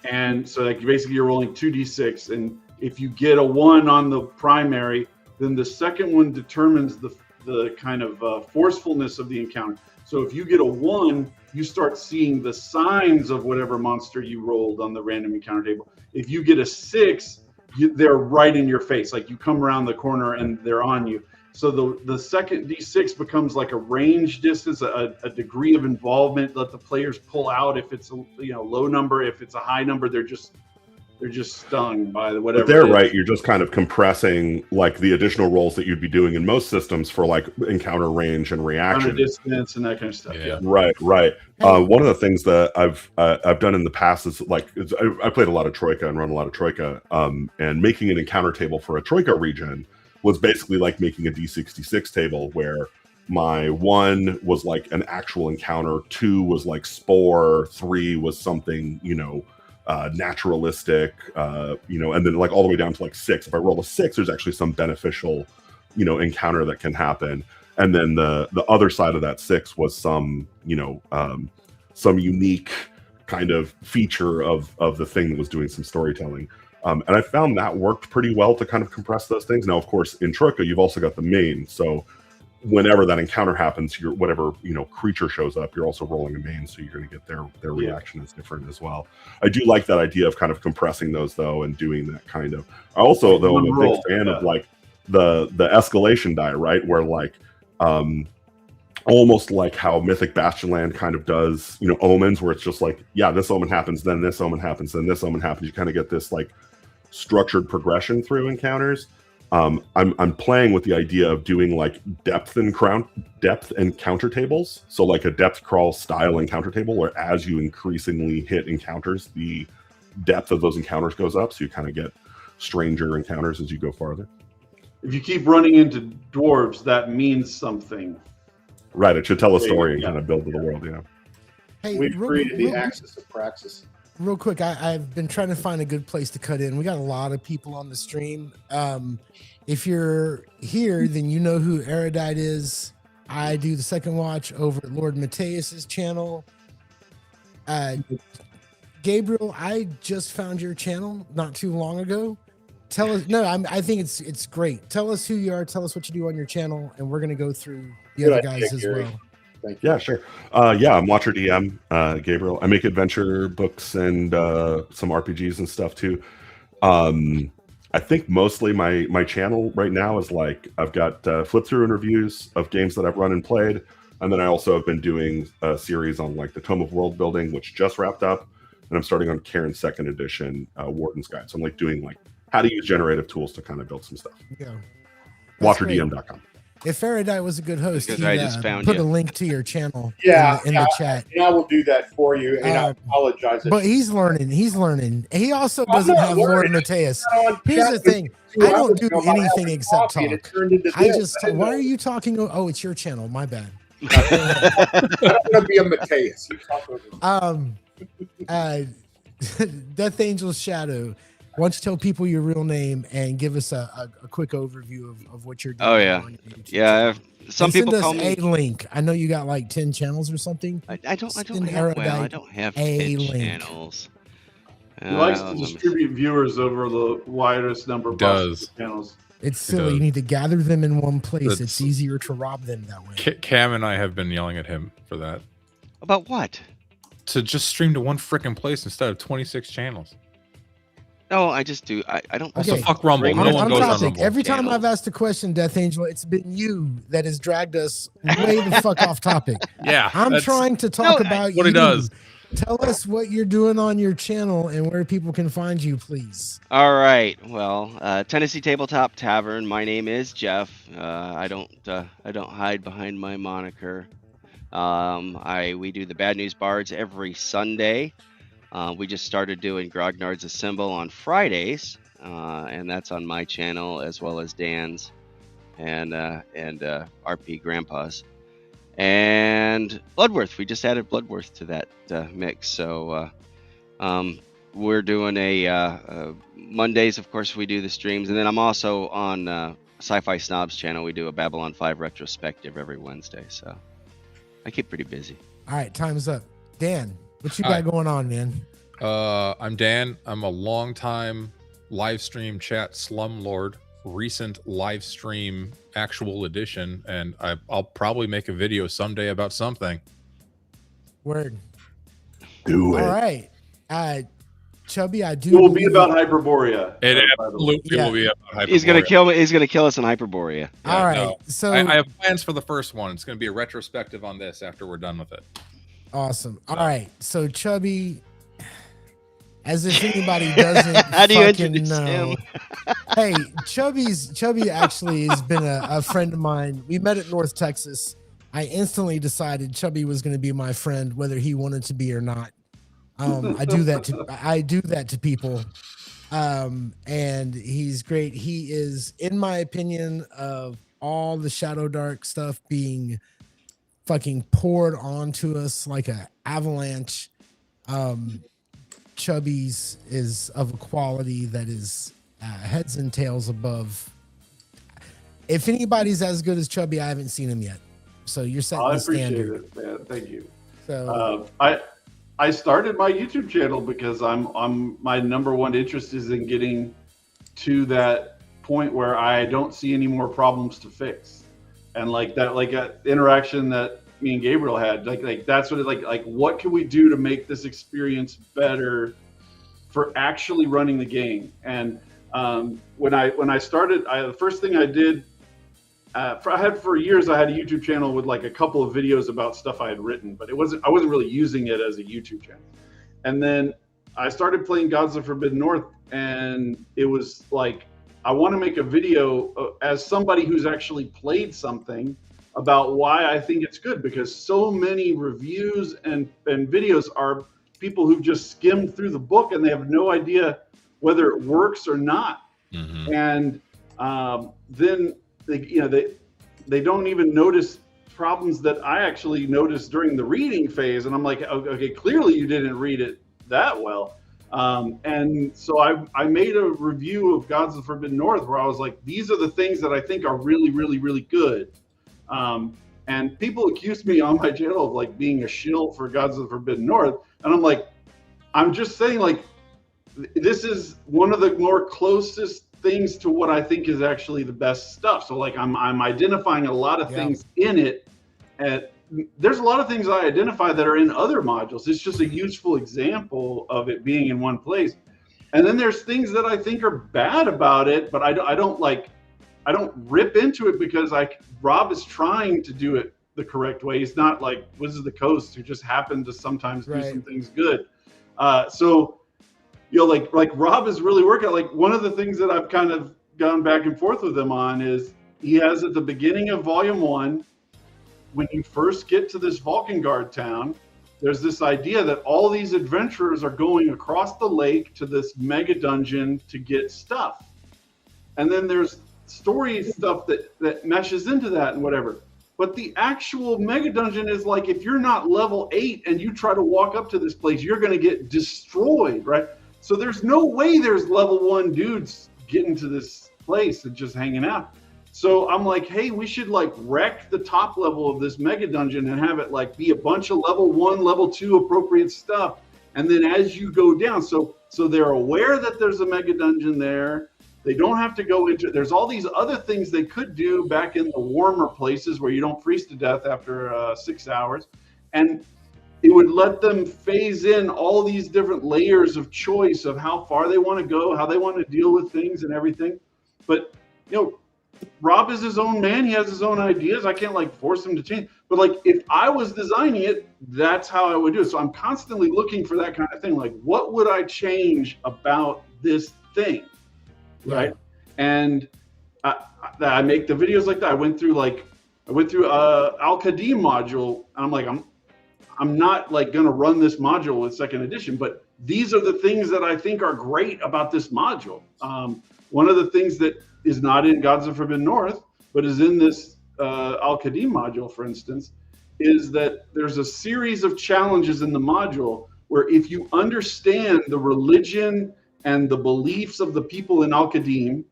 and so like basically you're rolling 2d6, and if you get a 1 on the primary, then the second one determines the kind of forcefulness of the encounter. So if you get a 1, you start seeing the signs of whatever monster you rolled on the random encounter table. If you get a 6, they're right in your face. Like, you come around the corner and they're on you. So the second D6 becomes like a range distance, a degree of involvement. Let the players pull out if it's a low number. If it's a high number, they're just stung by whatever. But they're right. You're just kind of compressing like the additional rolls that you'd be doing in most systems for like encounter range and reaction, distance, and that kind of stuff. Yeah. Right. One of the things that I've done in the past is I played a lot of Troika and run a lot of Troika, and making an encounter table for a Troika region was basically like making a D66 table where my 1 was like an actual encounter, 2 was like spore, 3 was something, naturalistic, and then like all the way down to like 6. If I roll a 6, there's actually some beneficial, encounter that can happen. And then the other side of that 6 was some unique kind of feature of the thing that was doing some storytelling. And I found that worked pretty well to kind of compress those things. Now, of course, in Troika, you've also got the main. So whenever that encounter happens, whatever creature shows up, you're also rolling a main, so you're going to get their reaction is different as well. I do like that idea of kind of compressing those though, and doing that kind of. I also though I'm a big fan of like the escalation die, right? Where like almost like how Mythic Bastionland kind of does, omens, where it's just like, yeah, this omen happens, then this omen happens, then this omen happens. You kind of get this like structured progression through encounters. I'm playing with the idea of doing like depth encounter tables. So like a depth crawl style encounter table, where as you increasingly hit encounters, the depth of those encounters goes up. So you kind of get stranger encounters as you go farther. If you keep running into dwarves, that means something. Right. It should tell a story and kind of build to the world. Yeah. Hey, We've created the axis of praxis. Real quick, I've been trying to find a good place to cut in. We got a lot of people on the stream. If you're here, then you know who Erudite is. I do the second watch over at Lord Mateus's channel. Gabriel, I just found your channel not too long ago. Tell us. No, I think it's great. Tell us who you are. Tell us what you do on your channel, and we're gonna go through the other guys as well. Thank you. Yeah, sure. I'm Watcher DM, Gabriel. I make adventure books and some RPGs and stuff too. I think mostly my channel right now is like I've got flip through and reviews of games that I've run and played, and then I also have been doing a series on like the Tome of World Building, which just wrapped up, and I'm starting on Karen's second edition Warden's Guide. So I'm like doing like how to use generative tools to kind of build some stuff. Yeah. WatcherDM.com. If Erudite was a good host, Because he'd I just found put you. a link to your channel in Yeah, the chat. And I will do that for you, and I apologize. But he's learning. He also doesn't not have Lord learning. Mateus. On Here's chat the thing. with 2 I don't hours do ago about anything having except coffee, and it talk. turned into I this. just. didn't Why know. are you talking? Oh, it's your channel. My bad. I don't want to be a Mateus. You talk over me. Death Angel's Shadow. Why don't you tell people your real name and give us a quick overview of what you're doing? Oh yeah, on your YouTube yeah. channel? Some And people send call us me. a link. I know you got like 10 channels or something. I don't Send have. Well, I Erudite don't have a 10 link. channels. He likes to Let me distribute viewers over the widest number of Does. possible channels. It's He silly. does. You need to gather them in one place. That's- It's easier to rob them that way. Cam and I have been yelling at him for that. About what? To just stream to one freaking place instead of 26 channels. No, I just do. I don't. Also, Okay. fuck Rumble. Bring No on one On goes on topic. Rumble. Every time Channels. I've asked a question, Death Angel, it's been you that has dragged us way the fuck off topic. Yeah, I'm that's trying to talk No, about what you. he does. Tell us what you're doing on your channel and where people can find you, please. All right. Well, Tennessee Tabletop Tavern. My name is Jeff. I don't hide behind my moniker. We do the Bad News Bards every Sunday. We just started doing Grognard's Assemble on Fridays, and that's on my channel as well as Dan's and RP Grandpa's. And Bloodworth, we just added Bloodworth to that mix. So we're doing a Mondays, of course, we do the streams, and then I'm also on Sci-Fi Snobs channel, we do a Babylon 5 retrospective every Wednesday. So I keep pretty busy. All right, time's up. Dan, what you All got going on, man? I'm Dan. I'm a longtime live stream chat slumlord, recent live stream actual edition, and I'll probably make a video someday about something. Word. Do it. All right. Chubby, I do. It will be about Hyperborea. It absolutely will be about Hyperborea. He's gonna kill me. He's gonna kill us in Hyperborea. All right. no. So I have plans for the first one. It's going to be a retrospective on this after we're done with it. awesome. All right. So Chubby, as if anybody doesn't How do you fucking introduce know. him? Hey, Chubby actually has been a friend of mine. We met at North Texas. I instantly decided Chubby was going to be my friend, whether he wanted to be or not. I do that to people. And he's great. He is, in my opinion, of all the Shadow Dark stuff being fucking poured onto us like an avalanche. Chubby's is of a quality that is heads and tails above. If anybody's as good as Chubby, I haven't seen him yet. So you're setting I the appreciate standard. it, man. Thank you. So I started my YouTube channel because my number one interest is in getting to that point where I don't see any more problems to fix, and like that interaction that me and Gabriel had, like that's what it like what can we do to make this experience better for actually running the game? And when I started, the first thing I did. For years, I had a YouTube channel with like a couple of videos about stuff I had written, but I wasn't really using it as a YouTube channel. And then I started playing Gods of Forbidden North, and it was like, I want to make a video as somebody who's actually played something about why I think it's good, because so many reviews and videos are people who've just skimmed through the book and they have no idea whether it works or not. Mm-hmm. And then they don't even notice problems that I actually noticed during the reading phase. And I'm like, okay, clearly you didn't read it that well. And so I made a review of Gods of Forbidden North where I was like, these are the things that I think are really, really, really good. And people accused me on my channel of like being a shill for Gods of Forbidden North. And I'm like, I'm just saying, like, this is one of the more closest things to what I think is actually the best stuff. So like I'm identifying a lot of things in it, and there's a lot of things I identify that are in other modules. It's just a useful example of it being in one place. And then there's things that I think are bad about it, but I don't rip into it because Rob is trying to do it the correct way. He's not like Wizards of the Coast who just happen to sometimes do some things good. So you know, like Rob is really working. Like one of the things that I've kind of gone back and forth with him on is he has at the beginning of Volume 1, when you first get to this Valkengard town, there's this idea that all these adventurers are going across the lake to this mega dungeon to get stuff. And then there's story stuff that meshes into that and whatever. But the actual mega dungeon is like, if you're not level 8 and you try to walk up to this place, you're going to get destroyed, right? So there's no way there's level 1 dudes getting to this place and just hanging out. So I'm like, hey, we should like wreck the top level of this mega dungeon and have it like be a bunch of level 1, level 2 appropriate stuff. And then as you go down, so they're aware that there's a mega dungeon there. They don't have to go into, there's all these other things they could do back in the warmer places where you don't freeze to death after 6 hours. And it would let them phase in all these different layers of choice of how far they want to go, how they want to deal with things and everything. But, you know, Rob is his own man. He has his own ideas. I can't like force him to change. But like if I was designing it, that's how I would do it. So I'm constantly looking for that kind of thing. Like, what would I change about this thing? Right. And I make the videos like that. I went through Al-Qadim module, and I'm like, I'm not like going to run this module with second edition, but these are the things that I think are great about this module. One of the things that is not in Gods of Forbidden North, but is in this Al-Qadim module, for instance, is that there's a series of challenges in the module where if you understand the religion and the beliefs of the people in Al-Qadim,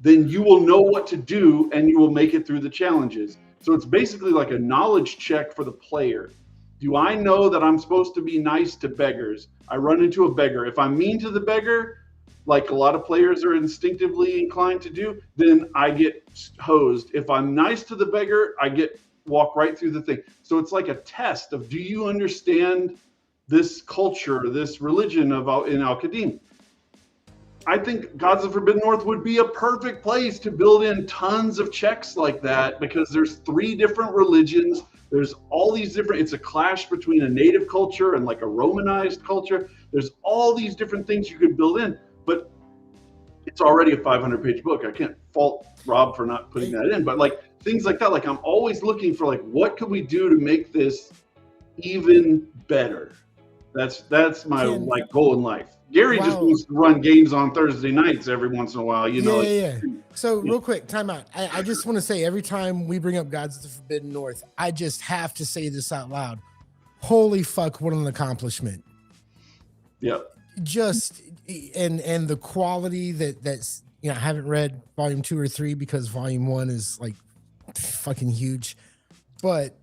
then you will know what to do and you will make it through the challenges. So it's basically like a knowledge check for the player. Do I know that I'm supposed to be nice to beggars? I run into a beggar. If I'm mean to the beggar, like a lot of players are instinctively inclined to do, then I get hosed. If I'm nice to the beggar, I walk right through the thing. So it's like a test of, do you understand this culture, this religion in Al-Qadim? I think Gods of the Forbidden North would be a perfect place to build in tons of checks like that, because there's 3 different religions. There's all these different, it's a clash between a native culture and like a Romanized culture. There's all these different things you could build in, but it's already a 500-page book. I can't fault Rob for not putting that in, but like things like that, like I'm always looking for like, what could we do to make this even better? That's my like goal in life. Gary just wants to run games on Thursday nights every once in a while, you know. Yeah. So real quick, time out. I just want to say, every time we bring up Gods of the Forbidden North, I just have to say this out loud. Holy fuck, what an accomplishment. Yep. Just and the quality that's, you know, I haven't read volume 2 or 3 because volume 1 is like fucking huge. But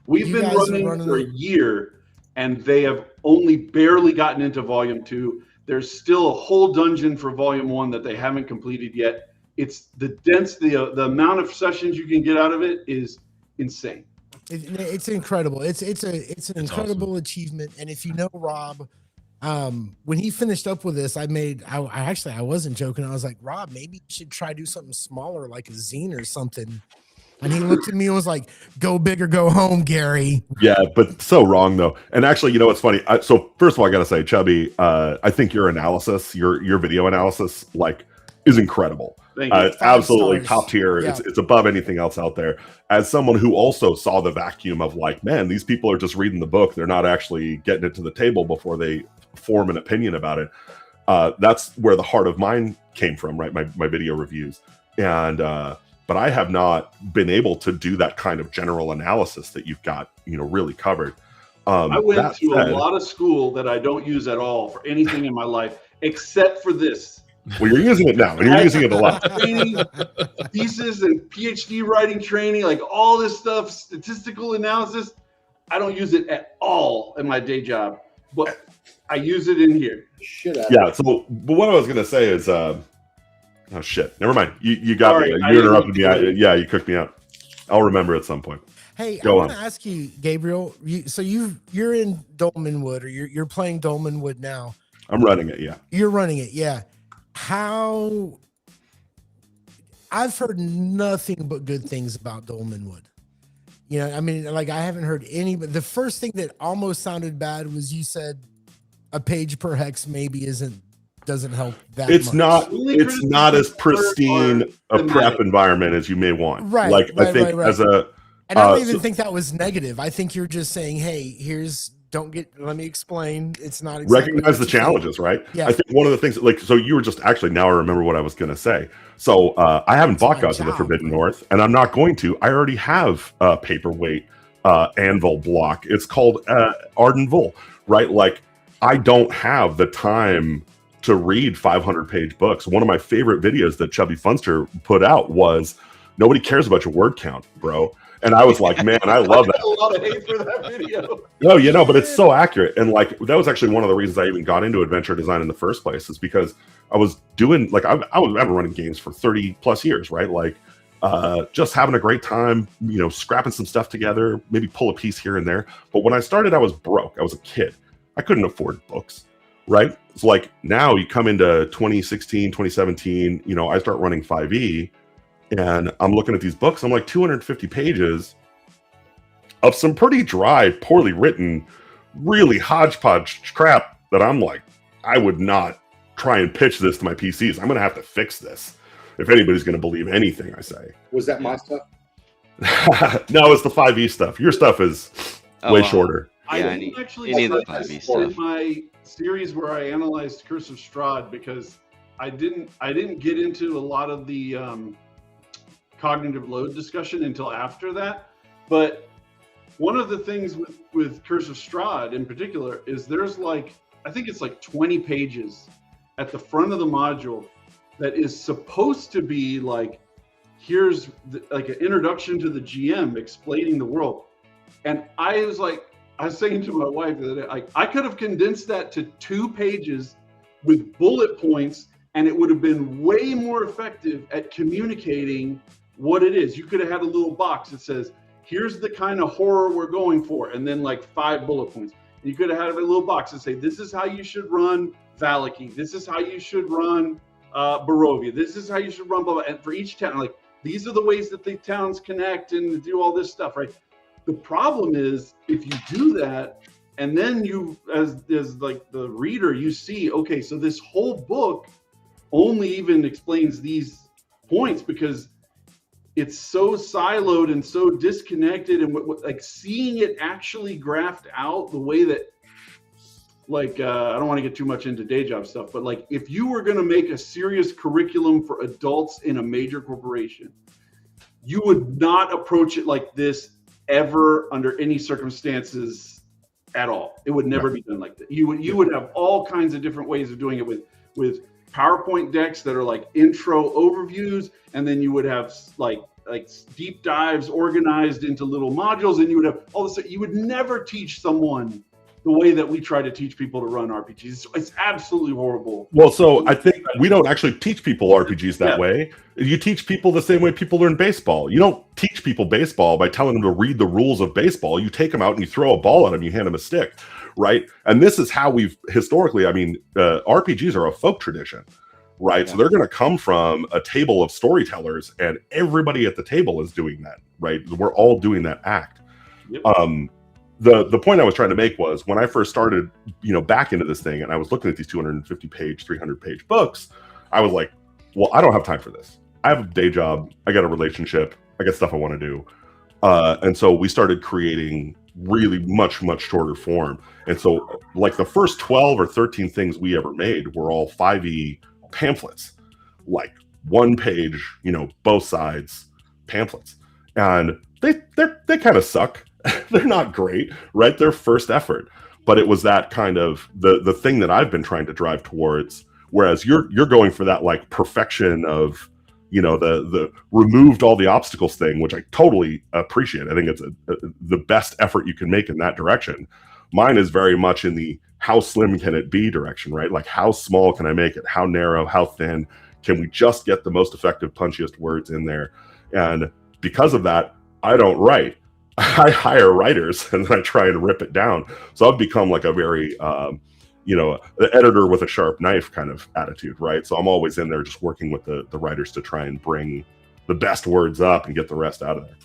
we've been running for a year, and they have only barely gotten into volume 2. There's still a whole dungeon for volume 1 that they haven't completed yet. It's the density, the amount of sessions you can get out of it is insane. It's incredible. It's an incredible achievement. And if you know Rob, when he finished up with this, I wasn't joking. I was like, Rob, maybe you should try do something smaller, like a zine or something. And he looked at me and was like, go big or go home, Gary. Yeah, but so wrong, though. And actually, you know what's funny? So first of all, I got to say, Chubby, I think your analysis, your video analysis, like, is incredible. It's absolutely top tier. Yeah. It's above anything else out there. As someone who also saw the vacuum of like, man, these people are just reading the book. They're not actually getting it to the table before they form an opinion about it. That's where the heart of mine came from, right? My video reviews. And, but I have not been able to do that kind of general analysis that you've got, you know, really covered. I went to a lot of school that I don't use at all for anything in my life, except for this. Well, you're using it now, and you're using it a lot. Training, thesis and PhD writing training, like all this stuff, statistical analysis. I don't use it at all in my day job, but I use it in here. Yeah. So, but what I was gonna say is, oh shit, never mind. You got me. You interrupted me. Yeah, you cooked me out. I'll remember at some point. Hey, I want to ask you, Gabriel. You're in Dolmenwood, or you're playing Dolmenwood now. I'm running it. Yeah. You're running it. Yeah. How? I've heard nothing but good things about Dolmenwood. You know, I mean, like I haven't heard any. But the first thing that almost sounded bad was you said a page per hex maybe doesn't help that it's much. It's not as pristine a prep environment as you may want. Right. Like I think as a. And I don't even think that was negative. I think you're just saying, hey, let me explain. It's not exactly recognize the challenges, right? Yeah. I think one of the things, like, so you were just actually, now I remember what I was going to say. So I haven't bought Gods of the Forbidden North, and I'm not going to. I already have a paperweight anvil block. It's called Arden Vol, right? Like, I don't have the time to read 500-page books. One of my favorite videos that Chubby Funster put out was, nobody cares about your word count, bro. And I was like, man, I love that. I got a lot of hate for that video. No, you know, but it's so accurate. And like, that was actually one of the reasons I even got into adventure design in the first place, is because I was doing, like, I've been running games for 30 plus years, right? Like, just having a great time, you know, scrapping some stuff together, maybe pull a piece here and there. But when I started, I was broke. I was a kid. I couldn't afford books, right? It's like, now you come into 2016, 2017, you know, I start running 5e. And I'm looking at these books. I'm like, 250 pages of some pretty dry, poorly written, really hodgepodge crap that I'm like, I would not try and pitch this to my PCs. I'm going to have to fix this if anybody's going to believe anything I say. Was that my stuff? No, it's the 5e stuff. Your stuff is way shorter. I didn't actually need the 5e stuff. My series where I analyzed Curse of Strahd, because I didn't get into a lot of the cognitive load discussion until after that. But one of the things with Curse of Strahd in particular is there's like, I think it's like 20 pages at the front of the module that is supposed to be like, here's like an introduction to the GM explaining the world. And I was saying to my wife that I could have condensed that to 2 pages with bullet points, and it would have been way more effective at communicating what it is. You could have had a little box that says, here's the kind of horror we're going for, and then like 5 bullet points. You could have had a little box that say, this is how you should run Valaki. This is how you should run Barovia. This is how you should run blah, blah. And for each town, like, these are the ways that the towns connect and do all this stuff, right? The problem is, if you do that, and then you, as like the reader, you see, okay, so this whole book only even explains these points because it's so siloed and so disconnected, and like seeing it actually graphed out the way that, like, I don't want to get too much into day job stuff, but like, if you were going to make a serious curriculum for adults in a major corporation, you would not approach it like this ever under any circumstances at all. It would never be done like that. You would have all kinds of different ways of doing it with PowerPoint decks that are like intro overviews, and then you would have like deep dives organized into little modules, and you would have all this. You would never teach someone the way that we try to teach people to run RPGs. It's absolutely horrible. Well, so I think we don't actually teach people RPGs that way. You teach people the same way people learn baseball. You don't teach people baseball by telling them to read the rules of baseball. You take them out and you throw a ball at them, you hand them a stick, right? And this is how we've historically, I mean, RPGs are a folk tradition, right? Yeah. So they're going to come from a table of storytellers, and everybody at the table is doing that, right? We're all doing that act. Yep. The point I was trying to make was, when I first started, back into this thing, and I was looking at these 250-page, 300-page books, I was like, well, I don't have time for this. I have a day job. I got a relationship. I got stuff I want to do. And so we started creating really much, much shorter form. And so like the first 12 or 13 things we ever made were all 5e pamphlets, like 1 page, both sides pamphlets. And they kind of suck. They're not great, right? They're first effort, but it was that kind of the thing that I've been trying to drive towards. Whereas you're going for that like perfection of, the removed all the obstacles thing, which I totally appreciate. I think it's the best effort you can make in that direction. Mine is very much in the how slim can it be direction, right? Like, how small can I make it? How narrow? How thin? Can we just get the most effective, punchiest words in there? And because of that, I don't write. I hire writers and then I try and rip it down. So I've become like a very, the editor with a sharp knife kind of attitude, right? So I'm always in there just working with the writers to try and bring the best words up and get the rest out of there.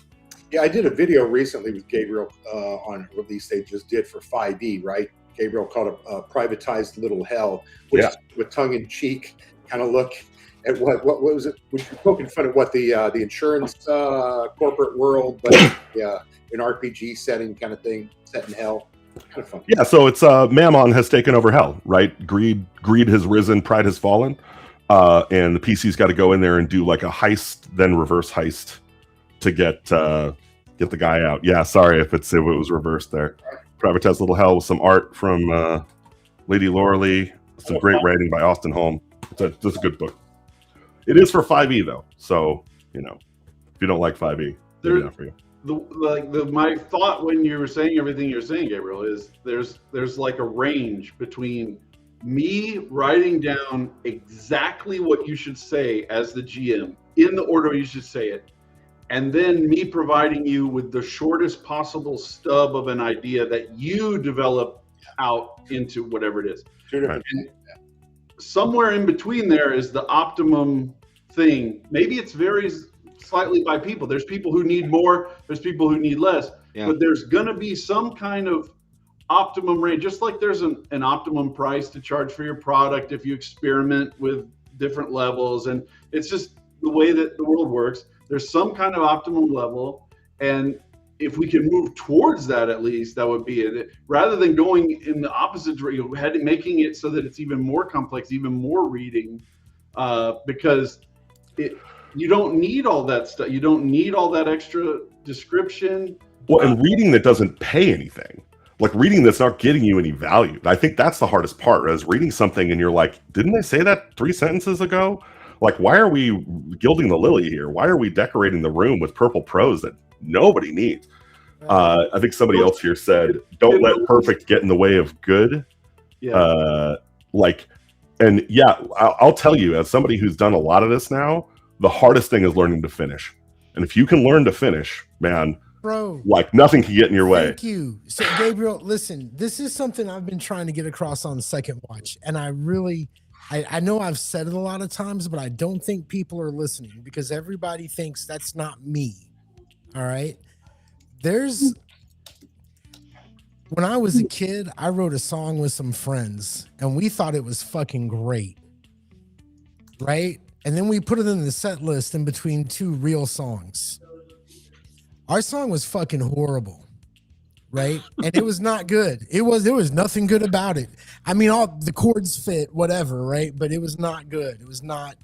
Yeah, I did a video recently with Gabriel on release they just did for 5e, right? Gabriel called it Privatized Little Hell, which is with tongue-in-cheek kind of look at what was it? Which you're poking fun at what the insurance corporate world, but yeah, an RPG setting kind of thing, set in hell. Kind of fun. Yeah, so it's Mammon has taken over hell, right? Greed has risen, pride has fallen, and the PC's got to go in there and do like a heist, then reverse heist to get the guy out. Yeah, sorry if it was reversed there. Privatized Little Hell with some art from Lady Laura Lee, some great writing by Austin Holm. It's a good book. It is for 5e though, so if you don't like 5e, maybe not for you. My thought when you were saying everything you're saying, Gabriel, is there's like a range between me writing down exactly what you should say as the GM in the order you should say it, and then me providing you with the shortest possible stub of an idea that you develop out into whatever it is. Right. And somewhere in between there is the optimum thing. Maybe it varies slightly by people. There's people who need more, there's people who need less, but there's going to be some kind of optimum range, just like there's an optimum price to charge for your product if you experiment with different levels. And it's just the way that the world works. There's some kind of optimum level, and if we can move towards that, at least that would be it, rather than going in the opposite direction, making it so that it's even more complex, even more reading, because you don't need all that stuff. You don't need all that extra description. Well, and reading that doesn't pay anything. Like reading that's not getting you any value. I think that's the hardest part, is reading something and you're like, didn't they say that 3 sentences ago? Like, why are we gilding the lily here? Why are we decorating the room with purple prose that nobody needs? I think somebody else here said, don't let perfect get in the way of good. Yeah. And yeah, I'll tell you, as somebody who's done a lot of this now, the hardest thing is learning to finish. And if you can learn to finish, man, bro, like nothing can get in your way. Thank you. So Gabriel, listen, this is something I've been trying to get across on Second Watch. And I know I've said it a lot of times, but I don't think people are listening because everybody thinks that's not me. All right. When I was a kid, I wrote a song with some friends and we thought it was fucking great. Right? And then we put it in the set list in between two real songs. Our song was fucking horrible. Right? And it was not good. There was nothing good about it. I mean, all the chords fit, whatever, right? But it was not good. It was not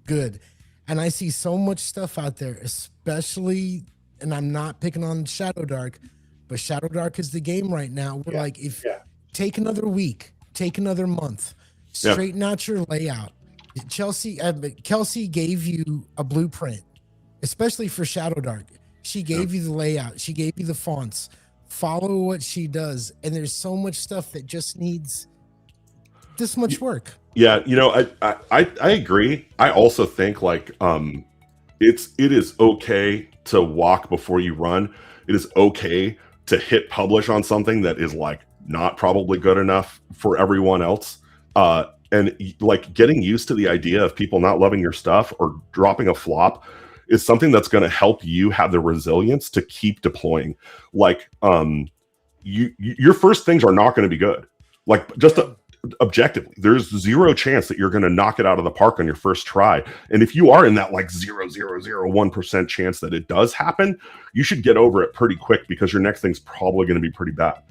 good. And I see so much stuff out there, especially, and I'm not picking on Shadow Dark, but Shadow Dark is the game right now. We're like, take another week, take another month, straighten out your layout. Kelsey gave you a blueprint, especially for Shadow Dark. She gave you the layout. She gave you the fonts. Follow what she does. And there's so much stuff that just needs this much work. Yeah, you know, I agree. I also think like it is okay to walk before you run. It is okay to hit publish on something that is like not probably good enough for everyone else. And like getting used to the idea of people not loving your stuff or dropping a flop is something that's going to help you have the resilience to keep deploying. Like your first things are not going to be good. Like just objectively, there's zero chance that you're going to knock it out of the park on your first try. And if you are in that like 0.001% chance that it does happen, you should get over it pretty quick because your next thing's probably going to be pretty bad.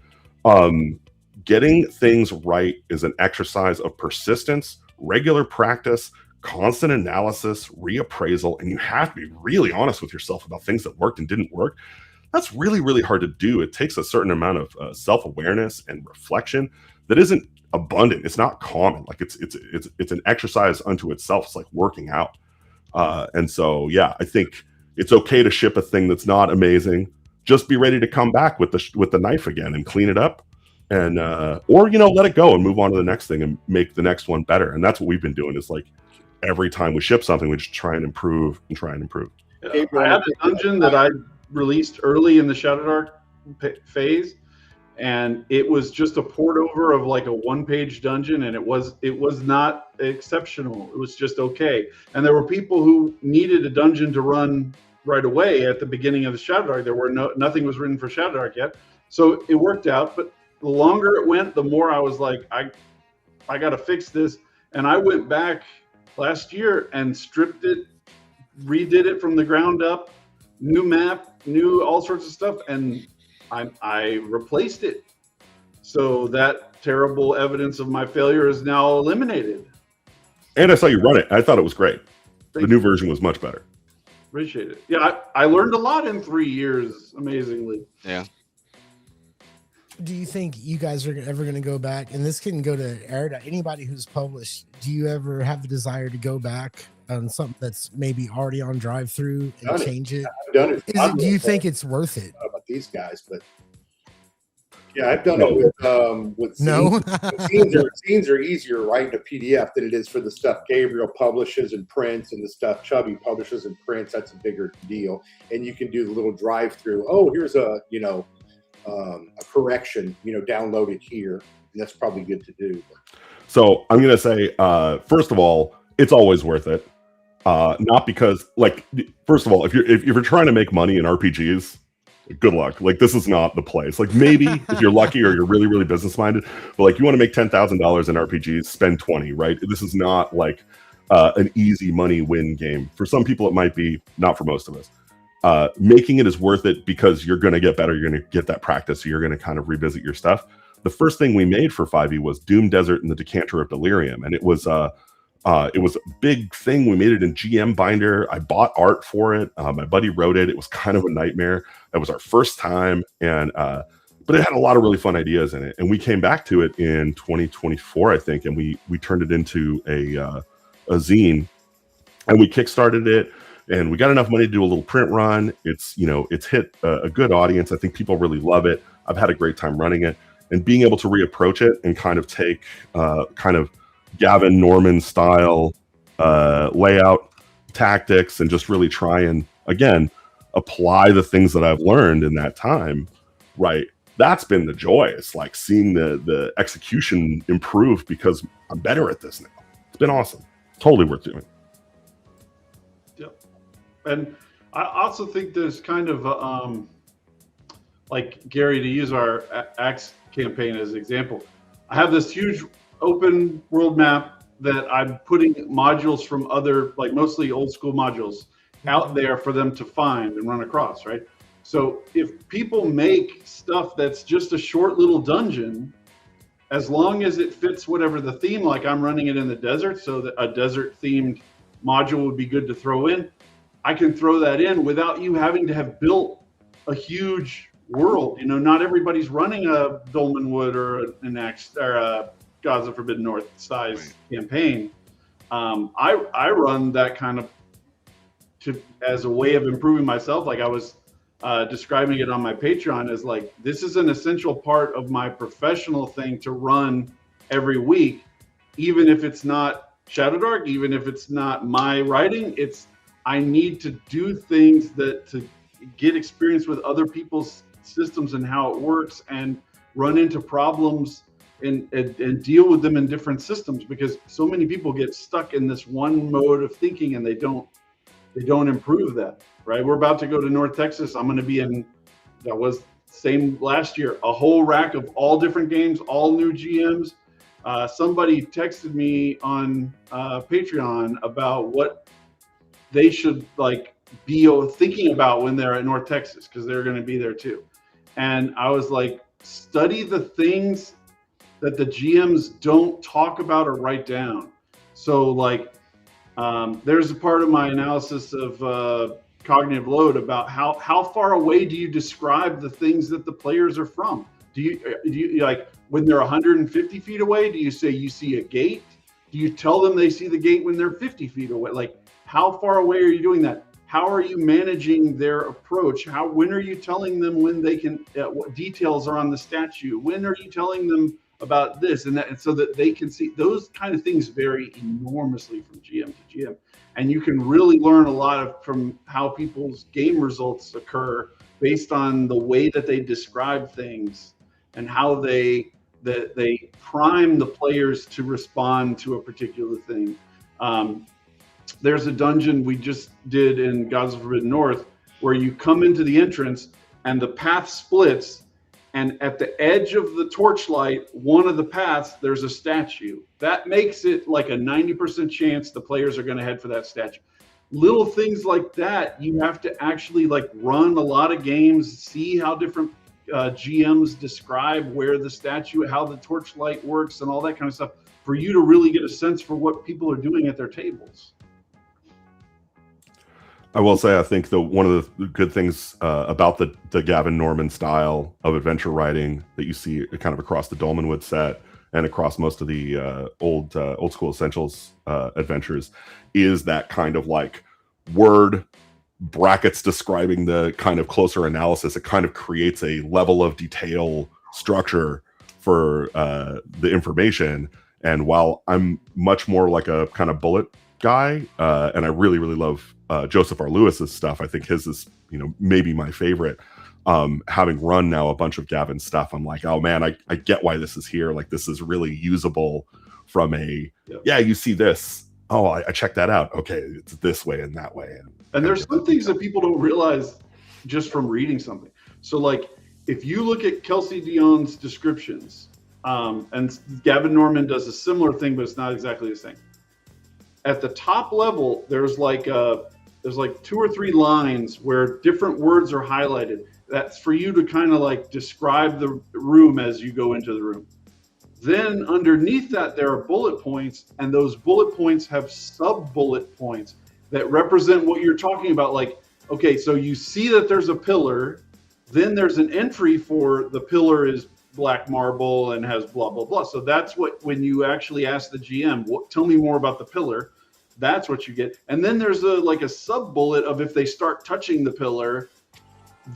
Getting things right is an exercise of persistence, regular practice, constant analysis, reappraisal, and you have to be really honest with yourself about things that worked and didn't work. That's really, really hard to do. It takes a certain amount of self-awareness and reflection that isn't abundant. It's not common. Like it's an exercise unto itself. It's like working out. And so, yeah, I think it's okay to ship a thing that's not amazing. Just be ready to come back with the knife again and clean it up. And or let it go and move on to the next thing and make the next one better. And that's what we've been doing. Is like every time we ship something, we just try and improve and try and improve. Yeah. I had a dungeon that I released early in the Shadow Dark phase, and it was just a port over of like a one-page dungeon, and it was not exceptional. It was just okay. And there were people who needed a dungeon to run right away at the beginning of the Shadow Dark. There were nothing was written for Shadow Dark yet, so it worked out. But the longer it went, the more I was like, I got to fix this. And I went back last year and stripped it, redid it from the ground up, new map, new all sorts of stuff, and I replaced it. So that terrible evidence of my failure is now eliminated. And I saw you run it. I thought it was great. The new version was much better. Appreciate it. Yeah, I learned a lot in 3 years, amazingly. Yeah. Do you think you guys are ever going to go back? And this can go to Erda, anybody who's published. Do you ever have the desire to go back on something that's maybe already on drive-through and change it? I've done it. Do you think it's worth it? About these guys, but yeah, I've done it with no. Scenes are easier writing a PDF than it is for the stuff Gabriel publishes and prints, and the stuff Chubby publishes and prints. That's a bigger deal, and you can do the little drive-through. Oh, here's a correction, download it here, and that's probably good to do. So I'm gonna say, first of all, it's always worth it. Not because, like, first of all, if you're trying to make money in RPGs, good luck. Like, this is not the place. Like, maybe if you're lucky or you're really, really business minded, but like, you want to make $10,000 in RPGs, spend 20, right? This is not like an easy money win game. For some people, it might be. Not for most of us. Making it is worth it because you're going to get better. You're going to get that practice. So you're going to kind of revisit your stuff. The first thing we made for 5e was Doom Desert and the Decanter of Delirium. And it was a big thing. We made it in GM binder. I bought art for it. My buddy wrote it. It was kind of a nightmare. That was our first time. And, but it had a lot of really fun ideas in it. And we came back to it in 2024, I think. And we turned it into a zine. And we kickstarted it, and we got enough money to do a little print run. It's hit a good audience. I think people really love it. I've had a great time running it, and being able to reapproach it and kind of take kind of Gavin Norman style layout tactics, and just really try and, again, apply the things that I've learned in that time, right? That's been the joy. It's like seeing the execution improve because I'm better at this now. It's been awesome. Totally worth doing. Yep. And I also think there's kind of like, Gary, to use our Axe campaign as an example, I have this huge open world map that I'm putting modules from other, like mostly old school modules, out there for them to find and run across, right? So if people make stuff that's just a short little dungeon, as long as it fits whatever the theme, like I'm running it in the desert, so that a desert themed module would be good to throw in, I can throw that in without you having to have built a huge world. You know, not everybody's running a Dolmenwood or an Axe or a Gods of Forbidden North size campaign. I run that kind of as a way of improving myself. Like I was describing it on my Patreon as like, this is an essential part of my professional thing to run every week, even if it's not Shadow Dark, even if it's not my writing. I need to do things to get experience with other people's systems and how it works, and run into problems and deal with them in different systems, because so many people get stuck in this one mode of thinking and they don't improve that, right? We're about to go to North Texas. I'm going to be in, that was same last year, a whole rack of all different games, all new GMs. Somebody texted me on Patreon about what they should like be thinking about when they're at North Texas, because they're going to be there too. And I was like, study the things that the GMs don't talk about or write down. So like, there's a part of my analysis of cognitive load about how far away do you describe the things that the players are from? Do you like, when they're 150 feet away, do you say you see a gate? Do you tell them they see the gate when they're 50 feet away? Like, how far away are you doing that? How are you managing their approach? When are you telling them when they can, what details are on the statue? When are you telling them about this and that, and so that they can see? Those kind of things vary enormously from GM to GM, and you can really learn a lot from how people's game results occur based on the way that they describe things and how they prime the players to respond to a particular thing. There's a dungeon we just did in Gods of Forbidden North where you come into the entrance and the path splits, and at the edge of the torchlight, one of the paths, there's a statue. That makes it like a 90% chance the players are going to head for that statue. Little things like that, you have to actually like run a lot of games, see how different GMs describe where the statue, how the torchlight works and all that kind of stuff, for you to really get a sense for what people are doing at their tables. I will say, I think one of the good things about the Gavin Norman style of adventure writing that you see kind of across the Dolmenwood set and across most of the old school essentials adventures is that kind of like word brackets describing the kind of closer analysis. It kind of creates a level of detail structure for the information. And while I'm much more like a kind of bullet guy, and I really, really love Joseph R. Lewis's stuff, I think his is, maybe my favorite. Having run now a bunch of Gavin's stuff, I'm like, oh man, I get why this is here. Like, this is really usable from you see this. Oh, I checked that out. Okay, it's this way and that way. And there's some things that people don't realize just from reading something. So like, if you look at Kelsey Dion's descriptions, and Gavin Norman does a similar thing, but it's not exactly the same. At the top level, there's like 2 or 3 lines where different words are highlighted. That's for you to kind of like describe the room as you go into the room. Then underneath that, there are bullet points, and those bullet points have sub-bullet points that represent what you're talking about. Like, okay, so you see that there's a pillar, then there's an entry for the pillar is black marble and has blah, blah, blah. So that's when you actually ask the GM, tell me more about the pillar. that's what you get. And then there's a sub bullet of if they start touching the pillar,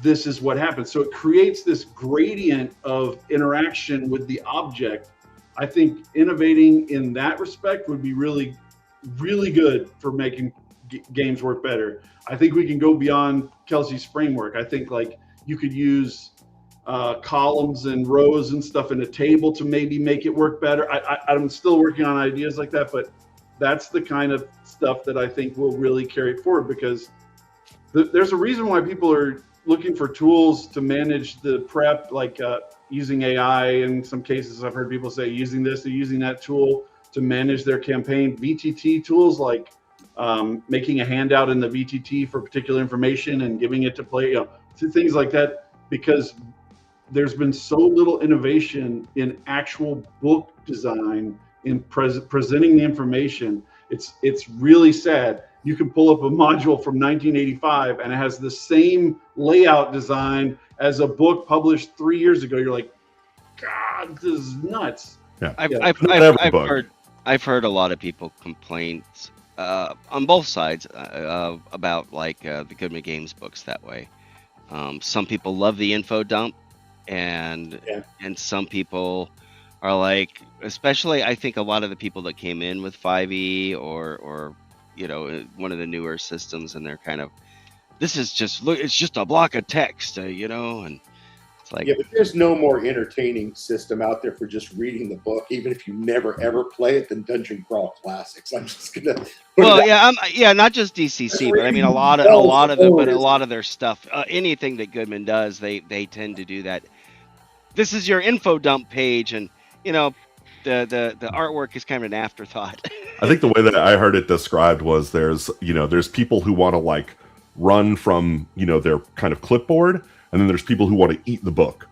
this is what happens. So it creates this gradient of interaction with the object. I think innovating in that respect would be really, really good for making games work better. I think we can go beyond Kelsey's framework. I think like you could use columns and rows and stuff in a table to maybe make it work better. I'm still working on ideas like that, but that's the kind of stuff that I think will really carry it forward, because there's a reason why people are looking for tools to manage the prep, like using AI. In some cases, I've heard people say using this or using that tool to manage their campaign. VTT tools like making a handout in the VTT for particular information and giving it to play, things like that, because there's been so little innovation in actual book design, in presenting the information. It's really sad. You can pull up a module from 1985 and it has the same layout design as a book published 3 years ago. You're like, God, this is nuts. Yeah. I've heard a lot of people complain on both sides about like the Goodman Games books that way. Some people love the info dump, and some people are like, especially I think a lot of the people that came in with 5e or one of the newer systems, and they're kind of, this is just, look, it's just a block of text, and it's like, but there's no more entertaining system out there for just reading the book, even if you never ever play it, than Dungeon Crawl Classics. I'm just gonna not just DCC, but I mean a lot of their stuff, anything that Goodman does, they tend to do that. This is your info dump page, and the artwork is kind of an afterthought. I think the way that I heard it described was there's people who want to like run from their kind of clipboard, and then there's people who want to eat the book,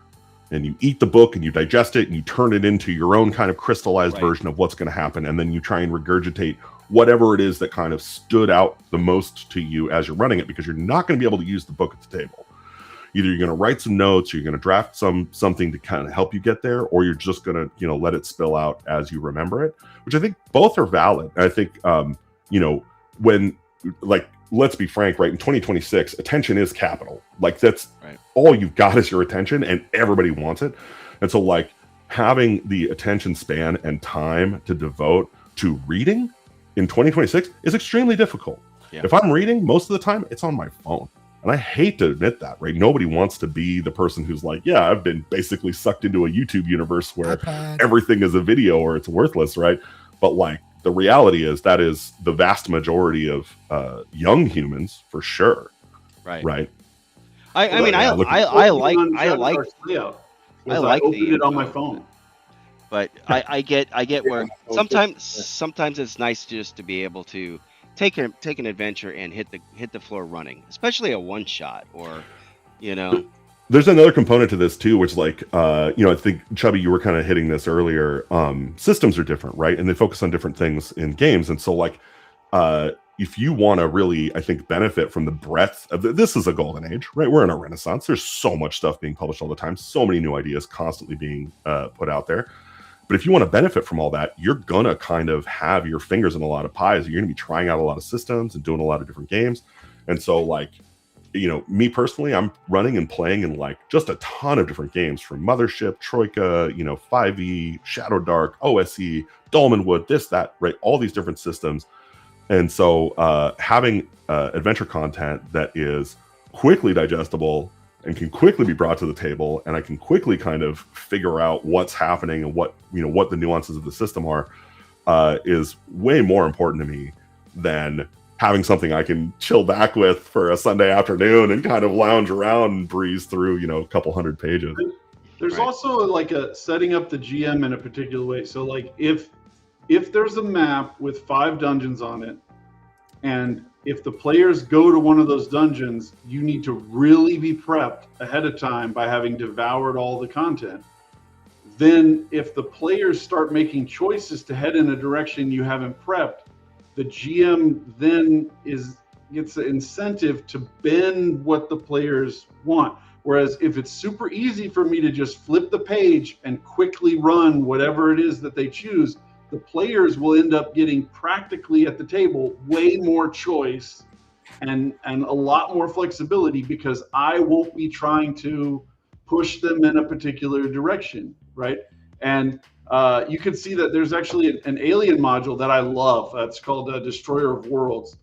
and you eat the book and you digest it and you turn it into your own kind of crystallized version of what's going to happen, and then you try and regurgitate whatever it is that kind of stood out the most to you as you're running it, because you're not going to be able to use the book at the table. Either you're going to write some notes, or you're going to draft something to kind of help you get there, or you're just going to let it spill out as you remember it, which I think both are valid. And I think when, like, let's be frank, right, in 2026, attention is capital. Like, that's all you've got is your attention, and everybody wants it. And so like having the attention span and time to devote to reading in 2026 is extremely difficult. If I'm reading, most of the time it's on my phone. And I hate to admit that, right? Nobody wants to be the person who's like, yeah, I've been basically sucked into a YouTube universe where everything is a video or it's worthless, right? But like, the reality is that is the vast majority of young humans, for sure. Right. I mean, I like opened it on my phone. But I get where sometimes it's nice just to be able to take an adventure and hit the floor running, especially a one shot, or There's another component to this too, which like I think Chubby, you were kind of hitting this earlier. Systems are different, right? And they focus on different things in games, and so like if you want to really, I think, benefit from the breadth of this is a golden age, right? We're in a renaissance. There's so much stuff being published all the time, so many new ideas constantly being put out there. But if you want to benefit from all that, you're gonna kind of have your fingers in a lot of pies. You're gonna be trying out a lot of systems and doing a lot of different games. And so like, me personally, I'm running and playing in like just a ton of different games, from Mothership, Troika, 5e, Shadow Dark, OSE, Dolmenwood, this, that, right? All these different systems. And so having adventure content that is quickly digestible and can quickly be brought to the table, and I can quickly kind of figure out what's happening and what the nuances of the system are, is way more important to me than having something I can chill back with for a Sunday afternoon and kind of lounge around and breeze through, a couple hundred pages. There's also like a setting up the GM in a particular way. So like if there's a map with 5 dungeons on it, and if the players go to one of those dungeons, you need to really be prepped ahead of time by having devoured all the content. Then if the players start making choices to head in a direction you haven't prepped, the GM then gets the incentive to bend what the players want. Whereas if it's super easy for me to just flip the page and quickly run whatever it is that they choose, the players will end up getting practically at the table way more choice and a lot more flexibility, because I won't be trying to push them in a particular direction, right? And you can see that there's actually an alien module that I love. It's called Destroyer of Worlds,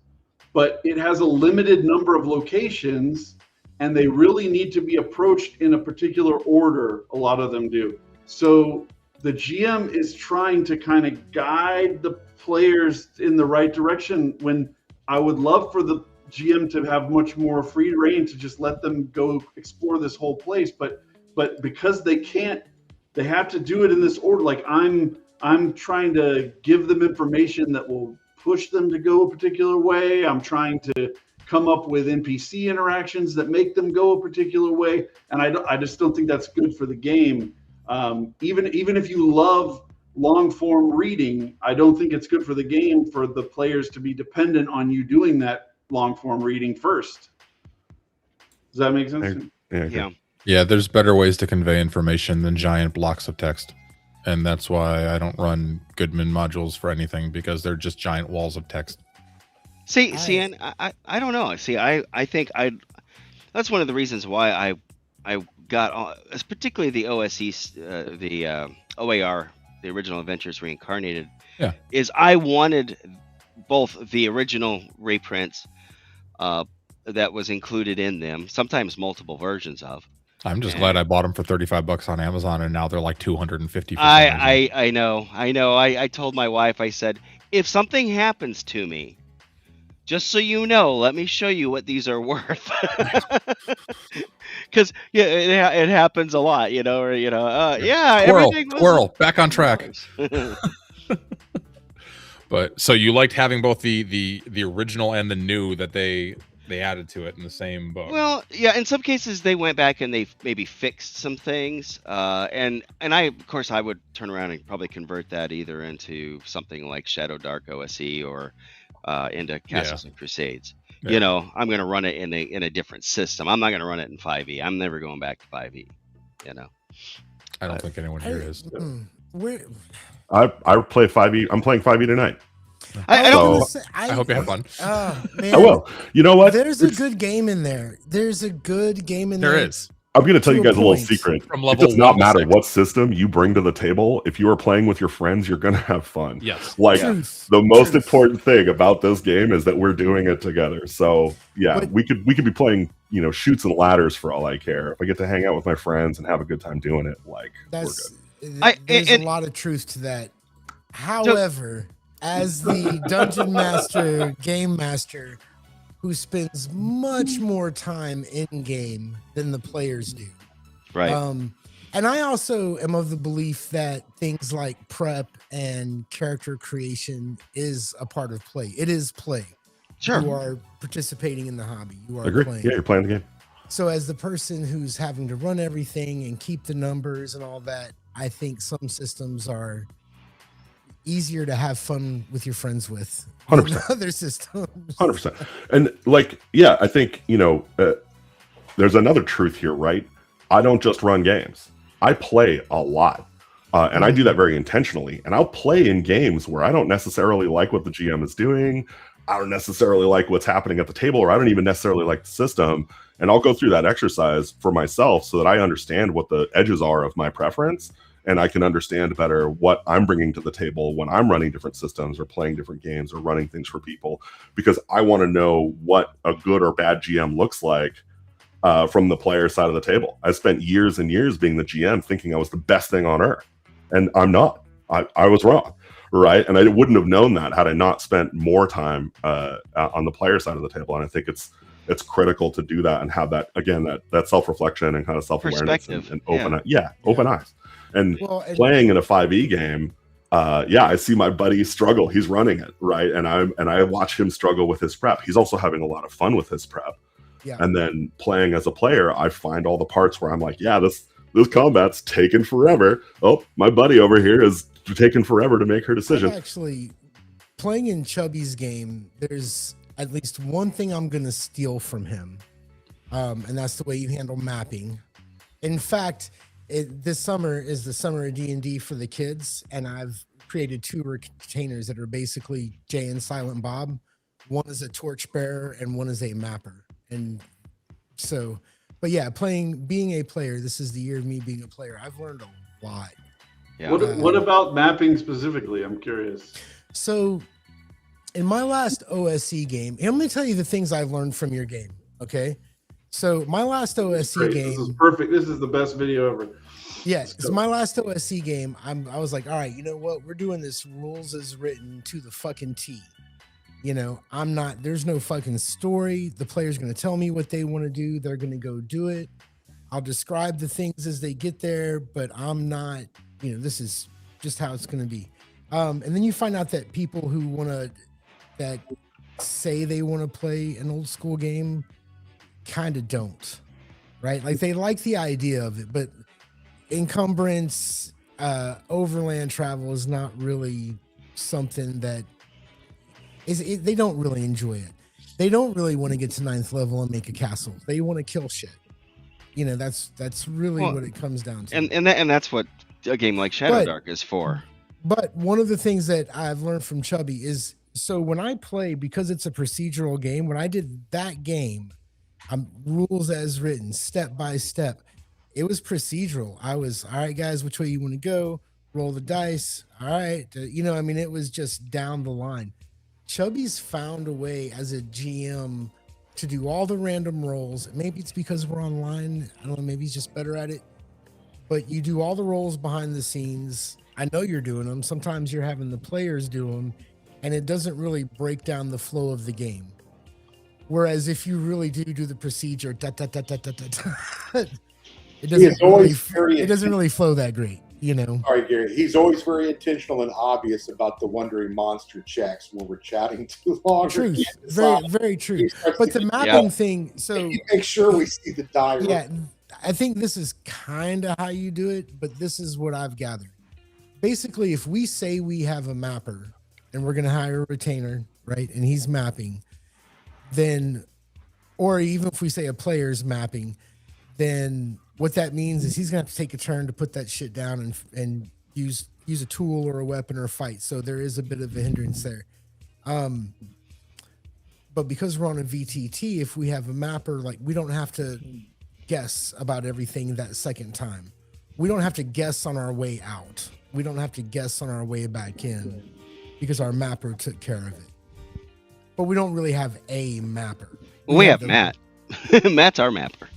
but it has a limited number of locations, and they really need to be approached in a particular order. A lot of them do. So the GM is trying to kind of guide the players in the right direction, when I would love for the GM to have much more free reign to just let them go explore this whole place. But because they can't, they have to do it in this order. Like I'm trying to give them information that will push them to go a particular way. I'm trying to come up with NPC interactions that make them go a particular way. And I just don't think that's good for the game. Even if you love long form reading, I don't think it's good for the game for the players to be dependent on you doing that long form reading first. Does that make sense? Yeah, there's better ways to convey information than giant blocks of text. And that's why I don't run Goodman modules for anything, because they're just giant walls of text. And I don't know. I think that's one of the reasons why I got, particularly the OSE, the OAR, the Original Adventures Reincarnated, is I wanted both the original reprints that was included in them, sometimes multiple versions of. I'm just glad I bought them for $35 on Amazon, and now they're like $250. I know. I told my wife, I said, if something happens to me, just so you know, let me show you what these are worth. Because it happens a lot, Squirrel, back on track. But so you liked having both the original and the new that they added to it in the same book. Well, yeah, in some cases they went back and they maybe fixed some things, and I, of course, I would turn around and probably convert that either into something like Shadow Dark OSE or into Castles and Crusades. Yeah. I'm going to run it in a different system. I'm not going to run it in 5e. I'm never going back to 5e. I don't think anyone here is. I play 5e. I'm playing 5e tonight. I hope you have fun. Man, I will. You know what? There's a good game in there. There is. There is. I'm going to tell you guys a little point. secret. From It level does not 1 to matter 6. what system you bring to the table. If you are playing with your friends, you're going to have fun. Yes. Like Truth. the most Truth. important thing about this game is that we're doing it together. So yeah, But- we could be playing, shoots and ladders for all I care. If I get to hang out with my friends and have a good time doing it, like we're good. There's a lot of truth to that. However, as the dungeon master, game master, who spends much more time in game than the players do. Right. And I also am of the belief that things like prep and character creation is a part of play. It is play. Sure. You are participating in the hobby. You are Agree. playing. Yeah, you're playing the game. So as the person who's having to run everything and keep the numbers and all that, I think some systems are easier to have fun with your friends with 100%. than other systems. 100%. And I think, there's another truth here, right? I don't just run games. I play a lot. And I do that very intentionally. And I'll play in games where I don't necessarily like what the GM is doing. I don't necessarily like what's happening at the table, or I don't even necessarily like the system. And I'll go through that exercise for myself so that I understand what the edges are of my preference. And I can understand better what I'm bringing to the table when I'm running different systems or playing different games or running things for people, because I want to know what a good or bad GM looks like from the player side of the table. I spent years and years being the GM thinking I was the best thing on earth, and I'm not. I was wrong, right? And I wouldn't have known that had I not spent more time on the player side of the table. And I think it's critical to do that and have that, again, that self-reflection and kind of self-awareness and open eyes. And playing in a 5e game, I see my buddy struggle. He's running it, right? And I watch him struggle with his prep. He's also having a lot of fun with his prep. Yeah. And then playing as a player, I find all the parts where I'm like, yeah, this combat's taken forever. Oh, my buddy over here is taking forever to make her decision. Actually, playing in Chubby's game, there's at least one thing I'm going to steal from him. And that's the way you handle mapping. In fact, this summer is the summer of D&D for the kids, and I've created 2 retainers that are basically Jay and Silent Bob. One is a torchbearer and one is a mapper. And so, but yeah, being a player, this is the year of me being a player. I've learned a lot. Yeah. What about mapping specifically? I'm curious. So in my last OSC game, and let me tell you the things I've learned from your game. Okay. So my last OSC Great. game. This is perfect. This is the best video ever. Yes. So my last OSC game, I was like, all right, you know what? We're doing this rules as written to the fucking T. You know, there's no fucking story. The player's going to tell me what they want to do. They're going to go do it. I'll describe the things as they get there, but I'm not, you know, this is just how it's going to be. And then you find out that people that say they want to play an old school game kind of don't, right? Like they like the idea of it, but encumbrance, overland travel is not really something that they don't really enjoy it. They don't really want to get to 9th level and make a castle. They want to kill shit. You know, that's really what it comes down to. And that's what a game like Shadow Dark is for. But one of the things that I've learned from Chubby is, so when I play, because it's a procedural game, when I did that game, rules as written, step by step, it was procedural. I was, all right, guys, which way you want to go? Roll the dice. All right. You know, I mean, it was just down the line. Chubby's found a way as a GM to do all the random rolls. Maybe it's because we're online. I don't know. Maybe he's just better at it. But you do all the rolls behind the scenes. I know you're doing them. Sometimes you're having the players do them, and it doesn't really break down the flow of the game. Whereas if you really do the procedure, it doesn't really flow that great, you know. All right, Gary. He's always very intentional and obvious about the wandering monster checks when we're chatting too long. Truth, very true. But the mapping thing, so make sure we see the die. Yeah, I think this is kind of how you do it, but this is what I've gathered. Basically, if we say we have a mapper and we're going to hire a retainer, right, and he's mapping, then, or even if we say a player's mapping, then what that means is he's going to have to take a turn to put that shit down and use a tool or a weapon or fight. So there is a bit of a hindrance there. But because we're on a VTT, if we have a mapper, like we don't have to guess about everything that second time. We don't have to guess on our way out. We don't have to guess on our way back in because our mapper took care of it. But we don't really have a mapper. Well, we have Matt. Matt's our mapper.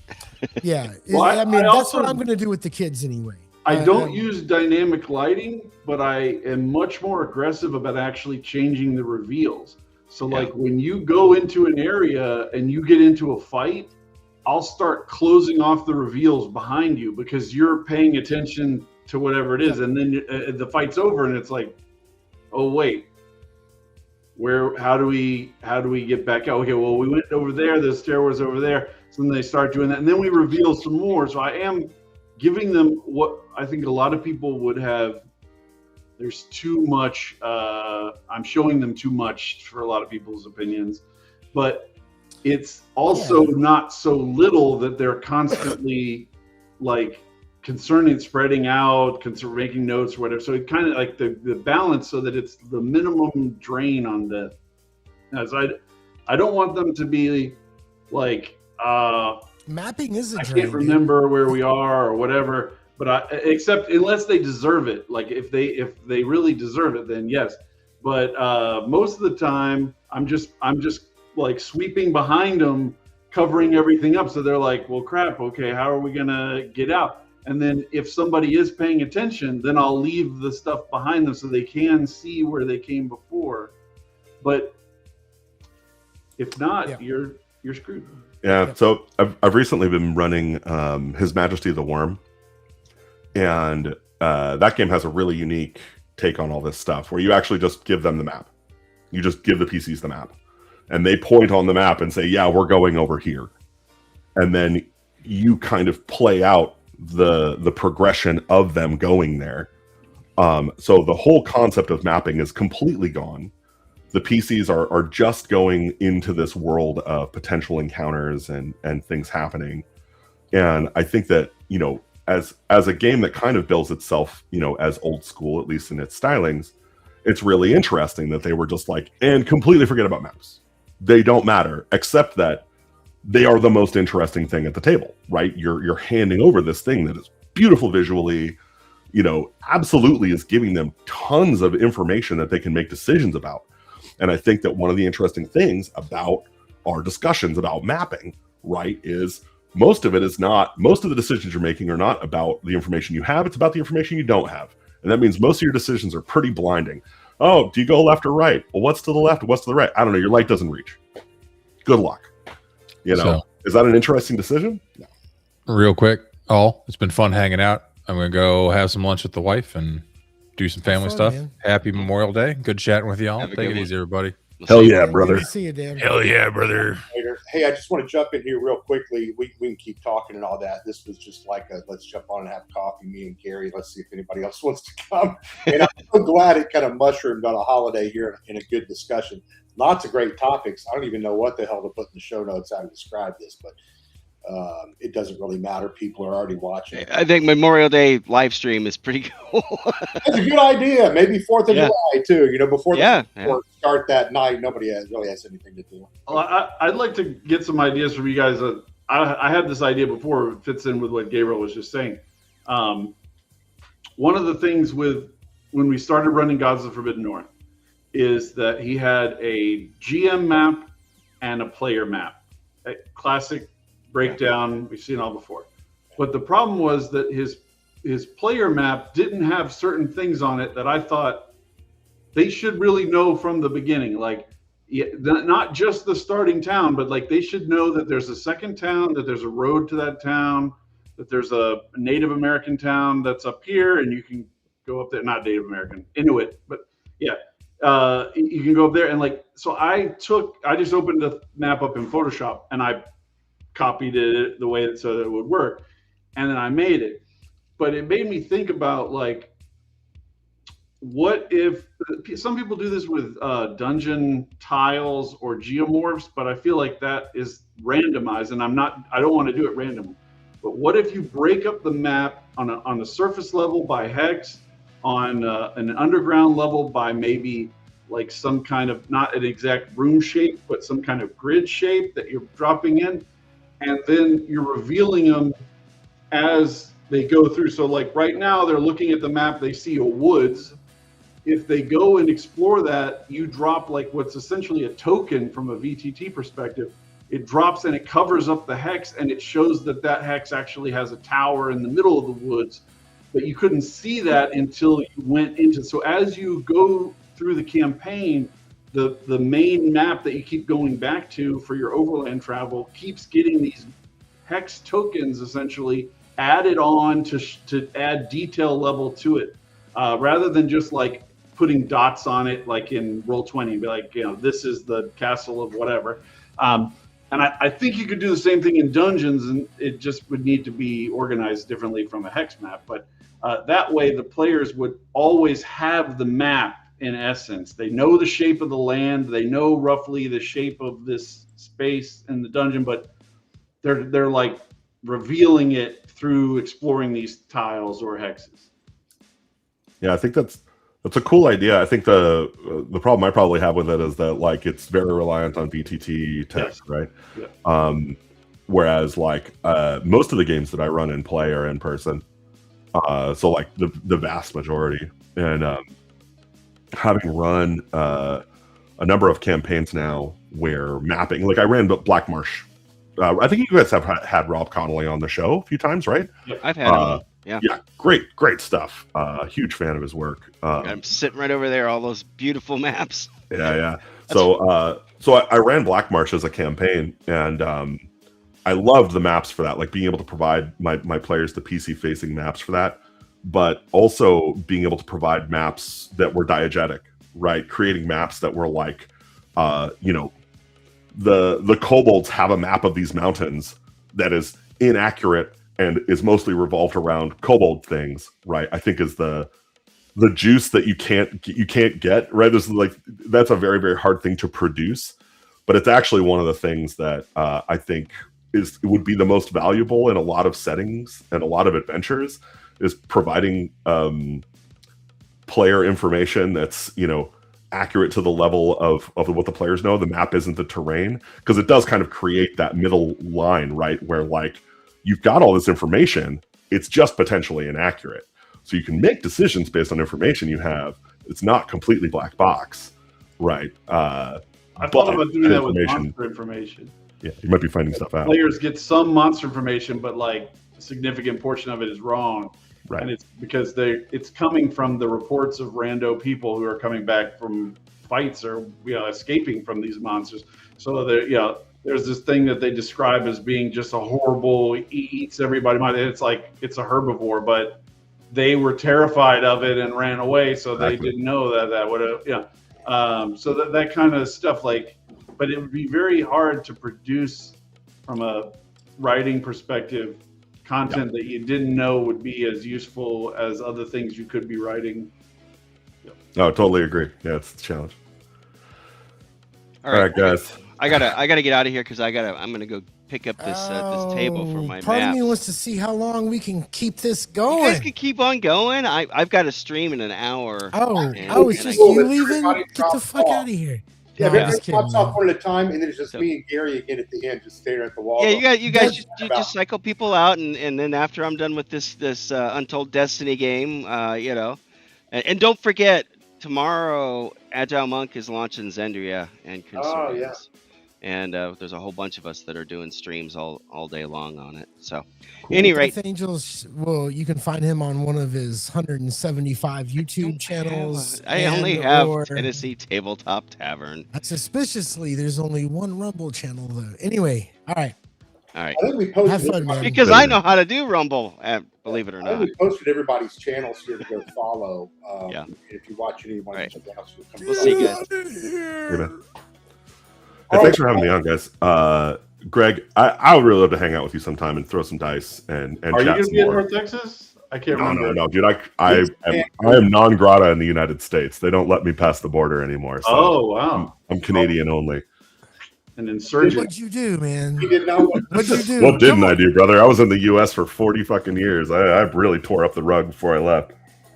Yeah. Well, I mean, that's also, what I'm going to do with the kids anyway. I don't use dynamic lighting, but I am much more aggressive about actually changing the reveals. So like when you go into an area and you get into a fight, I'll start closing off the reveals behind you because you're paying attention to whatever it is. And then the fight's over and it's like, oh, wait. How do we get back out? Okay, well, we went over there, the stair was over there. So then they start doing that. And then we reveal some more. So I am giving them what I think a lot of people would have. There's too much. I'm showing them too much for a lot of people's opinions. But it's also not so little that they're constantly like concerning, spreading out, making notes or whatever. So it kind of like the balance so that it's the minimum drain on the. As I don't want them to be like mapping is a I drain, can't remember where we are or whatever. But except unless they deserve it, like if they really deserve it, then yes. But most of the time, I'm just like sweeping behind them, covering everything up. So they're like, well, crap. Okay, how are we gonna get out? And then if somebody is paying attention, then I'll leave the stuff behind them so they can see where they came before. But if not, you're screwed. Yeah. So I've recently been running His Majesty the Worm, and that game has a really unique take on all this stuff where you actually just give them the map. You just give the PCs the map, and they point on the map and say, "Yeah, we're going over here," and then you kind of play out the progression of them going there. So the whole concept of mapping is completely gone. The PCs are just going into this world of potential encounters and things happening. And I think that, you know, as a game that kind of bills itself, you know, as old school, at least in its stylings, it's really interesting that they were just like, and completely forget about maps. They don't matter, except that they are the most interesting thing at the table, right? You're handing over this thing that is beautiful visually, you know, absolutely is giving them tons of information that they can make decisions about. And I think that one of the interesting things about our discussions about mapping, right, is most of the decisions you're making are not about the information you have, it's about the information you don't have. And that means most of your decisions are pretty blinding. Oh, do you go left or right? Well, what's to the left? What's to the right? I don't know. Your light doesn't reach. Good luck. You know, is that an interesting decision? No. Real quick, it's been fun hanging out. I'm going to go have some lunch with the wife and do some family stuff. Man. Happy Memorial Day. Good chatting with y'all. Take it easy, everybody. Hell yeah, brother. Good to see you, Dan. Hell yeah, brother. Hey, I just want to jump in here real quickly. We can keep talking and all that. This was just like let's jump on and have coffee, me and Gary. Let's see if anybody else wants to come. And I'm so glad it kind of mushroomed on a holiday here in a good discussion. Lots of great topics. I don't even know what the hell to put in the show notes how to describe this, but it doesn't really matter. People are already watching. I think Memorial Day live stream is pretty cool. That's a good idea. Maybe 4th of July too. You know, before start that night, nobody really has anything to do. Well, I'd like to get some ideas from you guys. I had this idea before. It fits in with what Gabriel was just saying. One of the things when we started running Gods of the Forbidden North is that he had a GM map and a player map. A classic breakdown, we've seen all before. But the problem was that his player map didn't have certain things on it that I thought they should really know from the beginning. Like, not just the starting town, but like they should know that there's a second town, that there's a road to that town, that there's a Native American town that's up here, and you can go up there. Not Native American, Inuit, but yeah. You can go up there and like, so I just opened the map up in Photoshop and I copied it the way so that it would work. And then I made it, but it made me think about like, what if some people do this with dungeon tiles or geomorphs, but I feel like that is randomized and I don't want to do it random. But what if you break up the map on the surface level by hex, on an underground level by maybe like some kind of, not an exact room shape, but some kind of grid shape that you're dropping in, and then you're revealing them as they go through. So like right now they're looking at the map, they see a woods. If they go and explore that, you drop like what's essentially a token from a VTT perspective. It drops and it covers up the hex, and it shows that hex actually has a tower in the middle of the woods. But you couldn't see that until you went into. So as you go through the campaign, the main map that you keep going back to for your overland travel keeps getting these hex tokens essentially added on to add detail level to it, rather than just like putting dots on it like in Roll20 and be like, you know, this is the castle of whatever. And I think you could do the same thing in dungeons, and it just would need to be organized differently from a hex map. But that way, the players would always have the map in essence. They know the shape of the land. They know roughly the shape of this space in the dungeon, but they're like revealing it through exploring these tiles or hexes. Yeah, I think that's a cool idea. I think the problem I probably have with it is that like it's very reliant on VTT text, yes. Right? Yeah. Whereas like most of the games that I run and play are in person. So like the vast majority, and having run a number of campaigns now where mapping, like I ran Black Marsh. I think you guys have had Rob Connolly on the show a few times, right? I've had him. Yeah, great stuff. Huge fan of his work. I'm sitting right over there, all those beautiful maps. Yeah. So I ran Black Marsh as a campaign, and I loved the maps for that, like being able to provide my players the PC-facing maps for that, but also being able to provide maps that were diegetic, right? Creating maps that were like, the kobolds have a map of these mountains that is inaccurate and is mostly revolved around kobold things, right? I think is the juice that you can't get, right? There's like, that's a very, very hard thing to produce, but it's actually one of the things that I think would be the most valuable in a lot of settings and a lot of adventures, is providing player information that's, you know, accurate to the level of what the players know. The map isn't the terrain, because it does kind of create that middle line, right? Where like you've got all this information, it's just potentially inaccurate. So you can make decisions based on information you have. It's not completely black box, right? I thought about doing that with monster information. Yeah, you might be finding stuff out. Players get some monster information, but like a significant portion of it is wrong. Right. And it's because it's coming from the reports of rando people who are coming back from fights or, you know, escaping from these monsters. So there's this thing that they describe as being just a horrible, eats everybody. It's like it's a herbivore, but they were terrified of it and ran away, so they didn't know that would have, so that kind of stuff, like, but it would be very hard to produce from a writing perspective content that you didn't know would be as useful as other things you could be writing. No, totally agree. Yeah, it's a challenge. All right, guys. I gotta get out of here because I'm gonna go pick up this table for my part maps. of me wants to see how long we can keep this You going. guys can keep on going. I've got a stream in an hour. It's just you leaving? Get the fuck out of here. Yeah, No, but I'm just everybody kidding, pops off man. one at a time, and then it's just me and Gary again at the end, just staring at the wall. Yeah, you guys just cycle people out, and then after I'm done with this Untold Destiny game, you know, and don't forget tomorrow Agile Monk is launching Zendria and Concerns. Oh, yeah. And there's a whole bunch of us that are doing streams all day long on it. So, Cool. any rate, Death Angels, well, you can find him on one of his 175 YouTube channels. I only have Tennessee Tabletop Tavern. Suspiciously, there's only one Rumble channel though. Anyway, all right. I think we posted Have fun, man. Because I know how to do Rumble, believe it or I think not. we posted everybody's channels here to go follow. Yeah. If you watch anyone else, We'll see you guys. Amen. Hey, thanks for having me on, guys. Greg, I would really love to hang out with you sometime and throw some dice and Are you chat going to some be in more. North Texas? I can't remember. No, dude. I am non grata in the United States. They don't let me pass the border anymore. So Oh, wow. I'm Canadian only. An insurgent. What'd you do, man? You didn't know What'd you do? What didn't I do, brother? I was in the U.S. for 40 fucking years. I really tore up the rug before I left.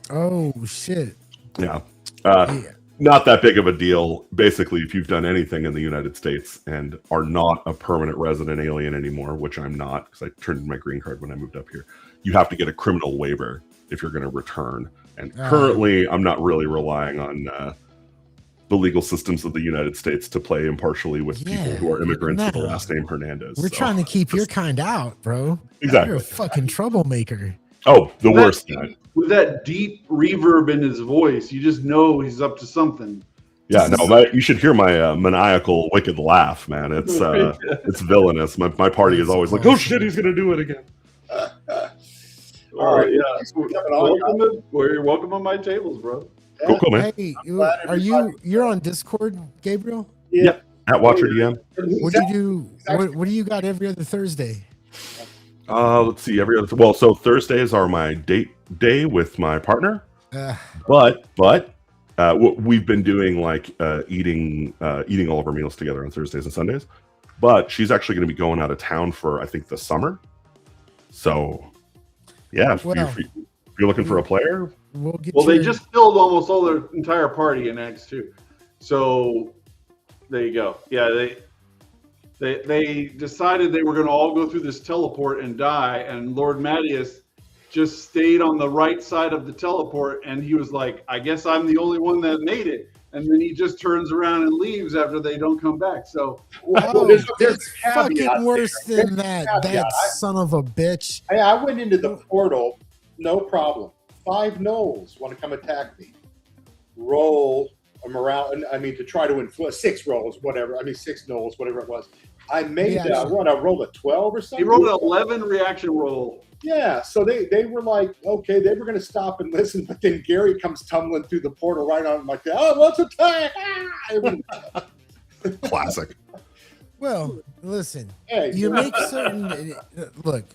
Oh shit. Yeah. Yeah. Not that big of a deal. Basically, if you've done anything in the United States and are not a permanent resident alien anymore, which I'm not because I turned in my green card when I moved up here, you have to get a criminal waiver if you're going to return. And currently, I'm not really relying on the legal systems of the United States to play impartially with people who are immigrants with the last name Hernandez. We're trying to keep your kind out, bro. Exactly. You're a fucking troublemaker. Oh, the worst kind. With that deep reverb in his voice, you just know he's up to something. Yeah, no, you should hear my maniacal, wicked laugh, man. It's it's villainous. My party is always like, oh shit, he's gonna do it again. All right, You're welcome on my tables, bro. Cool, man. Hey, you're on Discord, Gabriel? Yeah. At Watcher DM. What do you do? What do you got every other Thursday? Let's see. So Thursdays are my date day with my partner. But we've been doing like eating all of our meals together on Thursdays and Sundays. But she's actually going to be going out of town for I think the summer. So yeah, if you're looking for a player, they just killed almost all their entire party in Acts 2. So there you go. Yeah, they decided they were going to all go through this teleport and die, and Lord Mattias just stayed on the right side of the teleport, and he was like, I guess I'm the only one that made it. And then he just turns around and leaves after they don't come back. So there's fucking worse than that. That son of a bitch. Hey, I went into the portal, no problem. 5 gnolls want to come attack me. Roll a morale, to try to influence 6 rolls, whatever. 6 gnolls, whatever it was. I made I rolled a 12 or something. He rolled an 11 reaction roll. Yeah, so they were like, okay, they were going to stop and listen, but then Gary comes tumbling through the portal right on like that. Oh, let's attack! Classic. Well, listen, hey, you make certain. Look,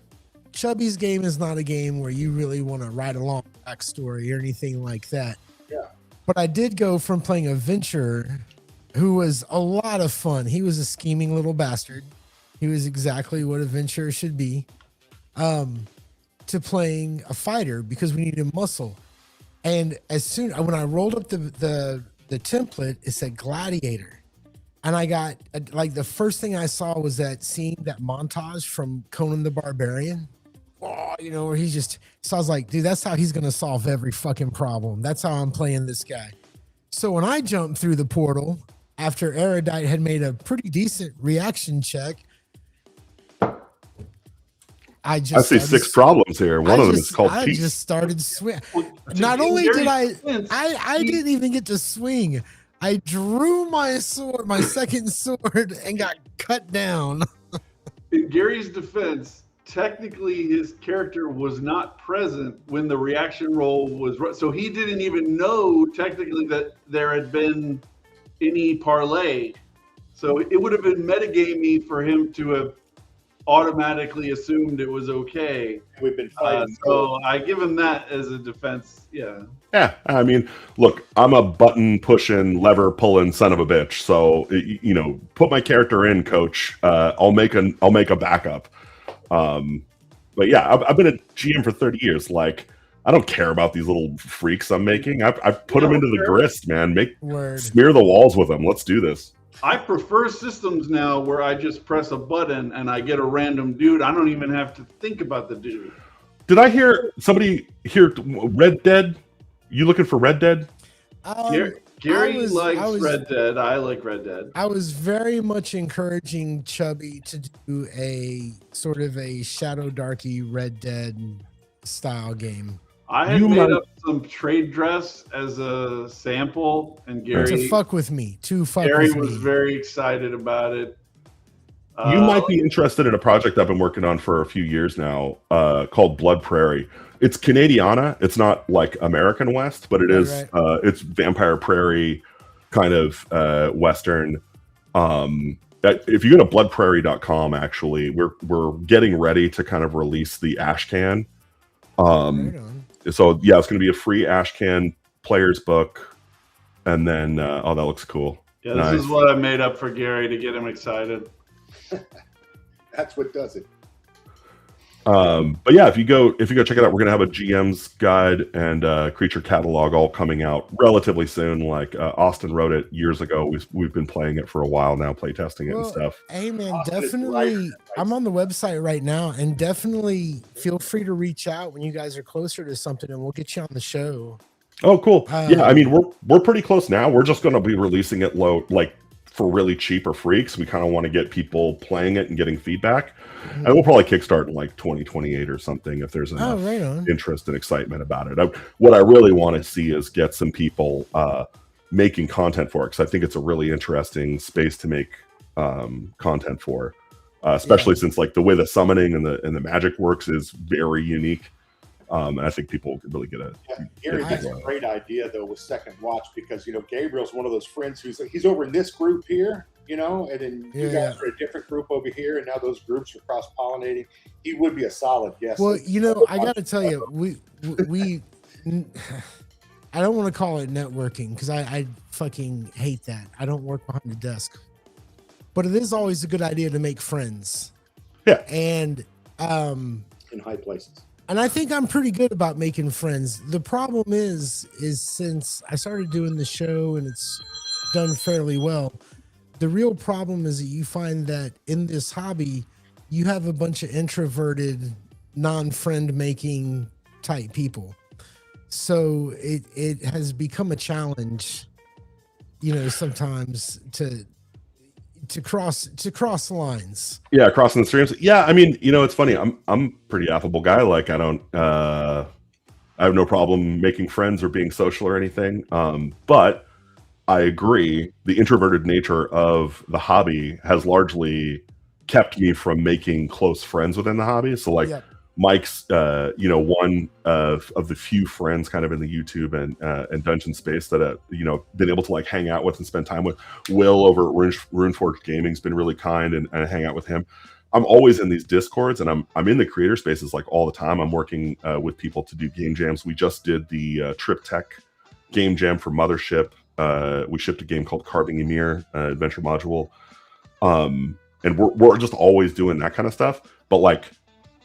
Chubby's game is not a game where you really want to ride along backstory or anything like that. Yeah. But I did go from playing a Venturer, who was a lot of fun. He was a scheming little bastard. He was exactly what a Venturer should be. To playing a fighter because we needed muscle. And when I rolled up the template, it said Gladiator. And I got like the first thing I saw was that montage from Conan the Barbarian. Oh, where so I was like, dude, that's how he's gonna solve every fucking problem. That's how I'm playing this guy. So when I jumped through the portal after Erudite had made a pretty decent reaction check, I see 6 problems here. One of them is called I peace. just started swinging. Not only did I didn't even get to swing. I drew my sword, my second sword, and got cut down. In Gary's defense, technically his character was not present when the reaction roll was, so he didn't even know technically that there had been any parlay. So it would have been metagamey for him to have automatically assumed it was okay. We've been fighting. So I give him that as a defense. Yeah. Yeah, I mean, look, I'm a button pushing, lever pulling son of a bitch. So put my character in, coach. I'll make a backup. But yeah, I've been a GM for 30 years. Like, I don't care about these little freaks I'm making. I put them into the grist, man. Smear the walls with them. Let's do this. I prefer systems now where I just press a button and I get a random dude. I don't even have to think about the dude. Did I hear somebody here? Red Dead? You looking for Red Dead? Gary likes Red Dead. I like Red Dead. I was very much encouraging Chubby to do a sort of a Shadow Darky Red Dead style game. I had made up some trade dress as a sample, and Gary to fuck with me. Gary was very excited about it. You might be interested in a project I've been working on for a few years now, called Blood Prairie. It's Canadiana. It's not like American West, but it is. Right. It's Vampire Prairie, kind of Western. If you go to bloodprairie.com, actually, we're getting ready to kind of release the Ashcan. So yeah, it's going to be a free Ashcan player's book, and then that looks cool. Yeah, this is what I made up for Gary to get him excited. That's what does it. But yeah, if you go check it out, we're gonna have a GM's guide and creature catalog all coming out relatively soon. Like Austin wrote it years ago. We've been playing it for a while now, play testing it and stuff. Hey man, definitely. I'm on the website right now, and definitely feel free to reach out when you guys are closer to something, and we'll get you on the show. Oh, cool. Yeah, I mean we're pretty close now. We're just gonna be releasing it for really cheap or free, because we kind of want to get people playing it and getting feedback. And we'll probably kickstart in like 2028 or something if there's enough interest and excitement about it. What I really want to see is get some people making content for it, because I think it's a really interesting space to make content for, especially since like the way the summoning and the magic works is very unique. And I think people could really get a. Yeah, Gary, that's a great idea though with Second Watch, because Gabriel's one of those friends he's over in this group here, and then you guys are a different group over here, and now those groups are cross pollinating. He would be a solid guest. Well, I got to tell you, we I don't want to call it networking, because I fucking hate that. I don't work behind the desk, but it is always a good idea to make friends. Yeah, and in high places. And I think I'm pretty good about making friends. The problem is since I started doing the show and it's done fairly well, the real problem is that you find that in this hobby, you have a bunch of introverted, non-friend making type people. So it has become a challenge, sometimes to cross lines. Yeah, crossing the streams. Yeah, I mean, it's funny. I'm a pretty affable guy. Like I don't I have no problem making friends or being social or anything. But I agree, the introverted nature of the hobby has largely kept me from making close friends within the hobby. So like Mike's one of the few friends kind of in the YouTube and dungeon space that been able to like hang out with and spend time with. Will over at Runeforge Gaming's been really kind, and I hang out with him. I'm always in these discords, and I'm in the creator spaces like all the time. I'm working with people to do game jams. We just did the Trip Tech game jam for Mothership. We shipped a game called Carving Ymir adventure module, and we're just always doing that kind of stuff. But like,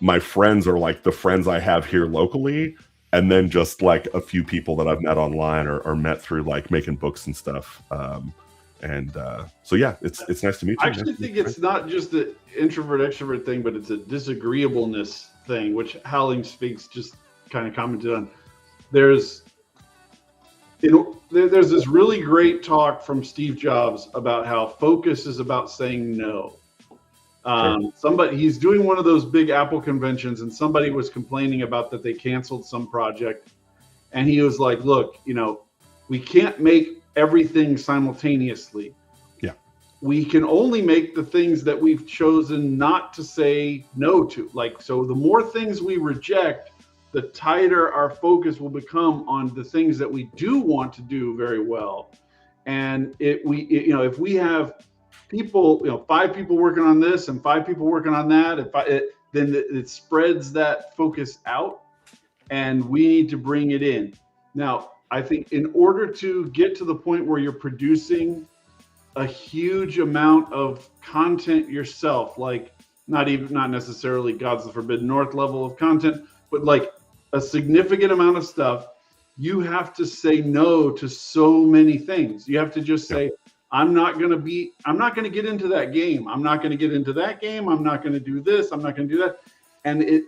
my friends are like the friends I have here locally, and then just like a few people that I've met online or met through like making books and stuff. So yeah, it's nice to meet you. I actually think it's not just the introvert extrovert thing, but it's a disagreeableness thing, which Howling Sphinx just kind of commented on. There's this really great talk from Steve Jobs about how focus is about saying no. He's doing one of those big Apple conventions, and somebody was complaining about that they canceled some project, and he was like, look, we can't make everything simultaneously. Yeah, we can only make the things that we've chosen not to say no to. Like, so the more things we reject, the tighter our focus will become on the things that we do want to do very well. And if we have people, 5 people working on this and 5 people working on that, then it spreads that focus out, and we need to bring it in. Now, I think in order to get to the point where you're producing a huge amount of content yourself, like not necessarily Gods of the Forbidden North level of content, but like a significant amount of stuff, you have to say no to so many things. You have to just say, I'm not going to get into that game. I'm not going to get into that game. I'm not going to do this. I'm not going to do that. And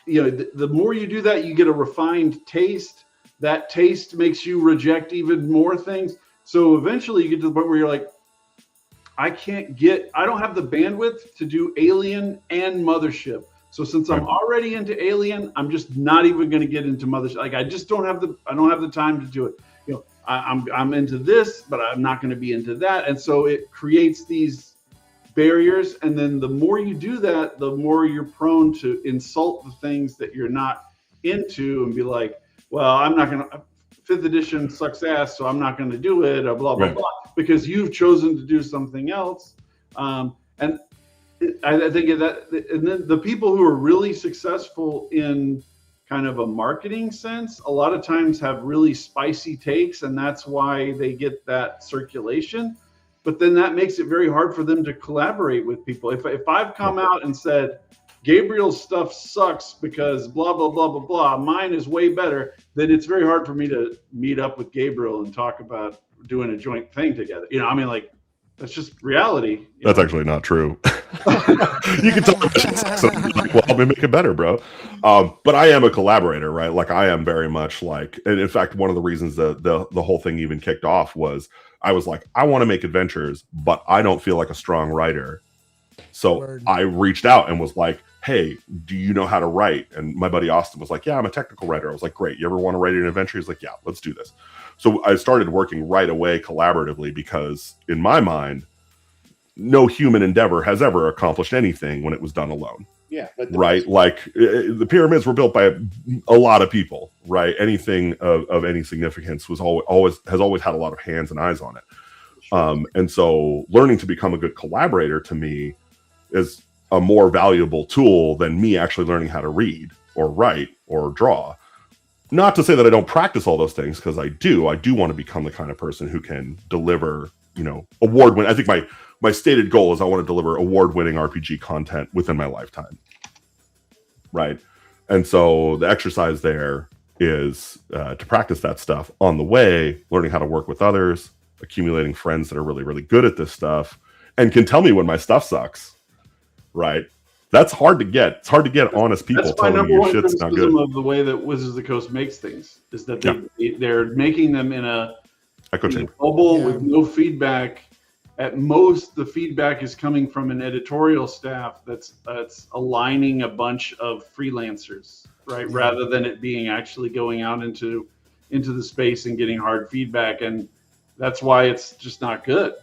the more you do that, you get a refined taste. That taste makes you reject even more things. So eventually you get to the point where you're like, I don't have the bandwidth to do Alien and Mothership. So since I'm already into Alien, I'm just not even going to get into Mothership. Like, I don't have the time to do it. I'm into this, but I'm not going to be into that. And so it creates these barriers. And then the more you do that, the more you're prone to insult the things that you're not into and be like, well, I'm not going to, 5th edition sucks ass, so I'm not going to do it, or blah, blah, blah, because you've chosen to do something else. And I think that, and then the people who are really successful in kind of a marketing sense, a lot of times have really spicy takes, and that's why they get that circulation. But then that makes it very hard for them to collaborate with people. If I've come out and said, Gabriel's stuff sucks because blah, blah, blah, blah, blah, mine is way better, then it's very hard for me to meet up with Gabriel and talk about doing a joint thing together. That's just reality. That's actually not true. You can tell like, well, let me make it better, bro. But I am a collaborator, right? Like, I am very much like, and in fact, one of the reasons the whole thing even kicked off was I was like, I want to make adventures, but I don't feel like a strong writer. So I reached out and was like, hey, do you know how to write? And my buddy Austin was like, yeah, I'm a technical writer. I was like, great. You ever want to write an adventure? He's like, yeah, let's do this. So I started working right away collaboratively, because in my mind, no human endeavor has ever accomplished anything when it was done alone. Yeah. Right. Like, the pyramids were built by a lot of people, right? Anything of any significance has always had a lot of hands and eyes on it. And so learning to become a good collaborator to me is a more valuable tool than me actually learning how to read or write or draw. Not to say that I don't practice all those things, because I do want to become the kind of person who can deliver, award-winning. I think my stated goal is I want to deliver award-winning RPG content within my lifetime. Right. And so the exercise there is to practice that stuff on the way, learning how to work with others, accumulating friends that are really, really good at this stuff and can tell me when my stuff sucks. Right. That's hard to get. It's hard to get honest people telling you your shit's not good. Of the way that Wizards of the Coast makes things is that they're making them in a bubble with no feedback. At most, the feedback is coming from an editorial staff that's aligning a bunch of freelancers, right? Yeah. Rather than it being actually going out into the space and getting hard feedback, and that's why it's just not good.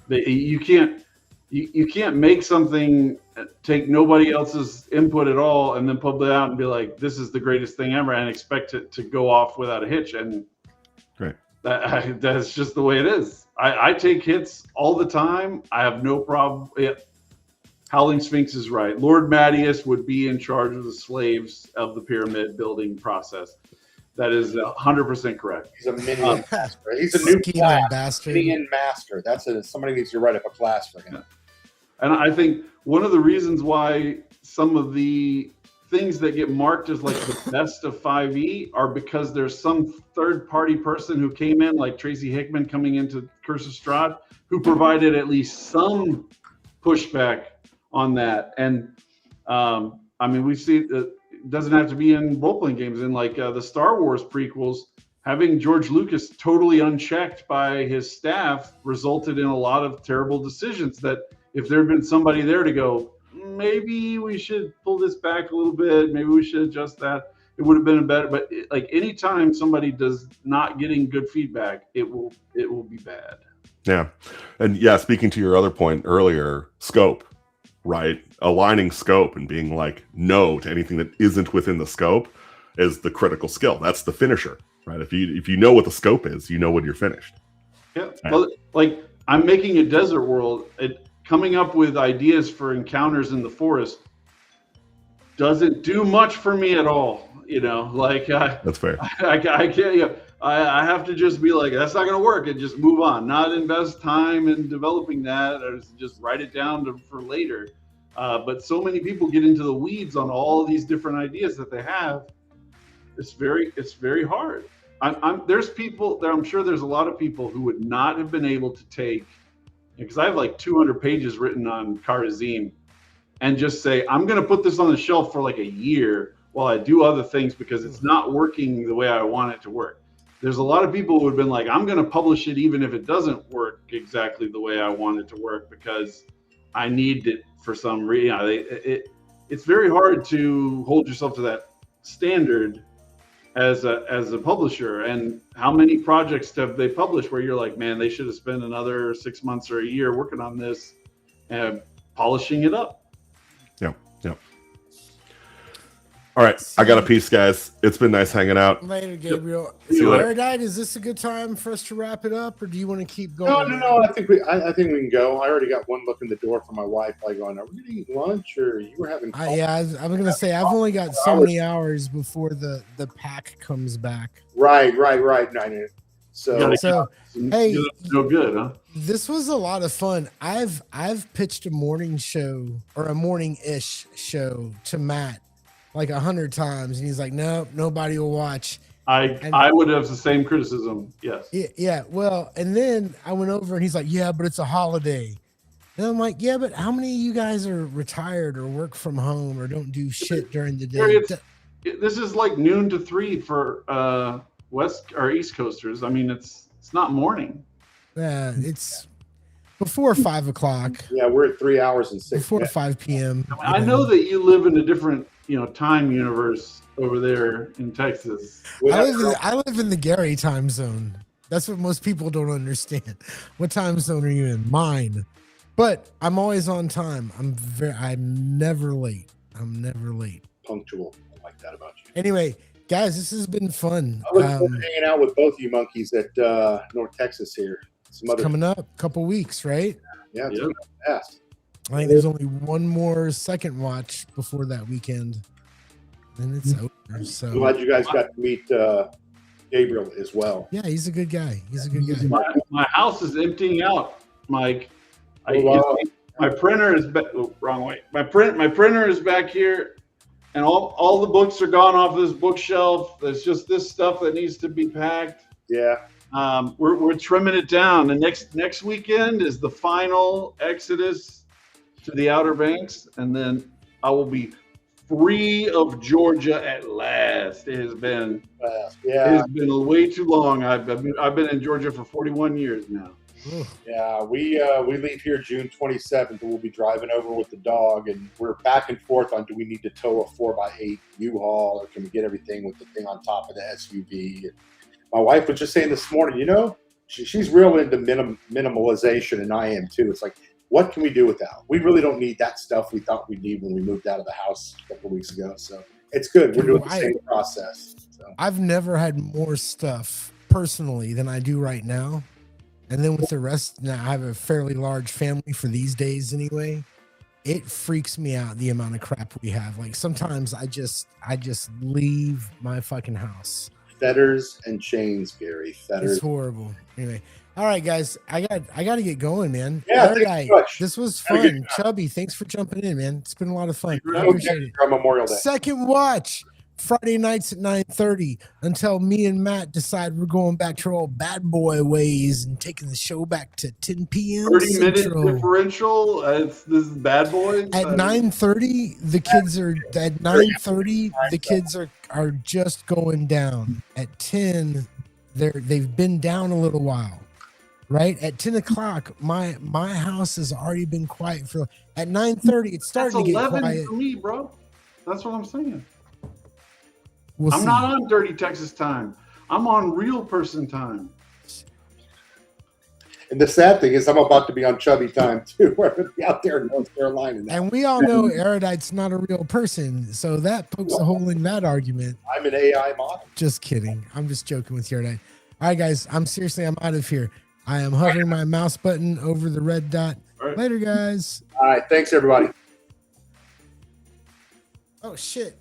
You can't make something, take nobody else's input at all, and then put it out and be like, this is the greatest thing ever, and expect it to go off without a hitch. And that's just the way it is. I take hits all the time. I have no problem. Howling Sphinx is right. Lord Mattias would be in charge of the slaves of the pyramid building process. That is 100% correct. He's a minion master. He's a new class. Minion master. Somebody needs to write up a class for him. And I think one of the reasons why some of the things that get marked as like the best of 5e are because there's some third-party person who came in, like Tracy Hickman coming into Curse of Strahd, who provided at least some pushback on that. And I mean, we see it doesn't have to be in role-playing games. In like the Star Wars prequels, having George Lucas totally unchecked by his staff resulted in a lot of terrible decisions that if there had been somebody there to go, maybe we should pull this back a little bit, maybe we should adjust that, it would have been a better. But like anytime somebody does not getting good feedback, it will be bad. Yeah. And yeah, speaking to your other point earlier, scope, right? Aligning scope and being like no to anything that isn't within the scope is the critical skill. That's the finisher, right? If you know what the scope is, you know when you're finished. Yeah. Well, like I'm making a desert world. Coming up with ideas for encounters in the forest doesn't do much for me at all. You know, like that's fair. I can't. You know, I have to just be like, that's not going to work, and just move on. Not invest time in developing that, or just write it down for later. But so many people get into the weeds on all these different ideas that they have. It's very hard. There's people there. I'm sure there's a lot of people who would not have been able to take, because I have like 200 pages written on Kharazim, and just say, I'm going to put this on the shelf for like a year while I do other things because it's not working the way I want it to work. There's a lot of people who would have been like, I'm going to publish it even if it doesn't work exactly the way I want it to work because I need it for some reason. You know, it's very hard to hold yourself to that standard as a publisher. And how many projects have they published where you're like, man, they should have spent another 6 months or a year working on this and polishing it up. Yep. All right, I got a piece, guys. It's been nice hanging out. Later, Gabriel. See you later. Erudite, is this a good time for us to wrap it up, or do you want to keep going? No. I think we can go. I already got one look in the door for my wife. Like, going, are we gonna eat lunch, or you were having? I'm gonna say I've only got so many hours before the pack comes back. Right. No. So hey, no good, huh? This was a lot of fun. I've pitched a morning show or a morning-ish show to Matt like 100 times, and he's like, "Nope, nobody will watch." I would have the same criticism. Yes. Yeah. Well, and then I went over, and he's like, "Yeah, but it's a holiday." And I'm like, "Yeah, but how many of you guys are retired or work from home or don't do shit during the day?" This is like noon to 3 for West or East Coasters. I mean, it's not morning. Yeah, it's before 5 o'clock. Yeah, we're at 3 hours and 6 before 5 p.m. I know that you live in a different, time universe over there in Texas. I live in the Gary time zone. That's what most people don't understand. What time zone are you in? Mine. But I'm always on time. I'm never late. Punctual. I like that about you. Anyway, guys, this has been fun. I look forward to hanging out with both you monkeys at North Texas here. Coming up, a couple weeks, right? Yeah, it's fast. I think there's only one more second watch before that weekend, and it's over. So I'm glad you guys got to meet Gabriel as well. Yeah, he's a good guy. My house is emptying out, Mike. My printer is wrong way. My printer is back here, and all the books are gone off this bookshelf. There's just this stuff that needs to be packed. Yeah. We're trimming it down. And next weekend is the final exodus to the Outer Banks, and then I will be free of Georgia at last. It has been way too long. I've been in Georgia for 41 years now. Yeah, we leave here June 27th, and we'll be driving over with the dog, and we're back and forth on, do we need to tow a 4x8 U-Haul, or can we get everything with the thing on top of the SUV? And my wife was just saying this morning, she's real into minimalization, and I am too. It's like, what can we do without? We really don't need that stuff we thought we'd need when we moved out of the house a couple of weeks ago. So it's good. We're doing the same process. So. I've never had more stuff personally than I do right now. And then with the rest, now I have a fairly large family for these days anyway. It freaks me out the amount of crap we have. Like sometimes I just leave my fucking house. Fetters and chains, Gary. Fetters. It's horrible. Anyway, All right, guys, I got to get going, man. Yeah, All thanks right, so much. this was Have a good fun. Chubby, thanks for jumping in, man. It's been a lot of fun. I Hope appreciate it. on Memorial Day. Second watch, Friday nights at 9:30 until me and Matt decide we're going back to our old bad boy ways and taking the show back to 10 p.m. 30-minute Central. differential. This is Bad Boys. At 9:30, the kids are at 9:30. The kids are just going down. At 10, they've been down a little while. Right at 10 o'clock, my house has already been quiet for. At 9:30, it's starting to get 11 quiet. for me, bro. That's what I'm saying. We'll I'm see. not on Dirty Texas time. I'm on real person time. And the sad thing is, I'm about to be on Chubby time too. We're going to be out there in North Carolina now. And we all know Erudite's not a real person, so that pokes a hole in that argument. I'm an AI model. Just kidding. I'm just joking with Erudite. All right, guys. I'm out of here. I am hovering my mouse button over the red dot. Right. Later, guys. All right. Thanks, everybody. Oh, shit.